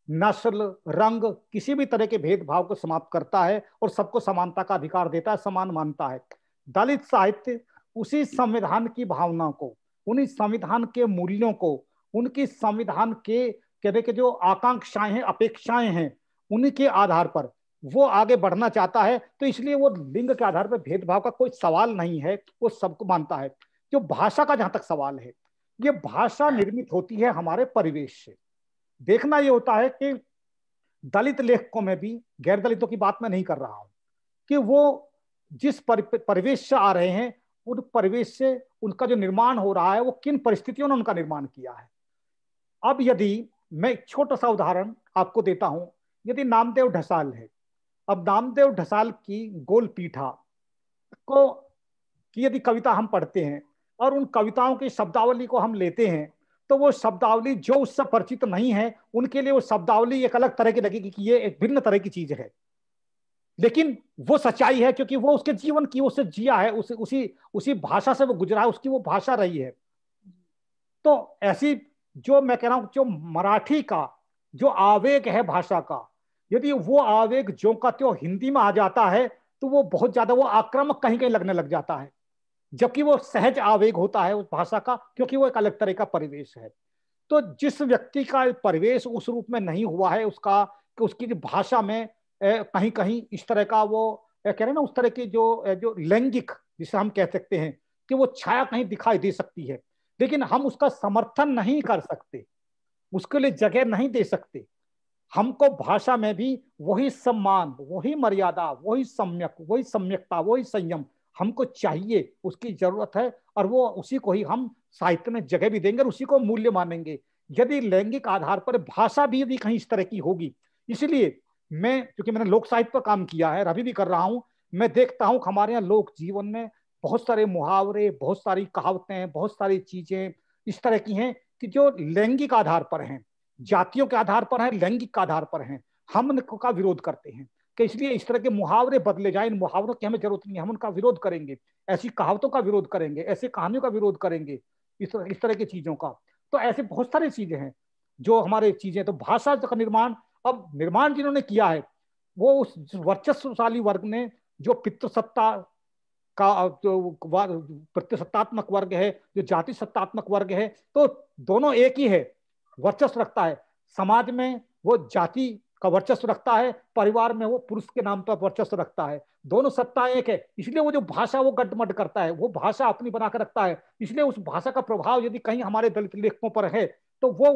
नस्ल, रंग, किसी भी तरह के भेदभाव को समाप्त करता है और सबको समानता का अधिकार देता है, समान मानता है। दलित साहित्य उसी संविधान की भावना को उन्हीं संविधान के मूल्यों को, उनकी संविधान के कहने के जो आकांक्षाएं हैं, अपेक्षाएं हैं, उन्हीं के आधार पर वो आगे बढ़ना चाहता है। तो इसलिए वो लिंग के आधार पर भेदभाव का कोई सवाल नहीं है, वो सबको मानता है। जो भाषा का जहां तक सवाल है, ये भाषा निर्मित होती है हमारे परिवेश से। देखना ये होता है कि दलित लेखकों में भी, गैर दलितों की बात मैं नहीं कर रहा हूं, कि वो जिस परिवेश से आ रहे हैं, उन परिवेश से उनका जो निर्माण हो रहा है, वो किन परिस्थितियों ने उनका निर्माण किया है। अब यदि मैं एक छोटा सा उदाहरण आपको देता हूं, यदि नामदेव ढसाल है, अब नामदेव ढसाल की गोलपीठा को की यदि कविता हम पढ़ते हैं और उन कविताओं की शब्दावली को हम लेते हैं, तो वो शब्दावली जो उससे परिचित नहीं है, उनके लिए वो शब्दावली एक अलग तरह की लगेगी कि ये एक भिन्न तरह की चीज है। लेकिन वो सच्चाई है, क्योंकि वो उसके जीवन की, उसे जिया है, उसी भाषा से वो गुजरा है, उसकी वो भाषा रही है। तो ऐसी जो मैं कह रहा हूं, जो मराठी का जो आवेग है भाषा का, यदि वो आवेग जो का त्यों हिंदी में आ जाता है, तो वो बहुत ज्यादा वो आक्रामक कहीं कहीं लगने लग जाता है, जबकि वो सहज आवेग होता है उस भाषा का, क्योंकि वो एक अलग तरह का परिवेश है। तो जिस व्यक्ति का परिवेश उस रूप में नहीं हुआ है, उसका कि उसकी भाषा में कहीं कहीं इस तरह का वो कह रहे हैं ना, उस तरह की जो लैंगिक, जिसे हम कह सकते हैं कि वो छाया कहीं दिखाई दे सकती है, लेकिन हम उसका समर्थन नहीं कर सकते, उसके लिए जगह नहीं दे सकते। हमको भाषा में भी वही सम्मान, वही मर्यादा, वही सम्यक, वही सम्यकता, वही संयम हमको चाहिए, उसकी जरूरत है, और वो उसी को ही हम साहित्य में जगह भी देंगे और उसी को मूल्य मानेंगे। यदि लैंगिक आधार पर भाषा भी यदि कहीं इस तरह की होगी, इसलिए मैं, क्योंकि मैंने लोक साहित्य पर काम किया है, अभी भी कर रहा हूं, मैं देखता हूं हमारे यहाँ लोक जीवन में बहुत सारे मुहावरे, बहुत सारी कहावतें, बहुत सारी चीजें इस तरह की हैं कि जो लैंगिक आधार पर हैं, जातियों के आधार पर हैं, लैंगिक आधार पर हैं, हम उनका विरोध करते हैं कि इसलिए इस तरह के मुहावरे बदले जाए। इन मुहावरों की हमें जरूरत नहीं है, हम उनका विरोध करेंगे, ऐसी कहावतों का विरोध करेंगे, ऐसी कहानियों का विरोध करेंगे, इस तरह की चीजों का। तो ऐसे बहुत सारी चीजें हैं जो हमारे चीजें। तो भाषा का निर्माण, अब निर्माण जिन्होंने किया है, वो उस वर्चस्वशाली वर्ग ने, जो पितृसत्ता का जो प्रतिसत्तात्मक वर्ग है, जो जाति सत्तात्मक वर्ग है, तो दोनों एक ही है, वर्चस्व रखता है। समाज में वो जाति का वर्चस्व रखता है, परिवार में वो पुरुष के नाम पर वर्चस्व रखता है, दोनों सत्ता एक है। इसलिए वो जो भाषा वो गड्ढमड करता है, वो भाषा अपनी बनाकर रखता है। इसलिए उस भाषा का प्रभाव यदि कहीं हमारे दलित लेखकों पर है, तो वो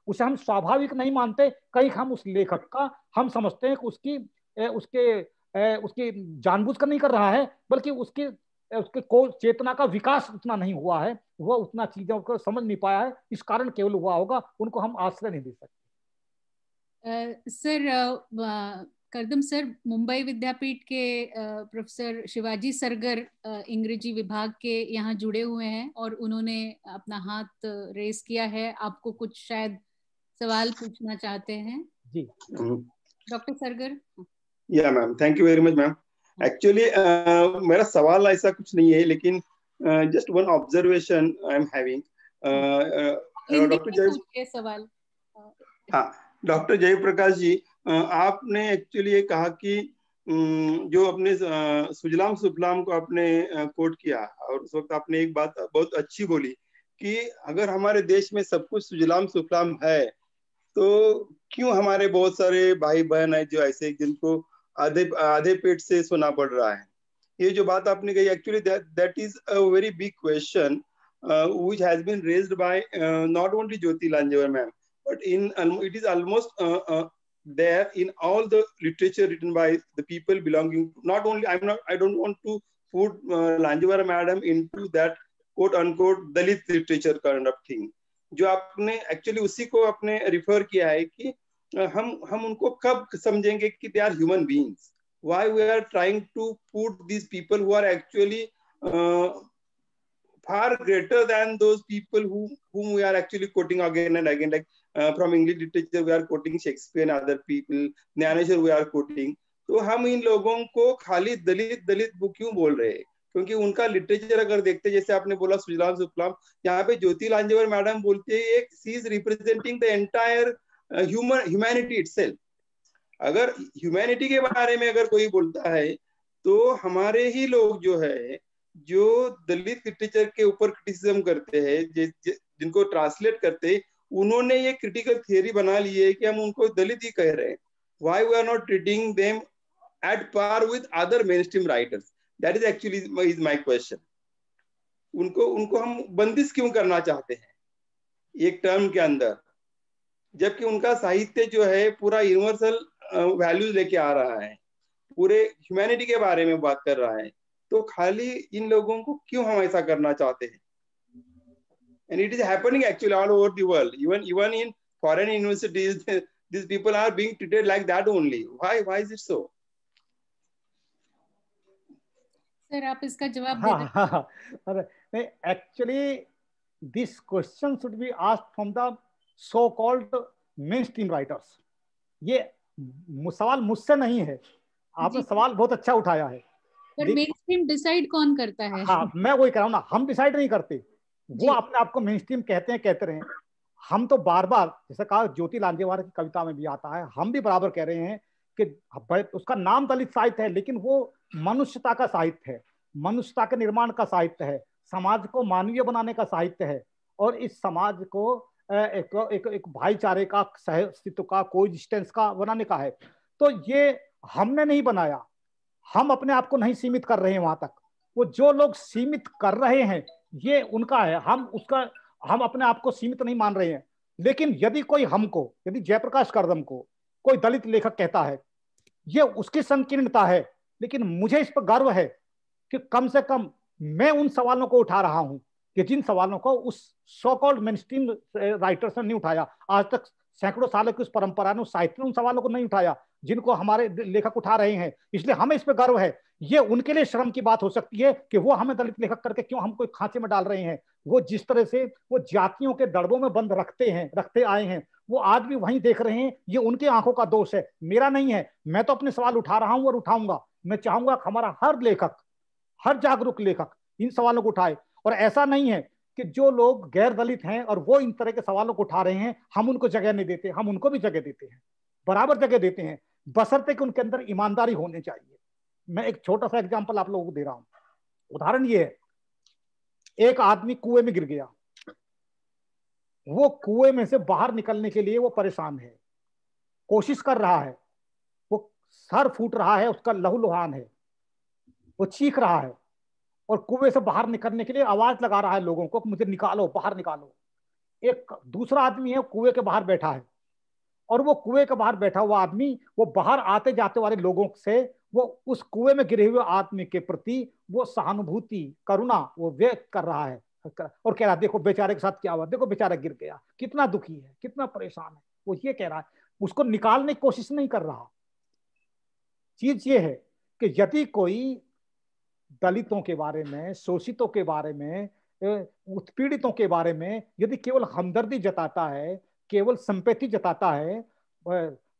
उसे हम स्वाभाविक नहीं मानते, कहीं हम उस लेखक का हम समझते हैं कि उसकी जानबूझकर नहीं कर रहा है, बल्कि उसके को चेतना का विकास उतना नहीं हुआ है, वो उतना चीजों को समझ नहीं पाया है, इस कारण केवल हुआ होगा, उनको हम आश्रय नहीं दे सकते। सर, करदम सर मुंबई विद्यापीठ के प्रोफेसर शिवाजी सरगर अंग्रेजी विभाग के यहाँ जुड़े हुए हैं और उन्होंने अपना हाथ रेस किया है, आपको कुछ शायद सवाल पूछना चाहते हैं जी। डॉक्टर सरगर। या ma'am, thank you very much ma'am. Actually मेरा सवाल ऐसा कुछ नहीं है, लेकिन just one observation I am having. Doctor सवाल। हाँ, डॉक्टर जयप्रकाश जी, आपने एक्चुअली ये कहा कि जो अपने सुजलाम सुफलाम को आपने कोट किया, और उस वक्त आपने एक बात बहुत अच्छी बोली कि अगर हमारे देश में सब कुछ सुजलाम सुफलाम है, तो क्यों हमारे बहुत सारे भाई बहन है जो ऐसे, जिनको आधे पेट से सोना पड़ रहा है। ये जो बात आपने कही, actually that is a very big question which has been raised by not only Jyoti Lanjewar ma'am, but it is almost there in all the literature written by the people belonging, not only I don't want to put Lanjewar madam into that quote unquote Dalit literature kind of thing, जो आपने एक्चुअली उसी को आपने रिफर किया है कि हम उनको कब समझेंगे कि they are human beings, why we are trying to put these people who are actually far greater than those people whom we are actually quoting again and again, like from English literature we are quoting Shakespeare and other people, Jnaneshwar we are quoting। तो हम इन लोगों को खाली दलित दलित क्यों बोल रहे हैं? क्योंकि उनका लिटरेचर अगर देखते, जैसे आपने बोला सुजलाम सुफलाम, यहाँ पे ज्योति लांजेवर मैडम बोलते हैं एक she is representing the entire humanity itself. अगर ह्यूमैनिटी के बारे में अगर कोई बोलता है, तो हमारे ही लोग जो है जो दलित लिटरेचर के ऊपर क्रिटिसिज्म करते हैं, जिनको ट्रांसलेट करते, उन्होंने ये क्रिटिकल थियरी बना ली है कि हम उनको दलित ही कह रहे हैं. Why we are not treating them at par with other mainstream writers? That is actually my question. उनको हम बंदिश क्यों करना चाहते हैं एक टर्म के अंदर, जबकि उनका साहित्य जो है पूरा यूनिवर्सल वैल्यूज लेके आ रहा है, पूरे ह्यूमैनिटी के बारे में बात कर रहा है. तो खाली इन लोगों को क्यों हम ऐसा करना चाहते हैं? And it is happening actually all over the world. Even in foreign universities, these people are being treated like that only. Why is it so? Sir आप इसका जवाब हाँ दे हाँ हाँ, अरे नहीं, actually this question should be asked from the so called main stream writers. ये सवाल मुझसे नहीं है, आपने सवाल बहुत अच्छा उठाया है. पर मेन स्ट्रीम डिसाइड कौन करता है? हाँ, मैं वही कह रहा हूँ ना, हम डिसाइड नहीं करते, वो अपने आप को मेन स्ट्रीम कहते हैं, कहते रहे. हम तो बार बार, जैसे कहा ज्योति लांजेवार की कविता में भी आता है, हम भी बराबर कह रहे हैं कि उसका नाम दलित साहित्य है, लेकिन वो मनुष्यता का साहित्य है, मनुष्यता के निर्माण का साहित्य है, समाज को मानवीय बनाने का साहित्य है, और इस समाज को एक भाईचारे का, सह अस्तित्व का, कोएग्जिस्टेंस का बनाने का है. तो ये हमने नहीं बनाया, हम अपने आप को नहीं सीमित कर रहे हैं वहां तक. वो जो लोग सीमित कर रहे हैं ये उनका है, हम अपने आप को सीमित नहीं मान रहे हैं. लेकिन यदि कोई हमको, यदि जयप्रकाश करदम को कोई दलित लेखक कहता है, ये उसकी संकीर्णता है, लेकिन मुझे इस पर गर्व है कि कम से कम मैं उन सवालों को उठा रहा हूं कि जिन सवालों को उस सो कॉल्ड मेनस्ट्रीम राइटर्स ने नहीं उठाया. आज तक सैकड़ों सालों की उस परंपरा ने, उस साहित्य ने उन सवालों को नहीं उठाया जिनको हमारे लेखक उठा रहे हैं. इसलिए हमें इस पर गर्व है. ये उनके लिए शर्म की बात हो सकती है कि वो हमें दलित लेखक करके क्यों हम कोई खांचे में डाल रहे हैं. वो जिस तरह से वो जातियों के दड़बों में बंद रखते आए हैं, वो आज भी वहीं देख रहे हैं. ये उनकी आंखों का दोष है, मेरा नहीं है. मैं तो अपने सवाल उठा रहा हूं और उठाऊंगा. मैं चाहूंगा कि हमारा हर लेखक, हर जागरूक लेखक इन सवालों को उठाए. और ऐसा नहीं है कि जो लोग गैर दलित हैं और वो इन तरह के सवालों को उठा रहे हैं, हम उनको जगह नहीं देते. हम उनको भी जगह देते हैं, बराबर जगह देते हैं, बशर्ते कि उनके अंदर ईमानदारी होनी चाहिए. मैं एक छोटा सा एग्जांपल आप लोगों को दे रहा हूं. उदाहरण ये है, एक आदमी कुएं में गिर गया, वो कुएं में से बाहर निकलने के लिए वो परेशान है, कोशिश कर रहा है, वो सर फूट रहा है, उसका लहूलुहान है, वो चीख रहा है और कुएं से बाहर निकलने के लिए आवाज लगा रहा है लोगों को, मुझे निकालो, बाहर निकालो. एक दूसरा आदमी है, कुएं के बाहर बैठा है, और वो कुएं के बाहर बैठा हुआ आदमी वो बाहर आते जाते वाले लोगों से वो उस कुएं में गिरे हुए आदमी के प्रति वो सहानुभूति, करुणा वो व्यक्त कर रहा है, और कह रहा है देखो बेचारे के साथ क्या हुआ, देखो बेचारा गिर गया, कितना दुखी है, कितना परेशान है. वो ये कह रहा है, उसको निकालने की कोशिश नहीं कर रहा. चीज ये है कि यदि कोई दलितों के बारे में, शोषितों के बारे में, उत्पीड़ितों के बारे में यदि केवल हमदर्दी जताता है, केवल संपैथी जताता है,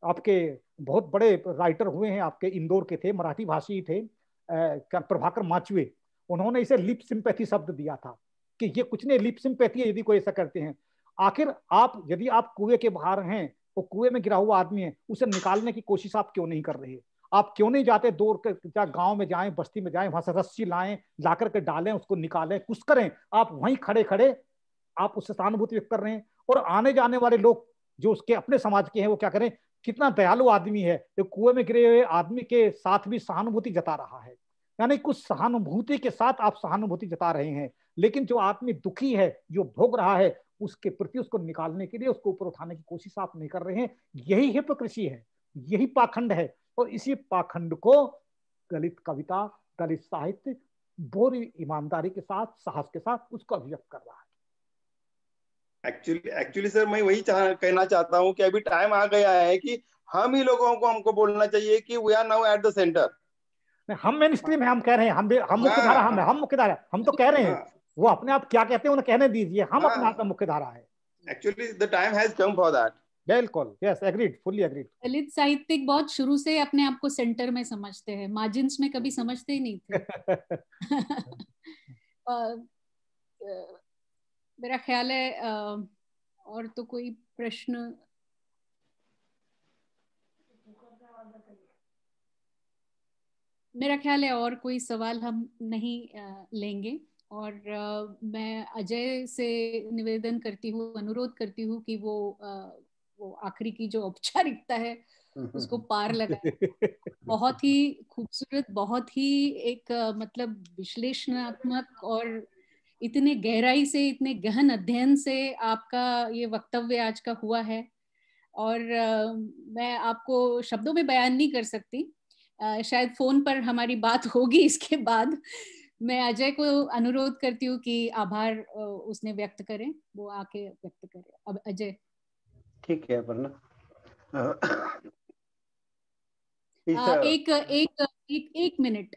आपके बहुत बड़े राइटर हुए हैं, आपके इंदौर के थे, मराठी भाषी थे, प्रभाकर माचवे, उन्होंने इसे लिप सिंपैथी शब्द दिया था कि ये कुछ नहीं, लिप सिंपैथी है यदि कोई ऐसा करते हैं. आखिर आप, यदि आप कुएं के बाहर हैं, वो कुएं में गिरा हुआ आदमी है, उसे निकालने की कोशिश आप क्यों नहीं कर रहे? आप क्यों नहीं जाते दूर के गांव में जाएं, बस्ती में जाएं, वहां से रस्सी लाएं, लाकर के डालें, उसको निकालें, कुछ करें. आप वहीं खड़े खड़े आप उससे सहानुभूति व्यक्त कर रहे हैं. और आने जाने वाले लोग जो उसके अपने समाज के हैं वो क्या करें, कितना दयालु आदमी है, जो कुएं में गिरे हुए आदमी के साथ भी सहानुभूति जता रहा है. यानी कुछ सहानुभूति के साथ आप सहानुभूति जता रहे हैं, लेकिन जो आदमी दुखी है, जो भोग रहा है, उसके प्रति उसको निकालने के लिए, उसको ऊपर उठाने की कोशिश आप नहीं कर रहे हैं. यही हिपोक्रेसी है, यही पाखंड है. और इसी पाखंड को दलित कविता, दलित साहित्य पूरी ईमानदारी के साथ, साहस के साथ उसको अभिव्यक्त कर रहा है. एक्चुअली सर मैं वही कहना चाहता हूँ कि अभी टाइम आ गया है कि हम ही लोगों को हमको बोलना चाहिए कि we are now at the centre. हम मेन स्ट्रीम है, हम कह रहे हैं, हम मुख्य धारा, हम मुख्य धारा, हम तो कह रहे हैं. वो अपने आप क्या कहते हैं उन्हें कहने दीजिए, हम अपने आप में मुख्य धारा है. Actually the time has come for that. बिल्कुल, यस, एग्रीड, फुल्ली एग्रीड. दलित साहित्यिक बहुत शुरू से अपने आप को सेंटर में समझते हैं, मार्जिन्स में कभी समझते ही नहीं थे. मेरा ख्याल है और तो कोई प्रश्न? मेरा ख्याल है और कोई सवाल हम नहीं लेंगे, और मैं अजय से निवेदन करती हूँ, अनुरोध करती हूँ कि वो आखिरी की जो औपचारिकता है उसको पार लगाए। बहुत ही खूबसूरत, बहुत ही एक मतलब विश्लेषणात्मक और इतने गहराई से, इतने गहन अध्ययन से आपका ये वक्तव्य आज का हुआ है, और मैं आपको शब्दों में बयान नहीं कर सकती। शायद फोन पर हमारी बात होगी इसके बाद। मैं अजय को अनुरोध करती हूँ कि आभार उसने व्यक्त करें, वो आके व्यक्त करें। अब अजय। ठीक है अपर्णा। एक मिनट।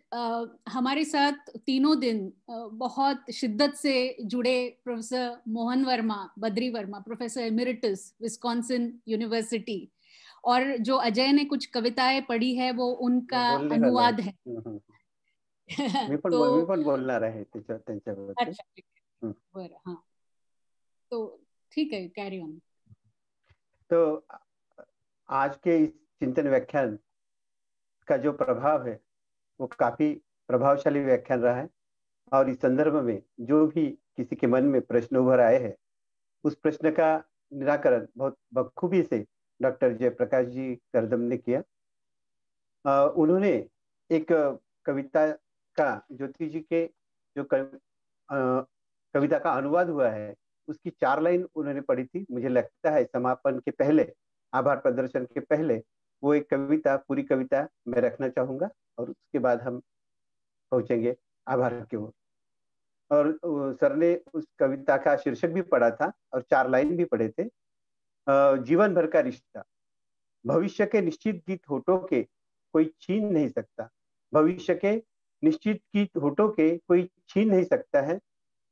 हमारे साथ तीनों दिन बहुत शिद्दत से जुड़े professor Mohan Verma, Badri Verma, professor emeritus Wisconsin university, और जो अजय ने कुछ कविताएं पढ़ी है वो उनका अनुवाद है। मी पण बोलणार आहे त्यांच्यावरती। अच्छा, बरं, हाँ, तो ठीक है, कैरी ऑन। तो आज के इस चिंतन व्याख्यान का जो प्रभाव है वो काफी प्रभावशाली व्याख्यान रहा है, और इस संदर्भ में जो भी किसी के मन में प्रश्न उभर आए हैं उस प्रश्न का निराकरण बहुत बखूबी से डॉक्टर जयप्रकाश जी करदम ने किया। उन्होंने एक कविता का, ज्योति जी के जो कविता का अनुवाद हुआ है उसकी 4 लाइन उन्होंने पढ़ी थी। मुझे लगता है समापन के पहले, आभार प्रदर्शन के पहले, वो एक कविता, पूरी कविता मैं रखना चाहूंगा, और उसके बाद हम पहुंचेंगे आभार की ओर। और सर ने उस कविता का शीर्षक भी पढ़ा था और 4 लाइन भी पढ़े थे। जीवन भर का रिश्ता। भविष्य के निश्चित गीत होठों के कोई छीन नहीं सकता, भविष्य के निश्चित गीत होठों के कोई छीन नहीं सकता है।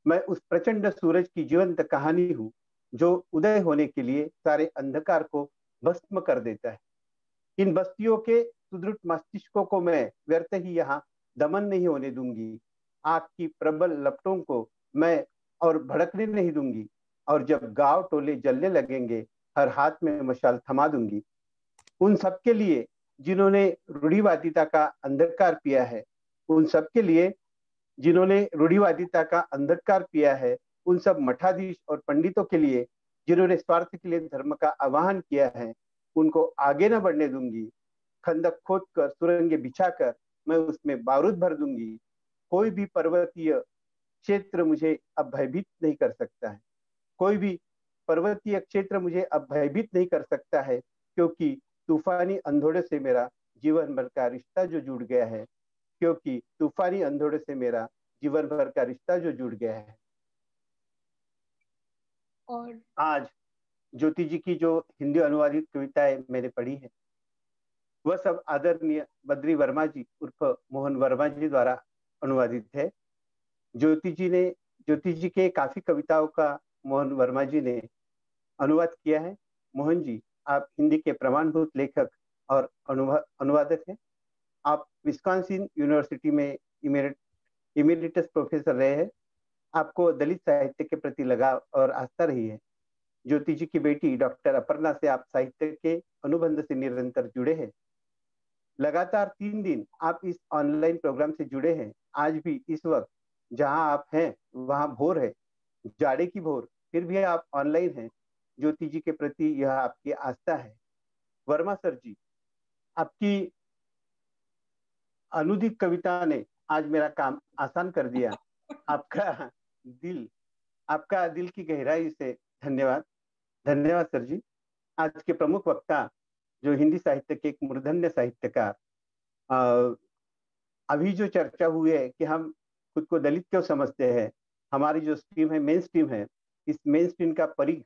मैं उस प्रचंड सूरज की जीवंत कहानी हूँ जो उदय होने के लिए सारे अंधकार को भस्म कर देता है। इन बस्तियों के सुदृढ़ मस्तिष्कों को मैं व्यर्थ ही यहाँ दमन नहीं होने दूंगी। आग की प्रबल लपटों को मैं और भड़कने नहीं दूंगी, और जब गांव टोले जलने लगेंगे हर हाथ में मशाल थमा दूंगी। उन सबके लिए जिन्होंने रूढ़िवादिता का अंधकार पिया है, उन सबके लिए जिन्होंने रूढ़िवादिता का अंधकार पिया है, उन सब मठाधीश और पंडितों के लिए जिन्होंने स्वार्थ के लिए धर्म का आह्वान किया है, उनको आगे न बढ़ने दूंगी। खंदक खोद कर, सुरंगे बिछाकर मैं उसमें बारूद भर दूंगी। कोई भी पर्वतीय क्षेत्र मुझे अब भयभीत नहीं कर सकता है, कोई भी पर्वतीय क्षेत्र मुझे अब भयभीत नहीं कर सकता है, क्योंकि तूफानी अंधोड़े से मेरा जीवन भर का रिश्ता जो जुड़ गया है, क्योंकि तूफानी अंधोड़े से मेरा जीवन भर का रिश्ता जो जुड़ गया है। और आज ज्योति जी की जो हिंदी अनुवादित कविताएं मैंने पढ़ी है वह सब आदरणीय बद्री वर्मा जी उर्फ मोहन वर्मा जी द्वारा अनुवादित है। ज्योति जी के काफी कविताओं का मोहन वर्मा जी ने अनुवाद किया है। मोहन जी, आप हिंदी के प्रमाणभूत लेखक और अनुवादक हैं। आप विस्कॉन्सिन यूनिवर्सिटी में इमेरिटस प्रोफेसर रहे हैं। आपको दलित साहित्य के प्रति लगाव और आस्था रही है। ज्योति जी की बेटी डॉक्टर अपर्णा से आप साहित्य के अनुबंध से निरंतर जुड़े हैं। लगातार 3 दिन आप इस ऑनलाइन प्रोग्राम से जुड़े हैं। आज भी इस वक्त जहां आप हैं वहां भोर है, जाड़े की भोर, फिर भी आप ऑनलाइन हैं। ज्योति जी के प्रति यह आपकी आस्था है। वर्मा सर जी, आपकी अनुदित कविता ने आज मेरा काम आसान कर दिया। आपका दिल की गहराई से धन्यवाद। धन्यवाद सर जी। आज के प्रमुख वक्ता जो हिंदी साहित्य के एक मूर्धन्य साहित्यकार, अभी जो चर्चा हुई है कि हम खुद को दलित क्यों समझते हैं, हमारी जो स्ट्रीम है मेन स्ट्रीम है, इस मेन स्ट्रीम का परिघ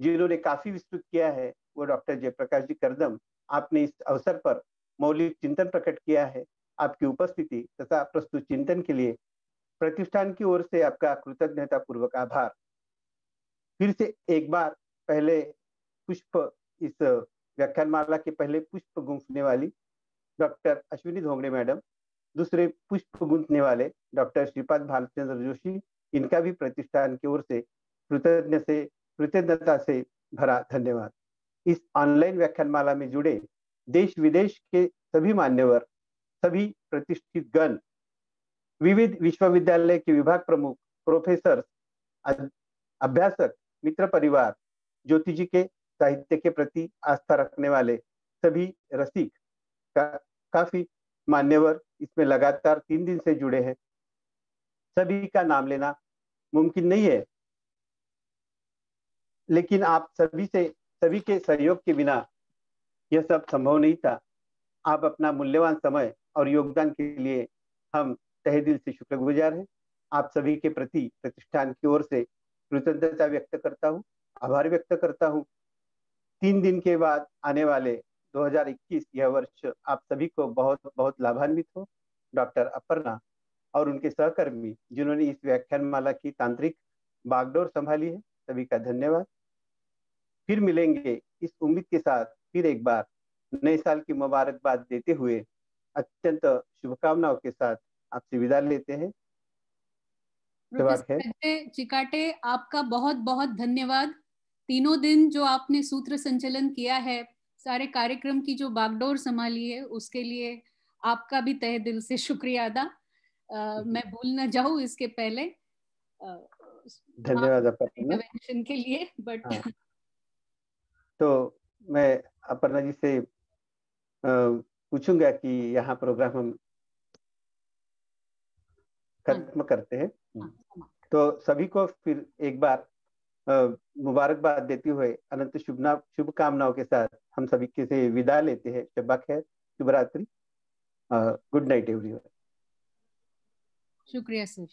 जिन्होंने काफी विस्तृत किया है वो डॉक्टर जयप्रकाश जी करदम। आपने इस अवसर पर मौलिक चिंतन प्रकट किया है। आपकी उपस्थिति तथा प्रस्तुत चिंतन के लिए प्रतिष्ठान की ओर से आपका कृतज्ञता पूर्वक आभार। फिर से एक बार पहले पुष्प, इस व्याख्यानमाला के पहले पुष्प गूंथने वाली डॉक्टर अश्विनी धोंगड़े मैडम, दूसरे पुष्प गूंथने वाले डॉक्टर श्रीपाद भालचंद्र जोशी, इनका भी प्रतिष्ठान की ओर से कृतज्ञता से भरा धन्यवाद। इस ऑनलाइन व्याख्यानमाला में जुड़े देश विदेश के सभी मान्यवर सभी प्रतिष्ठित गण, विविध विश्वविद्यालय के विभाग प्रमुख, प्रोफेसर, अभ्यासक, मित्र परिवार, ज्योति जी के साहित्य के प्रति आस्था रखने वाले सभी रसिक, काफी मान्यवर इसमें लगातार 3 दिन से जुड़े हैं। सभी का नाम लेना मुमकिन नहीं है, लेकिन आप सभी के सहयोग के बिना यह सब संभव नहीं था। आप अपना मूल्यवान समय और योगदान के लिए हम तहे दिल से शुक्रगुजार हैं। आप सभी के प्रति प्रतिष्ठान की ओर से कृतज्ञता व्यक्त करता हूँ, आभार व्यक्त करता हूँ। 3 दिन के बाद आने वाले 2021 यह वर्ष आप सभी को बहुत बहुत लाभान्वित हो। डॉक्टर अपर्णा और उनके सहकर्मी जिन्होंने इस व्याख्यानमाला की तांत्रिक बागडोर संभाली है, सभी का धन्यवाद। फिर मिलेंगे इस उम्मीद के साथ, फिर एक बार नए साल की मुबारकबाद देते हुए अत्यंत शुभकामनाओं के साथ आपसे विदा लेते हैं। प्रोफेसर अजय चिकाटे, आपका बहुत बहुत धन्यवाद। 3 दिन जो आपने सूत्र संचलन किया है, सारे कार्यक्रम की जो बागडोर संभाली है, उसके लिए आपका भी तहे दिल से शुक्रिया अदा। मैं भूल न जाऊं इसके पहले धन्यवाद अपर्णा के लिए। बट तो मैं अपर्णा जी से पूछूंगा कि यहाँ प्रोग्राम हम खत्म करते हैं। तो सभी को फिर एक बार मुबारकबाद देते हुए अनंत शुभकामनाओं के साथ हम सभी के से विदा लेते हैं। शब्बा खैर, शुभ रात्रि, गुड नाइट एवरीवन। शुक्रिया सर।